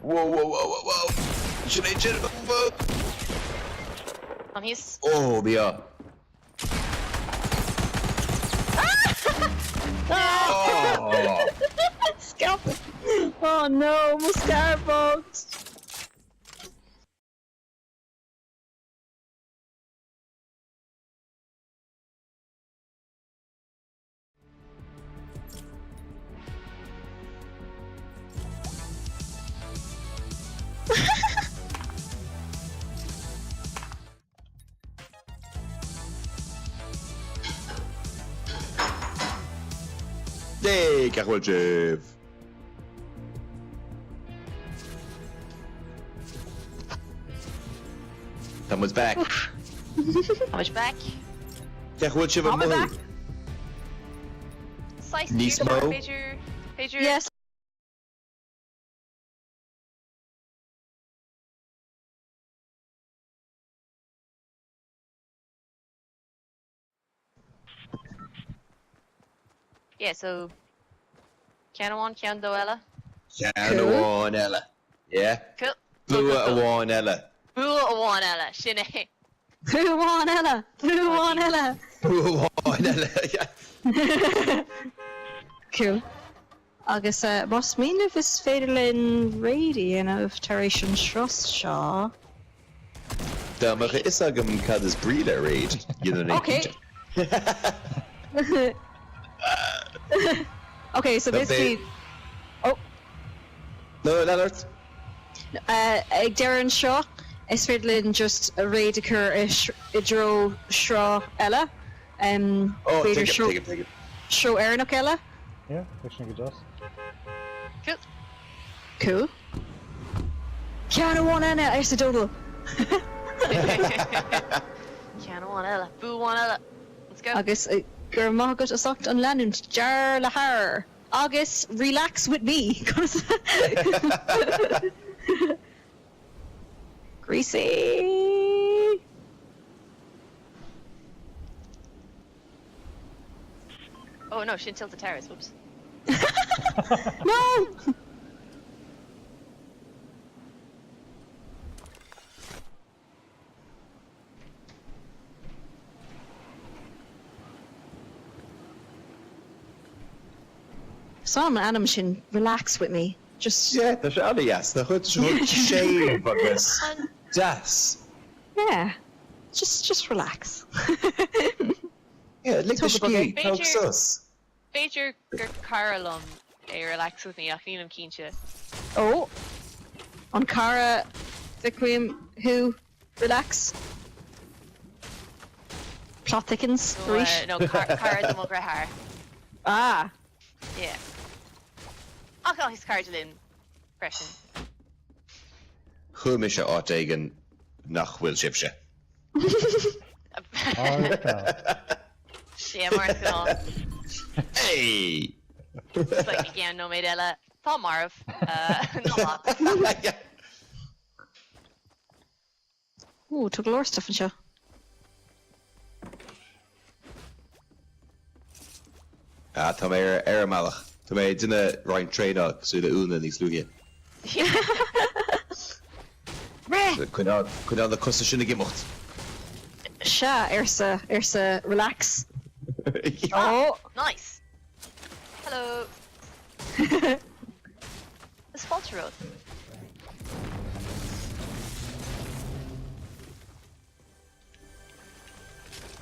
Whoa. Should I chill? He's. Oh, yeah. Oh. Scalp. Oh no, mascara box. Hey, Carol Jeff. Someone's back. How much back? Carol Jeff, I'm I'm back. Slice Nismo. Pager. Yes. Yeah, so. Can do Ella. Cool. Ella. Yeah. Cool. Blue one Ella. Blue one Ella. Shine. Who won Ella? Who won Ella? Blue one Ella. Yeah. Cool. Agus boss mín if is féidirlinn radian of Taration Trust Shaw. Dámach is agam cad is bríle raid. Okay. Okay, so basically No, Leonard. Ag dearan seo, is féidir just a réad a chur I dro shrá eile. Oh, Féidir take it. shró éireannach eile. Yeah, actually good just. Cool. Cool. Ceanna bháin eile ar sa dódal. Ceanna bháin eile. Bú bháin eile. Let's go. Agus gur mágad a socht an leanúnt dear le haar. Agus relax with me. Greasy. Oh no, she didn't tilt the terrace. Whoops. No. Some animal should relax with me. Just Yeah, the shall yes. The hood shame buggers. Yes. yeah. Just relax. Yeah, lick the Talk about ski. it. Talk Major- sus. Beidir gur Carolum relax with me ach nílam cínte. Oh. On Cara Fiquem who relax. Plot thickens. Reesh. No, Cara the Mugra Har. Ah. Yeah. Ach, he's Cardalin. Freshen. Chumisha Ottegan nach Will Shipsha. Yeah, Martha. Hey! It's like again, no made Ella. Tá Marv. Not a lot. Ooh, took a lot of stuff and show. Tá mé ar malach. Tá mé duine roiin tréach sú de úna ní slúge. Cuid an na costa sinna gimocht. Sha, Ersa, relax. Oh, nice. Hello. It's Falter Road.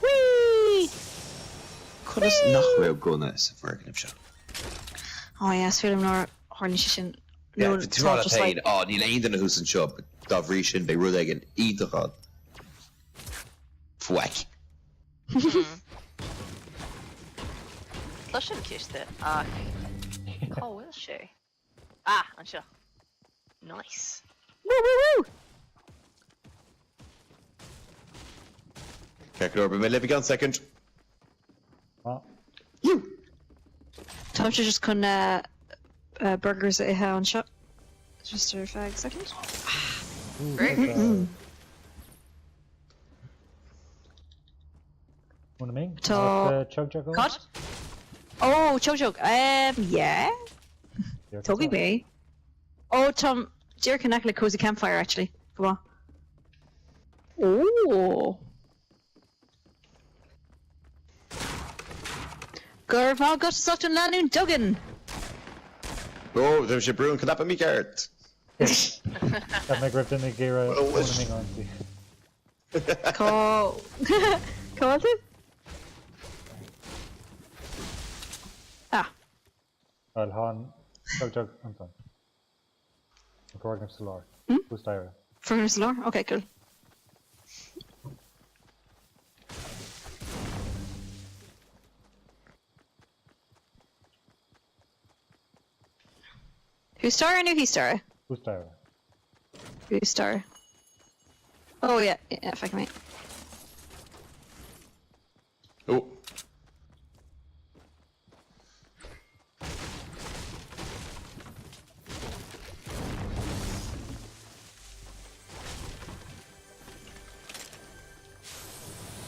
Whee! Chud is nach raibh gona sa bhargan seo. Oh yeah, sfeir nor horny shin. Yeah, the Tirana Tain, oh, ní leon na hús an seo, dá bhrí sin be rud aigen ídachad. Fwack. Flush him kiste. Ah. Oh, will she? Ah, and sure. Nice. Woo woo woo! Check it over, my living on second. Ah, You! Tom should just con burgers at a on shop. Just a fag second. ooh, Great. that's, One of me? To- Chug Chug. God? Oh, chug. Yeah. Togi me. Oh, Tom, Jer can act like cozy campfire actually. Come on. Oh. Gurva got sucked on Lanu Duggan. Oh, there's your broom, can up me cart. That make rip in the gear. Oh, One wish. of me on see. Call. Call it? Ah. Well, Han, Chug, I'm done. According to Solar. Who's Tyra? Furnace lore? Okay, cool. Who's star or new he star? Who's Tyra? Who's star? Oh yeah, if I can make. Oh.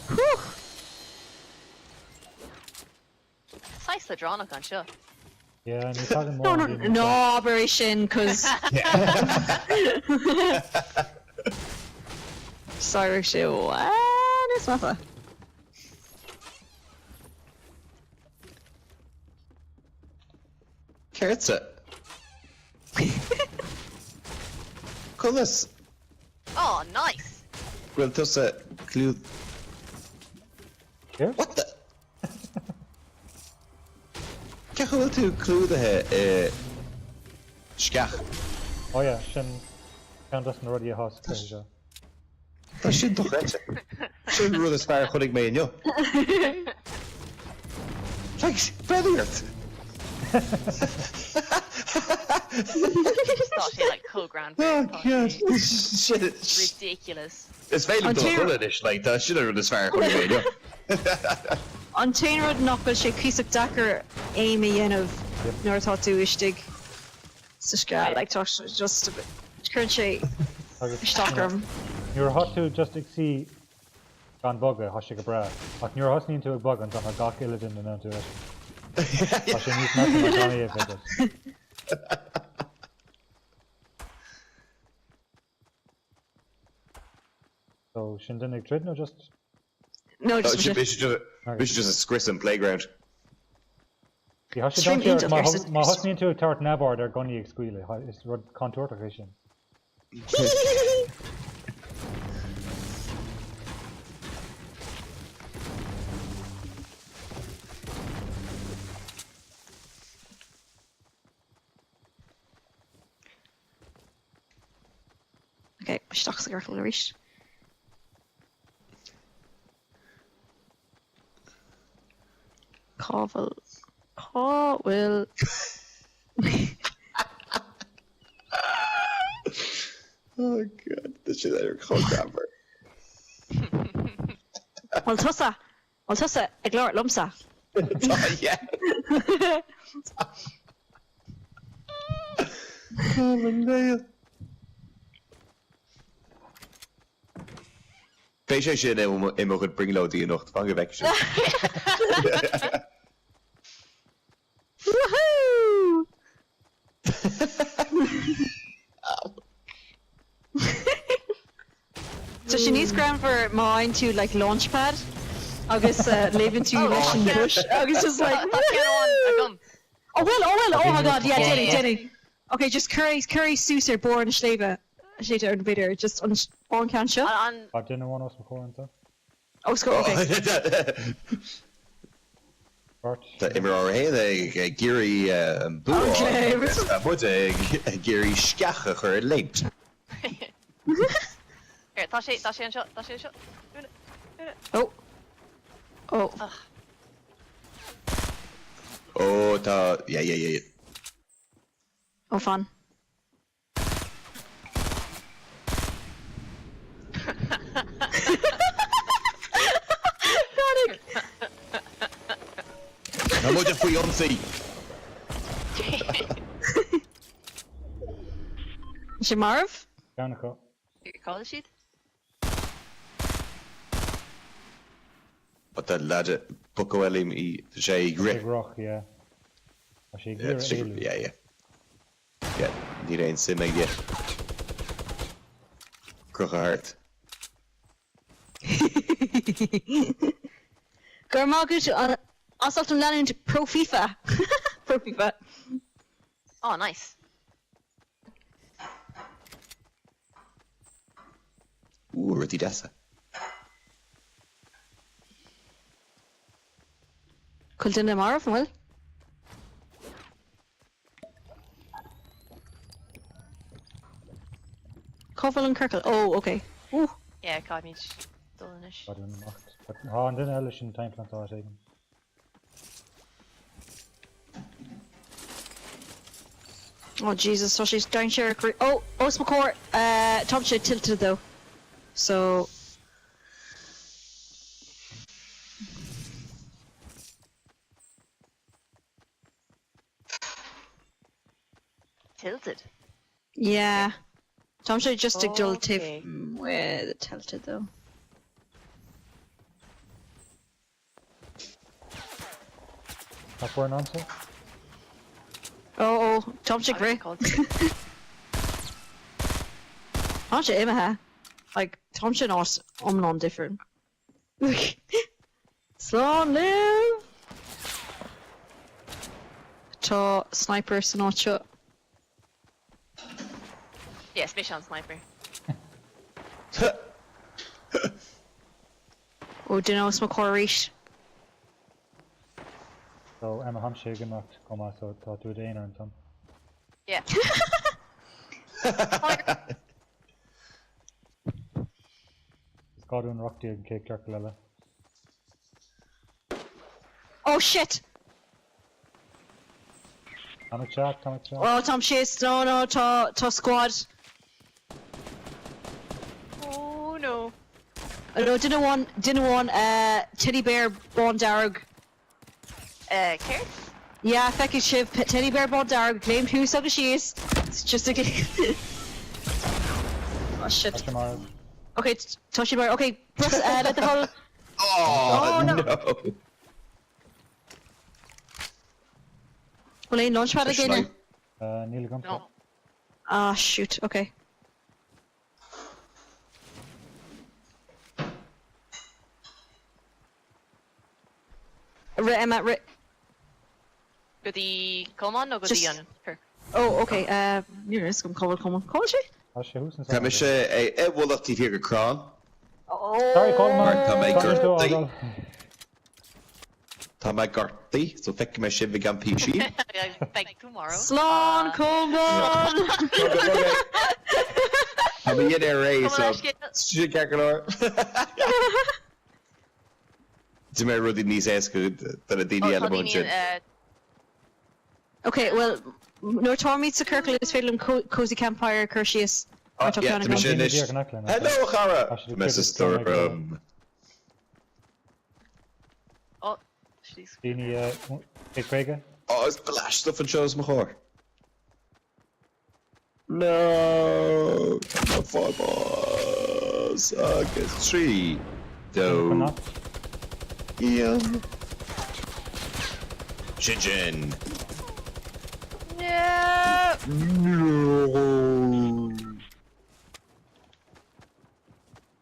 Whew! Size the drawn on sure. Yeah, and you're talking more. No, Operation, cause sorry, shit. What is matter? Cartsa. Coolness. Oh, nice. Well, just a clue. Here? What the? Ceach bhfuil tú clúdathe skach. Oh yeah, sin can doesn't already a house pleasure. Tá sin do réite. Sin rud is fear chunig mé inniu. Like, brilliant! Just thought she like co-grand. Oh, God. Shit. Ridiculous. It's failing to a ish like that. Should have run as far chunig mé inniu. An tain rud nachfuil sé císach dachar éime dhéanamh nuair atá tú istigh sa scuad, like tá just chuann sé isteacharm. You're hot to just see gan bugger hasig a bra. Ach you're hosning to a bug and a gach illigen and into it. Hosing is nothing like Johnny if it is. So Shindinig Trid no just No, This just is just a scrism playground. the hosing Stream don't into care versus- my hosning to a tart nabard or gunny squealy. It's rod contour vision. Okay, isteach sa ggurfil arís. Cábhfuil. Cábhfuil. Oh god, this shit are called grabber. Well tusa ag leir lumsa. Oh yeah. Oh my nail. Féis sé sin mo chud bringlóide í nocht fan bheice sin. Woohoo! So she needs ground for mine to like launch pad. Agus leaving to leis an bush. Agus just like Agam. Oh my god, yeah, Jenny. Okay, just curry suitor born slave. Shade ar bidder just on can shot. I didn't want us before and so. Oh, score. Okay. Bart. Tá imar á héad géirí bú Okay, bud géirí sceacha chur leint. Here, tá sé an shot, tá sé an shot. Oh. Oh, tá, yeah. Oh, fun. Na muid a faoi ionsaí. Is she Marv? Danica. Call sheet. But that lad buckoelim I sé Big grip. rock, yeah. I should gear it. Yeah. Yeah, ní réon sim ag yet. Cruch a heart. Gur má go asalt an lenin to pro FIFA. Pro FIFA. Oh, nice. Ooh, rutí dasa. Could dinner Marv, well. Covel and Kirkle. Oh, okay. Ooh. Yeah, caught me. Dulnish. But in the macht. But and then Elish in time plant out again. Oh Jesus, so she's down share. Oh, Osmacore. Tom should tilted though. So. Tilted. Yeah. Tom should just stick dull tip Okay. where the tilted though. That's where an answer? Oh, Tom should break. Tom should aim at her. Like, Tom should not non different. Slán live! Tá sniper san áitse. Yeah, Smission Sniper. Ó duine os má choiríis. So Emma Hampshire gemacht, so to do the inner and some. Yeah. Scuadún rockty ag cé ceart leile. Oh shit! Táim chat. Oh, Tom Chase, no, tá squad. Oh no. No, didn't want, teddy bear bond darg. Care? Yeah, feckin' ship, teddy bear bond darg, claimed who suck she is. It's just a oh shit. Touch your mark. Okay, touch your bar. Okay, press, let the whole. Oh, no. Well, ain't launchpad again. Neil Gump. No. Ah, shoot. Okay. Emma, Go the Coleman or go Just- the Yun? Sure. Oh, okay. You're just gonna call she? Tá sé hús Tá me sé é bhfuilachtaí fi go crán. Oh. Sorry, Colin. Tá mé Sorry, do gurtaí. agam. Tá mé gartaí, so feice me sin bhí gan písí. Like tomorrow. Slán Coleman. Tá mé iad ar ré, so Come si cear go leir. Dí mé rudí níos éasca dar a daoine eile bhain sin. Okay, well, no Tommy to Kirkland is film cozy campfire Curtius. Yeah, tá mé sin is. Hello, Cara! Actually, Mrs. Curtis, Storm. Oh, she's. Dini ag Craige. Oh, it's blash stuff and shows my whore. No, the four balls. Agus 3. Do. Yeah. Shin. No. No.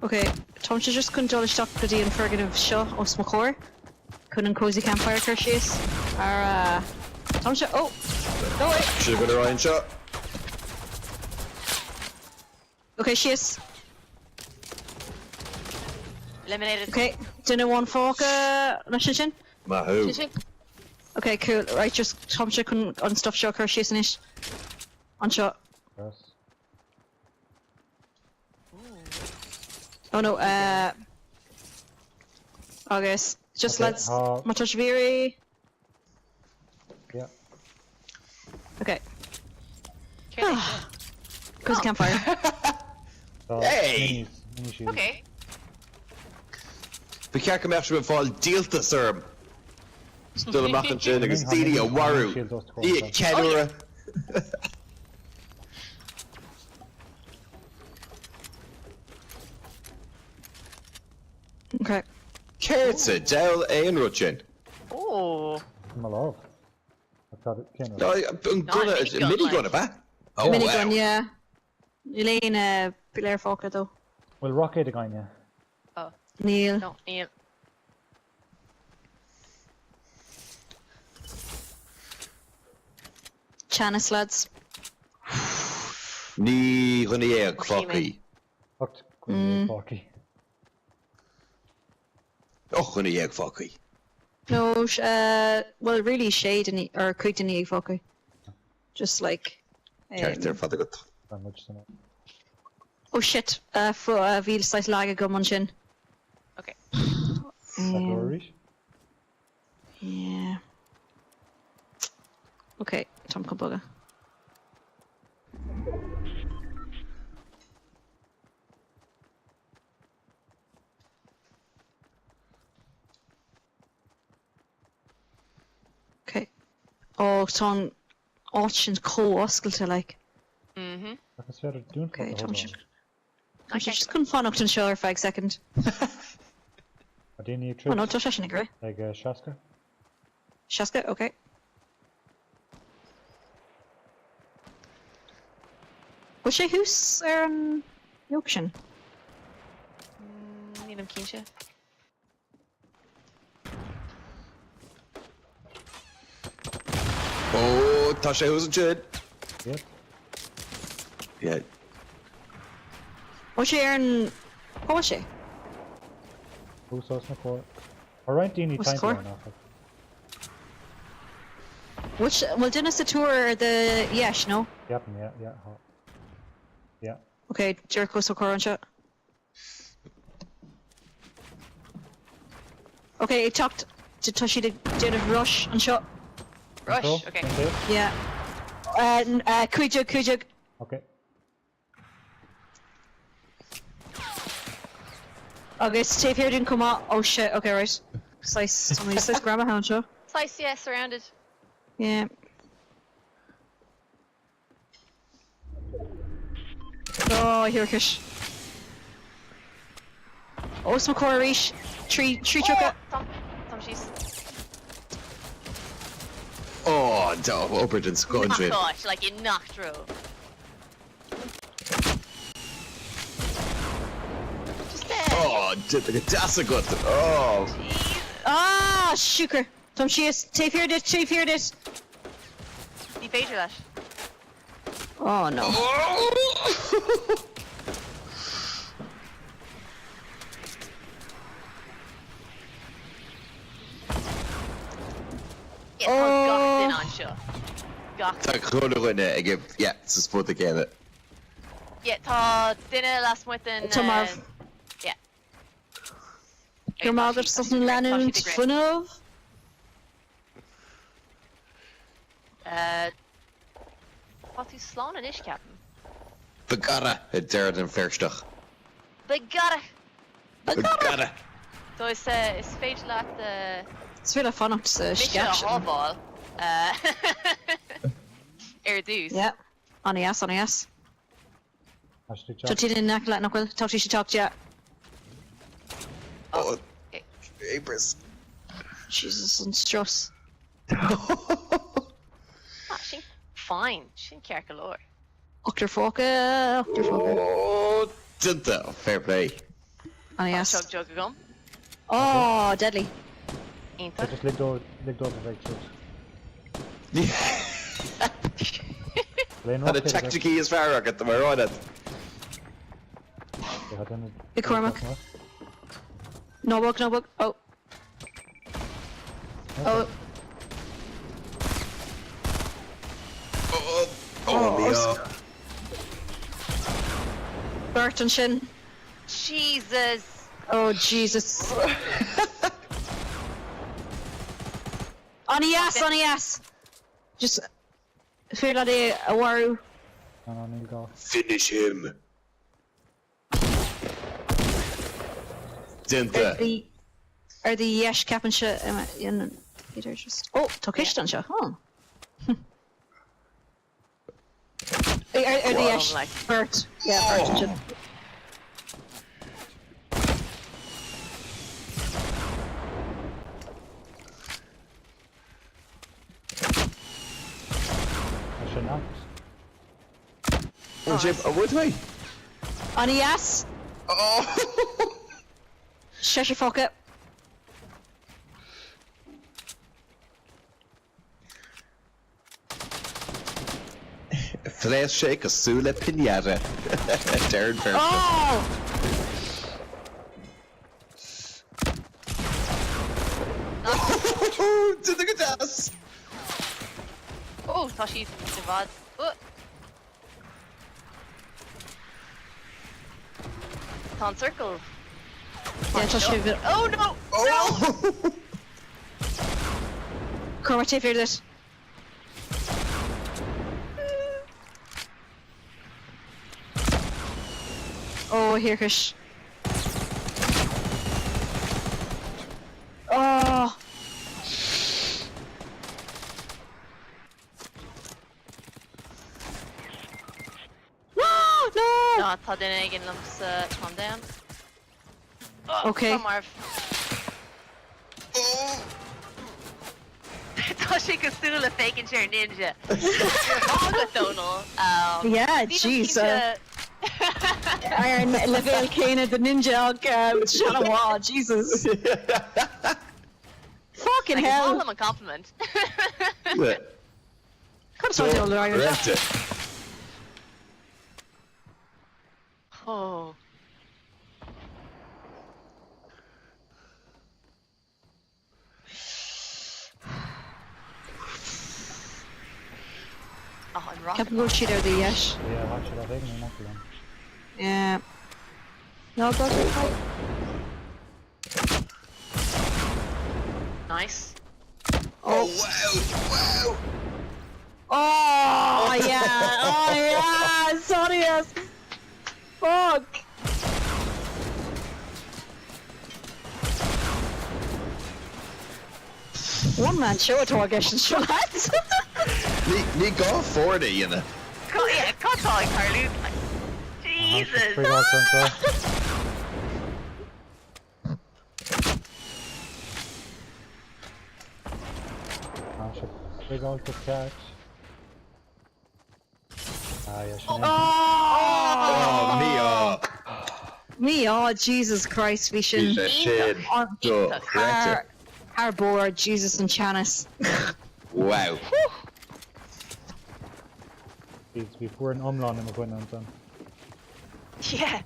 Okay, Tom should just couldn't all stop the and Fergus of Shaw or Smokor. Couldn't cozy campfire Curtius. Tom should. Oh, no way. Should have got a Ryan shot. Okay, she is. Eliminated. Okay, dinner one fork. Nashin. Mahu. Okay, cool. Right, just Tom should couldn't unstuff Shaw Curtius in it. On shot. Yes. Oh no, August. Just Okay, let's Matashviri. Yeah. Okay. Okay. Cozy campfire. So, Hey! Mini shield. Okay. Be cear go meach bh fáil díalta sirm. Still amach an sin agus daoine a warú. Í ceadúra. Okay. Céirte deil é an rutin. Oh. My love. I've got it. Can't No, minigun, mini like. gun ba? Oh, Minigun, wow. yeah. Elaine, Pilar Falca though. Well, rocket again, yeah. Oh. Neil. No. Neil. Chanis lads. Ní chuna éag Fíquem. focaí. Fucked. Fucky. Oh, chuna éag focaí. No, well, really shade in or cooked in the egg Falca. Just like. Ceirte fada go. Very much tonight. Oh shit, for veal slice lager gum on chin. Okay. Satori. Yeah. Okay, Tom Kabuga. Okay. Oh, Tom Orchin co-osculta like. Mm-hmm. I can swear to doing Okay, fuck the Tom whole should. time. I just couldn't find Upton Shore for a second. I didn't need Oh no, trips. Tosh Ashinigra. Like Shaska. Shaska, okay. Was she who's Yorkshire? Need him Keensha. Oh, tá sé hús an sin. Yep. Yeah. Was she what was she? Who saw Snowcore? Alright, Dini, What's time the to score? run off. Which, well, didn't the tour the Yesh, no? Yep, yeah, yeah. Okay, Jericho so car on shot. Okay, it talked to Tushy to did a rush and shot. Rush, Control, okay. cinnte. Yeah. Kujug. Okay. Okay, Steve here didn't come out. Oh shit, okay, right. Slice, grab a hound show. Slice, yeah, surrounded. Yeah. Oh, here, Kish. Oh, some Corrish. Tree trucker. Tom, she's Oh, no, Oberton's going oh straight. gosh, like you knocked through. Just there. Oh, that's a good. Oh, Jeez. Ah, sugar. Tom, she is. Take here, this. You paid for that. Oh, no. Yeah, oh. Got in on show. Got. tá chóna chuine ag sa sport a chéile. Yeah, tá dinner last month in. Tá Marv. Yeah. Your mother doesn't land in fun of? Wat is slaan in is, Captain? Begara het derde en verstach. Begara. Begara. So is feit laat It's really fun up to mission sketch. hallball. Erdoes. Yeah. On the ass. Hashtag So chat. she didn't act like knuckle. Talk to she talked to you. Oh, Okay. Abris. Jesus and stress. Ah, she fine. She care galore. Octor Foka. Oh, cinnte. Fair play. On the ass. Chug jug a gum. Oh, deadly. Ain't So that? just licked over very close. Lane And the rock, tactic is Farrock at the Marona. Big Cormac. No bug. Oh. Oh. Oh, Leo. Burton Shin. Jesus. Oh, Jesus. On the ass. Just feel like a waru. No, Neil go. Finish him. Cinnte. Are the yesh cap and shit in Peter just. Oh, Tokish done shit, huh? Are the yesh like- Bert? Yeah, Bert and shit. I should not. Oh, Jim, what way? On the ass. Oh. Shut your fuck up. Flesh shake a sula pinata. Darren Fairfield. Oh! Oh, to the gas. Oh, thought she's divad. Oh. Ton circle. Yeah, touch you a bit. Oh no! Oh. Cormac, take care of this. Oh, here, Kush. Oh! No! No, tá dinne again lumps calm down. Oh, Okay. Tom Marv. Oh. Tá sé go súla fécinn sé ninja. Donal. Yeah, jeez. Iron Level Kana, the ninja, Shanawa, Jesus. Fucking I can hell. call him a compliment. Yeah. Could have told the Iron. Rent it. Oh. Oh, I'm rocking. Captain go shit out of the yash. Yeah, how should I take me? Not the one. Yeah. No, go for it. Nice. Oh, wow! Oh yeah! Oh yeah! Sorry, yes. Fuck. One man show it to our guests, sure lads. Ní gá fórda dhéana. Yeah, cutting Carlu. Jesus. Big old sensor. Ah, shit. Big old to catch. Ah, yeah, she Oh, ní Me, oh Jesus Christ, we should. Chéad Sruth Beo. Our board, Jesus and Chanice. Wow. needs to be for an umlawn in the window then. Yeah.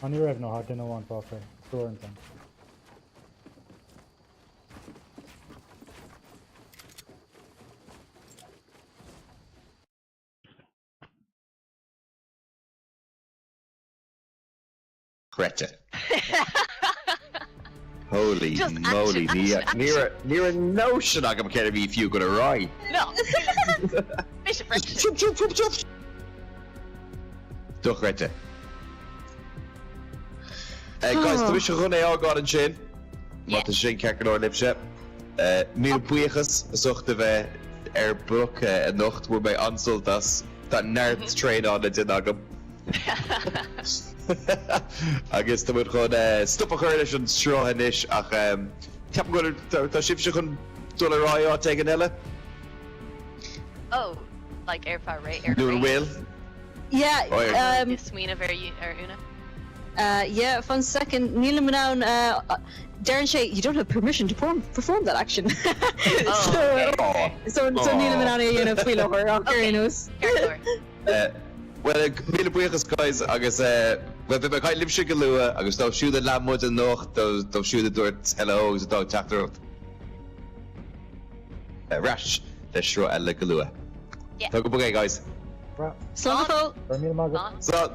On your rev no hard dinner one proper. Store and then. Greta. Holy Just moly, action. near a notion I'm gonna be if you gonna ride. No. Bishop Friction. Jump. Doch Greta. Guys, tu is gewoon heel goed in Shane. Wat de Shane kijken naar lipje. Meer buiges, zochten we Bloc en nacht waarbij aanstelt dat nerd train on het in agam. Agus dat moet gewoon stoppen geurlich en strohen is. Ach, ik heb gewoon dat schip zich een $1 tegen Nelle. Oh, like air raid. Doing well. Yeah, Sween of Una. yeah, fun second. Neil Manown, Darren Shay, you don't have permission to perform that action. So Neil Manown, you know, feel over. Okay, knows. Well, mille buiges guys, agus we hebben geen lipje geloof, agus dat shoot de lam moet nog, dat shoot het door het hello, is het ook chapter. Rash, de show elle geloof. Yeah. Talk about guys. Bra. Slowful. Vermeer mag. So.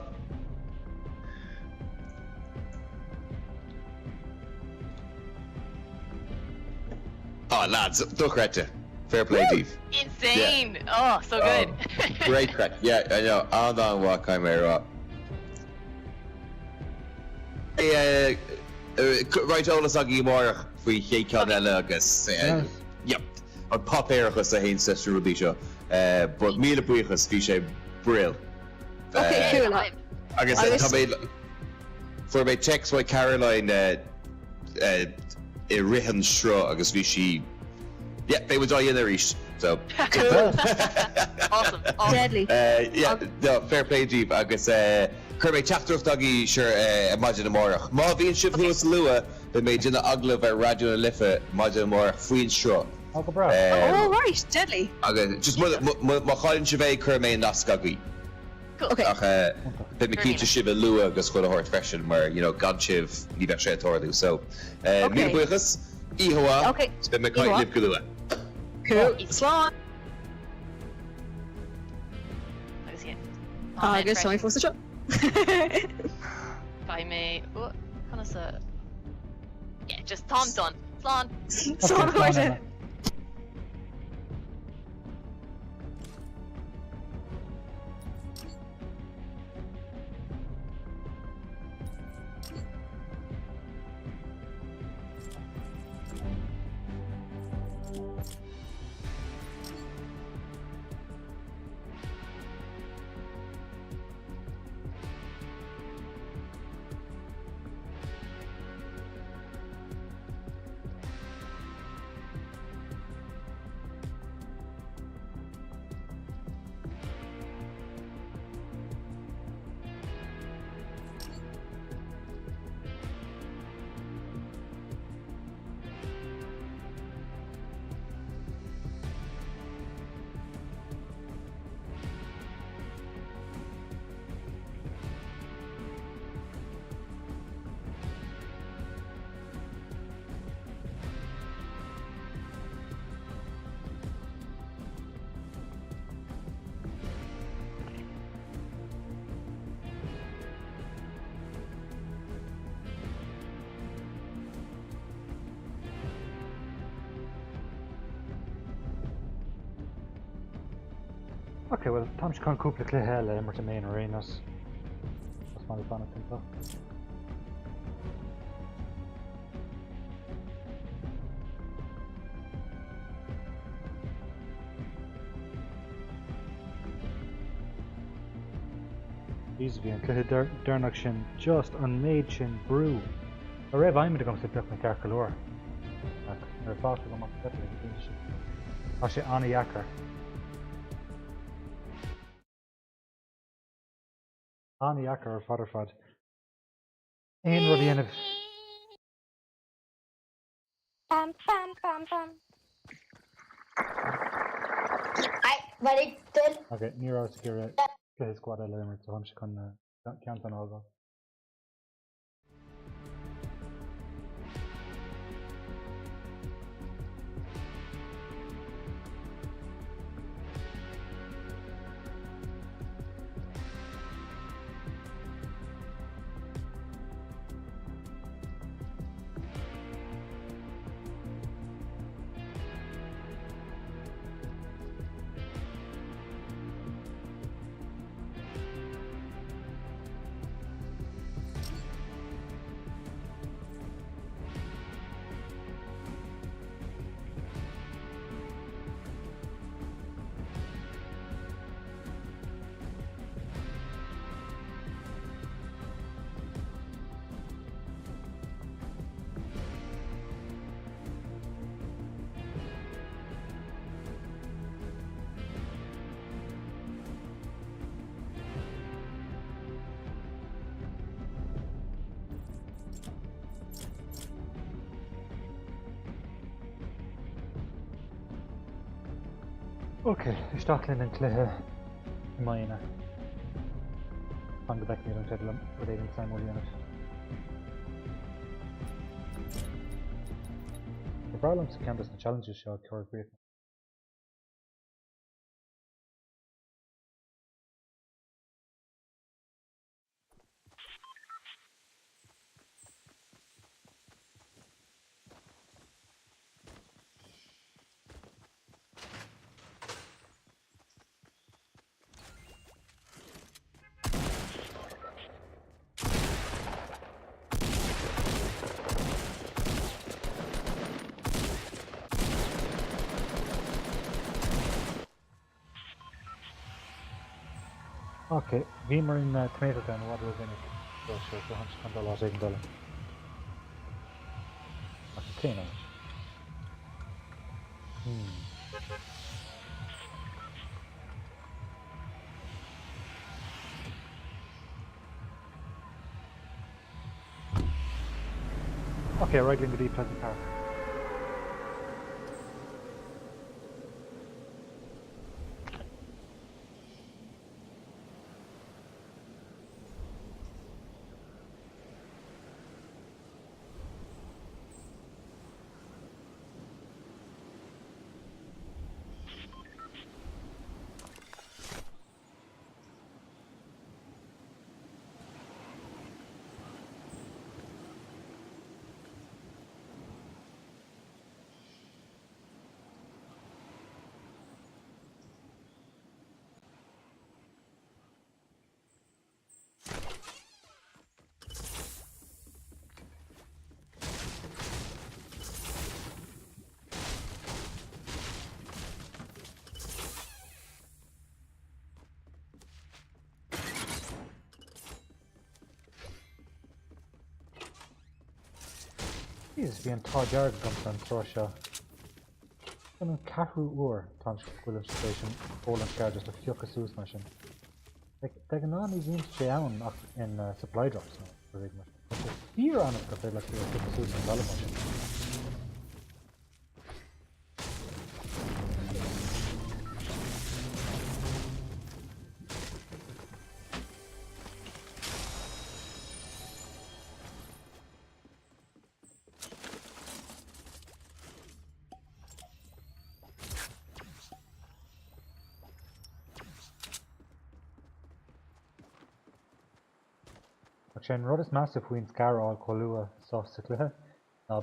Oh lads, toch Retje. Fair play, Steve. Insane! Yeah. Oh, so good. Great crack. Yeah, I know. On what I'm here. Right, all us agi more. We hate Canela, agus. Yep. On pop air, agus a hen sister Rubisha. But me the buigas, fiche brill. Okay, cool. I guess for my checks, why Caroline rihan shro, agus fiche. Yeah, they would die in the reach. So Cool. Awesome. Deadly. Yeah, no, fair play, Jeep. I guess Kirby chapter of Doggy, sure, imagine more. Marvin ship who's Lua, they made in the ugly of a radio and liffa, imagine more, free and straw. Uncle Bra. Oh, right, deadly. Okay, just my Colin Chevay, Kirby and Naskagi. Cool. Okay. Then we keep to Shiva Lua, goes for the horse fashion, where, you know, Godchiv, leave that shit or so. Me the Buigas, Ihoa, Okay. spend my coin live Gulua. Cool. Slán. Agus sorry for the shot. By me. Oh, kind of so. Yeah, just Tom done. Slán. Slán Gordon. Okay, well, Táim can cúpla cluiche le Imirt main arenas. That's my fun, I think, though. These be an cluiche Dernach sin just an maid sin brew. A raibh aimime to come sit up na Carcalore. Ar fáil go mar fit le finish. Tá sé anna yakar. Anna yakar ar fadar fad. Aon rudí anamh. Pam pam pam pam. Ai, bari dul. Okay, ní rá secure cluiche squad eile Imirt, so Táim chun ceann an ága. Okay, isteach linn an cluiche I maina. Fan go beic níl an feidir rud éigean Sáimúil dhéanamh. Go brálam sa campus na challenges seo ceir bríoch. Okay, bhí mar in tomato town what was in it. So sure, so Táim chun dá lá éigean dul. Ach, clean on it. Okay, right in the deep Pleasant Park. Jeez, bhí an tá dearg gomsa an trá seo. An ceathrú uair Táim go bhfuil station ó an scar just a fiocha sús mar sin. De an ná ní bhíonn sé ann ach in supply drops nó go bhíh mar sin. Bhír anmh go féile fiocha sús an baile mar sin. Sin rud is measa faoin scaráil choilua sa cluiche ná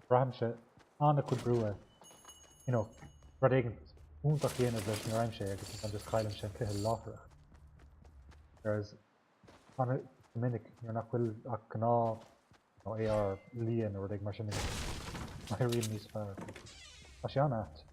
braithimse anna chud brua, rud éigean úntaach dhéanamh leis na raim sé agus an just caiilim sé cluiche láthreach. Whereas an minic ar nach bhfuil ach gná nó é ar líon or ag mar sin na rion níos fearr. Tá sé an at.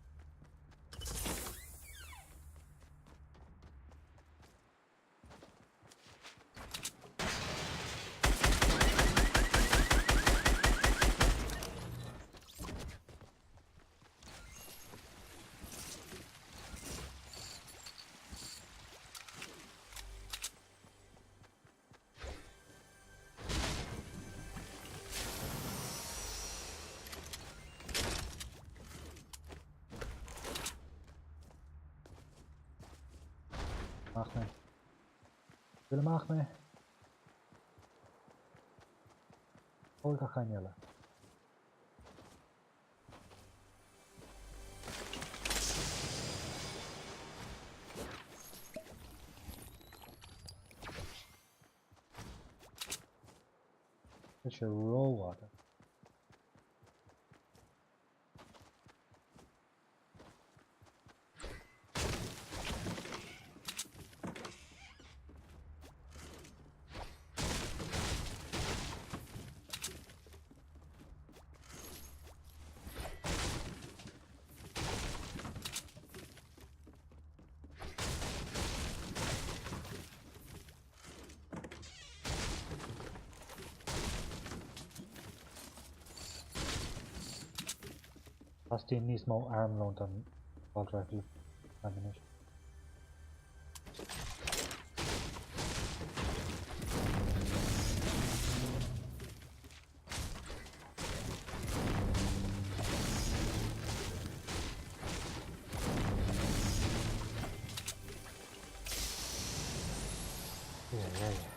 Mach me. Wil mach me. Hol ga gcainéil. It's your roll water. As die níos mó armlónt an bhildraigh ammunition. Yeah.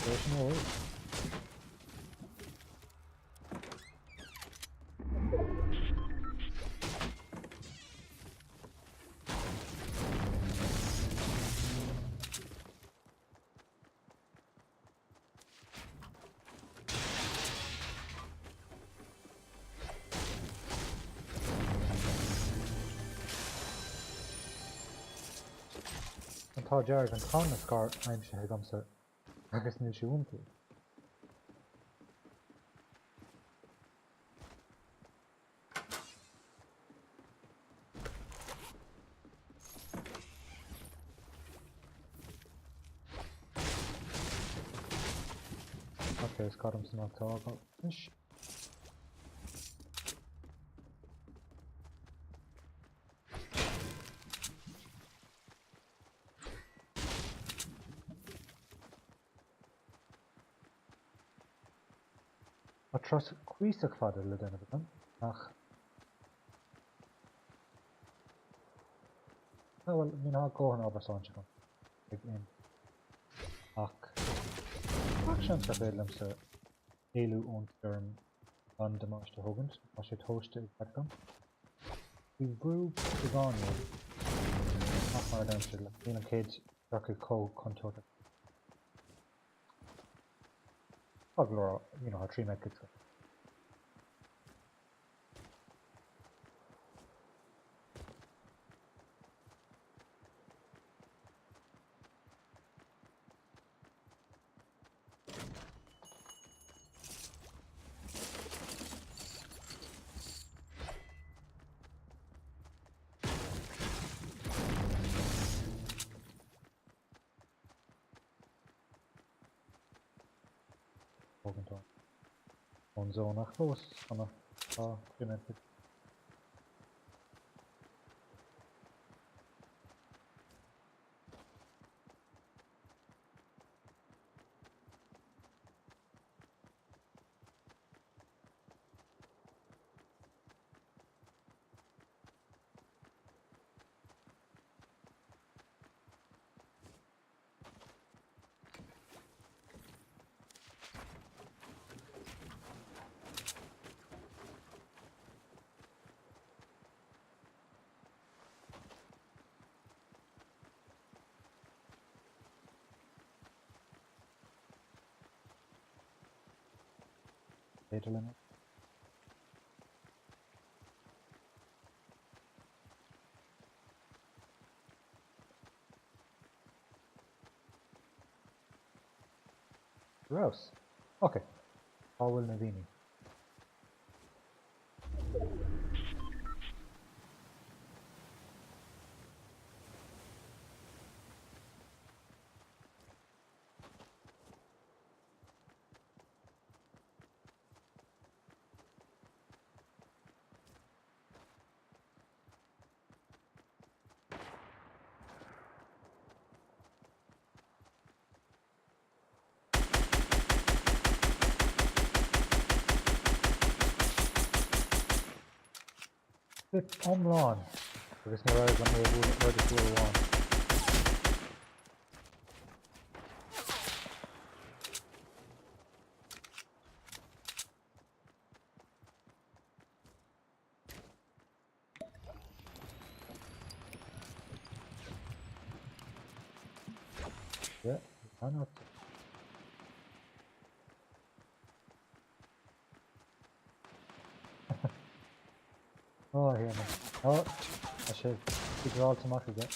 There's no way. Tá dearg an tá na scar aimse agamsa agus níl sé úntú. Okay, scarm sa tá agam. Ish. Tros cuiseach fada le déanamh agam, ach well, ní ná cóhan ábharsán agam ag in. Ach sin sa bhélam sa éilú ón dearm an damáiste thugant, má sé tóiste ag agam. Bhí brú i gcainéil ach mar daim sé le bhíon an céad racu có contóta. Agla, her 3 metrics. On zone nach close on a 3 metrics. data limit. Gross. Okay. How will Navini? It's omlán. Agus ní raibh an éidir bhúr yeah, I know. Oh, here man. Oh, I should. These are all to much again.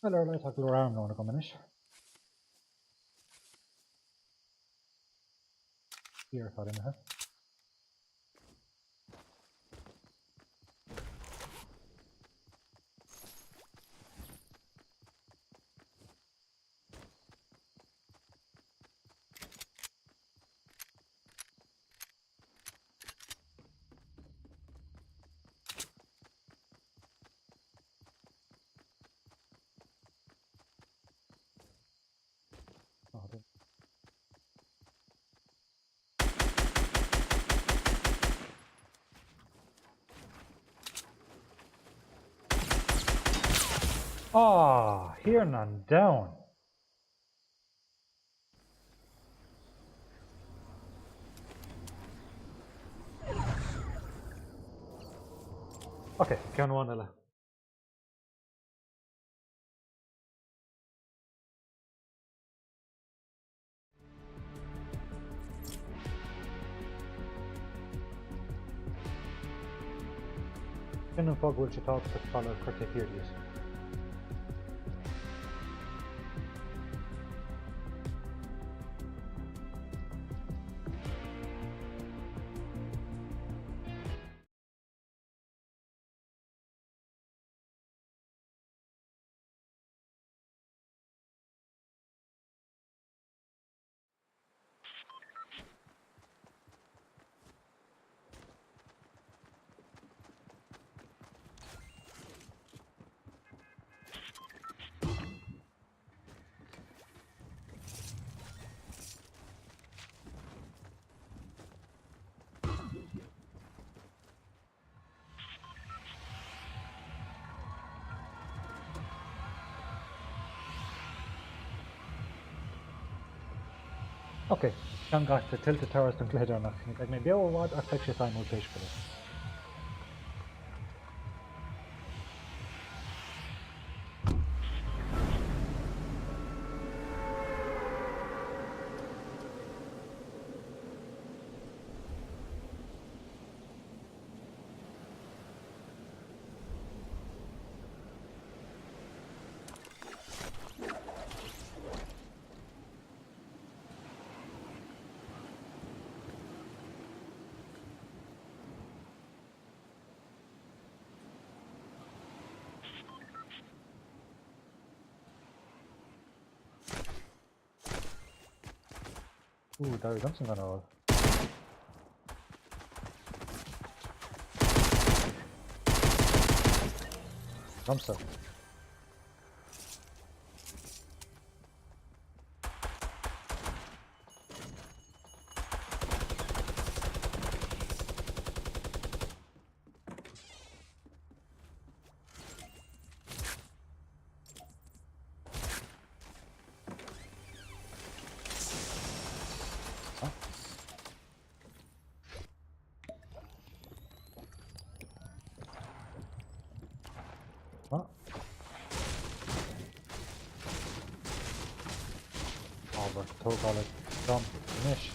Well, let's go around now in a couple minutes. Here, I didn't have. Oh, I didn't. Ah, here none down. Okay, can one ella. Can fog will you talk to follow cricket here, yes. Okay, cean gach de tiltte towers don gléidir nach ag mé behád ach feic sé fáin ó pééis go. Daar is something going on. Dumpster. Tógáil dom inis.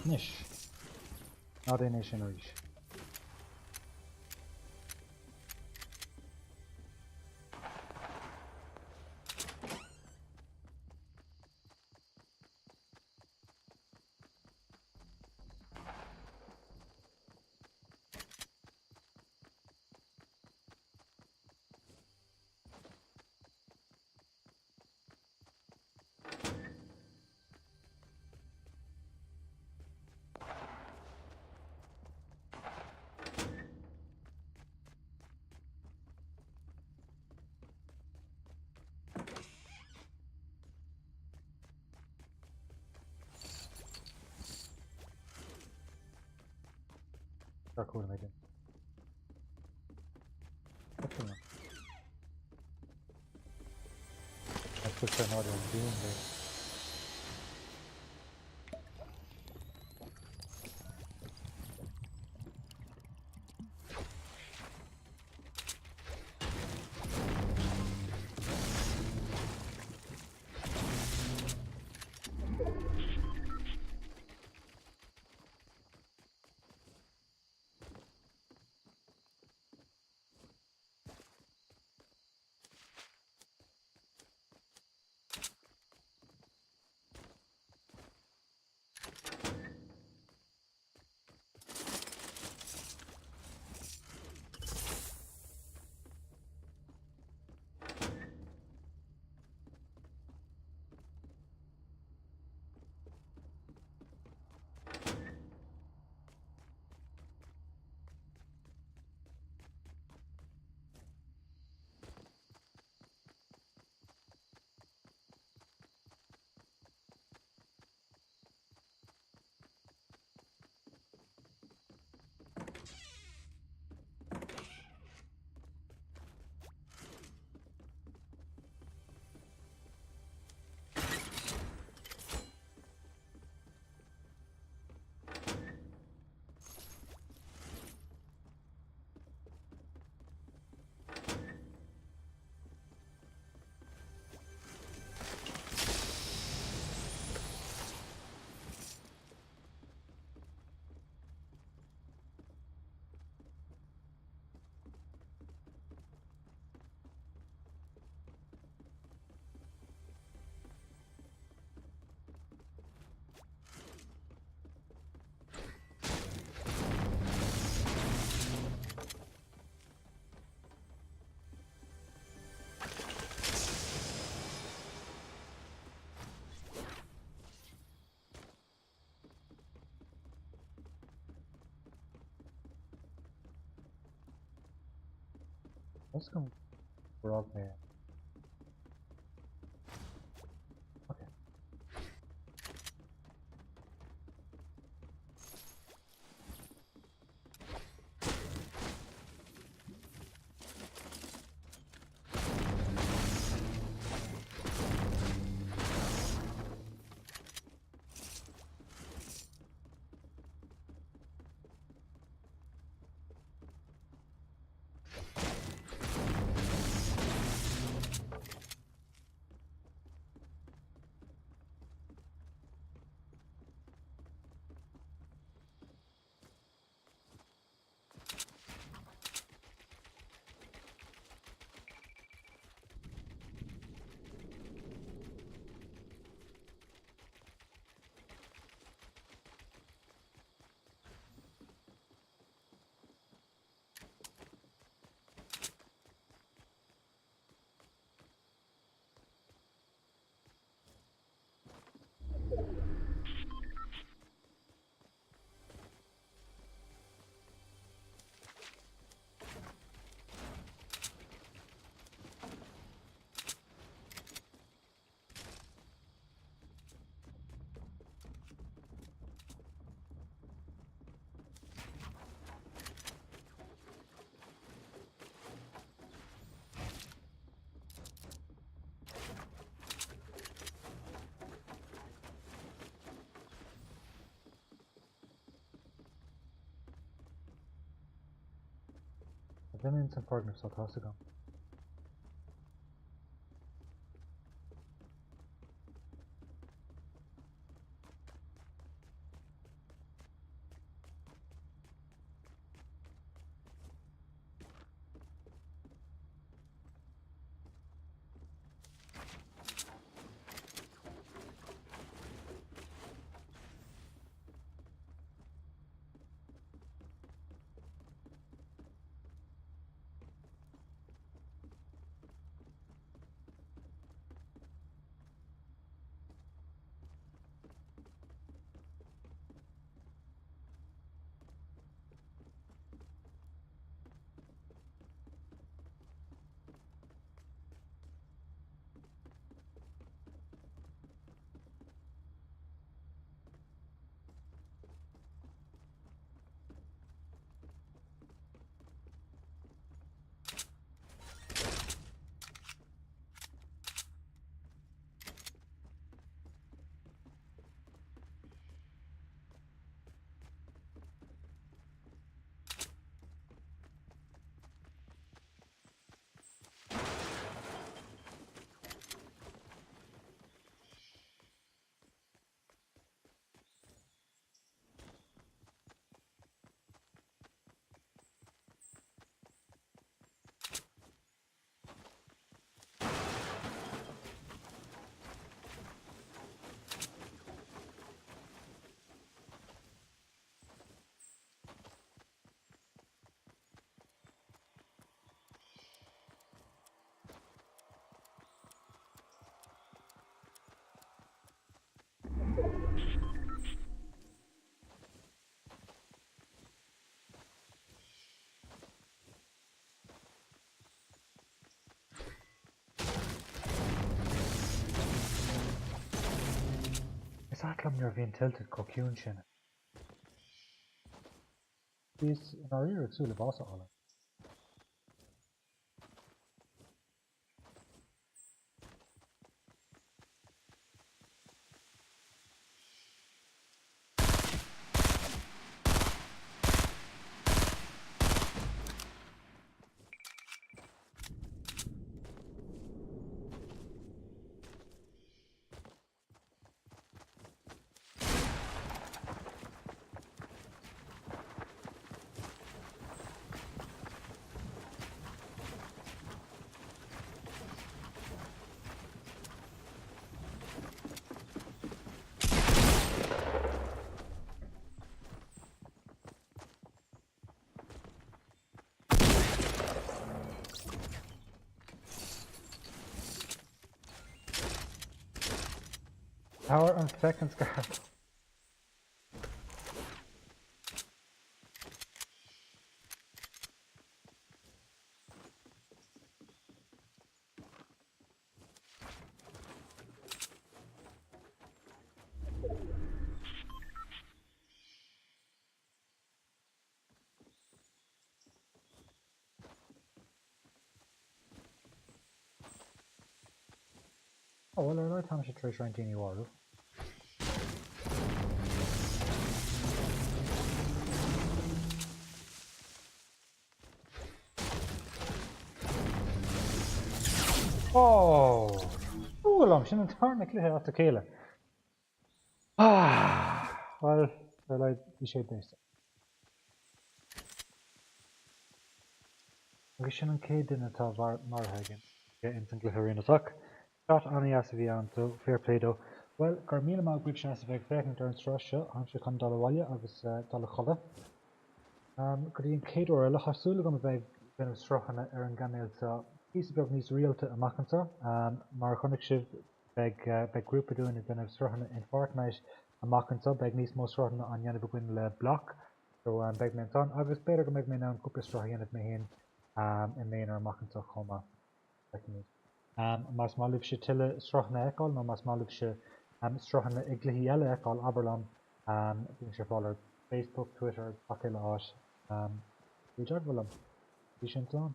Nish. Not in nation reach. Daar komen we in. Wat doen we? Let's put an audio doing this. Let's go rob me. Okay. I've been in some partners, so toss it on. Is that come you're being tilted cocoon shin? These in our ear it's really boss all. Power on second scarf. Oh, well, I like how much trace rank in you are. Oh! Oh, I'm shouldn't turn the clear after Kayla. Ah! Well, I like the shape based. We shouldn't kid in a top Marhagen. Get instant glitter in a sock. Shot on the Asavian to fair play though. Well, Carmina Mal Grid Shasavek Vector turns Russia, Amshakan Dalawaya, agus Dalachola. Could you kid or a Lahasulagum Veg Venom Strohana Erin Ganel to piece of needs real to a Macansa, Marconic Shiv Beg group of doing it Venom Strohana in Fortnite, a Macansa, Beg Nice most Strohana on Yanabugwin Le Block. So Beg Menton, I was better to make me now and Cooper Strohan at Mahin. In main or Macansa Coma. Mas Malib Shitilla Strohna Ekol, no Mas Malib Shi Strohna Iglihiela Ekol Aberlam, being your follower Facebook, Twitter, Pakila Osh, Vijagvalam, Vishanton.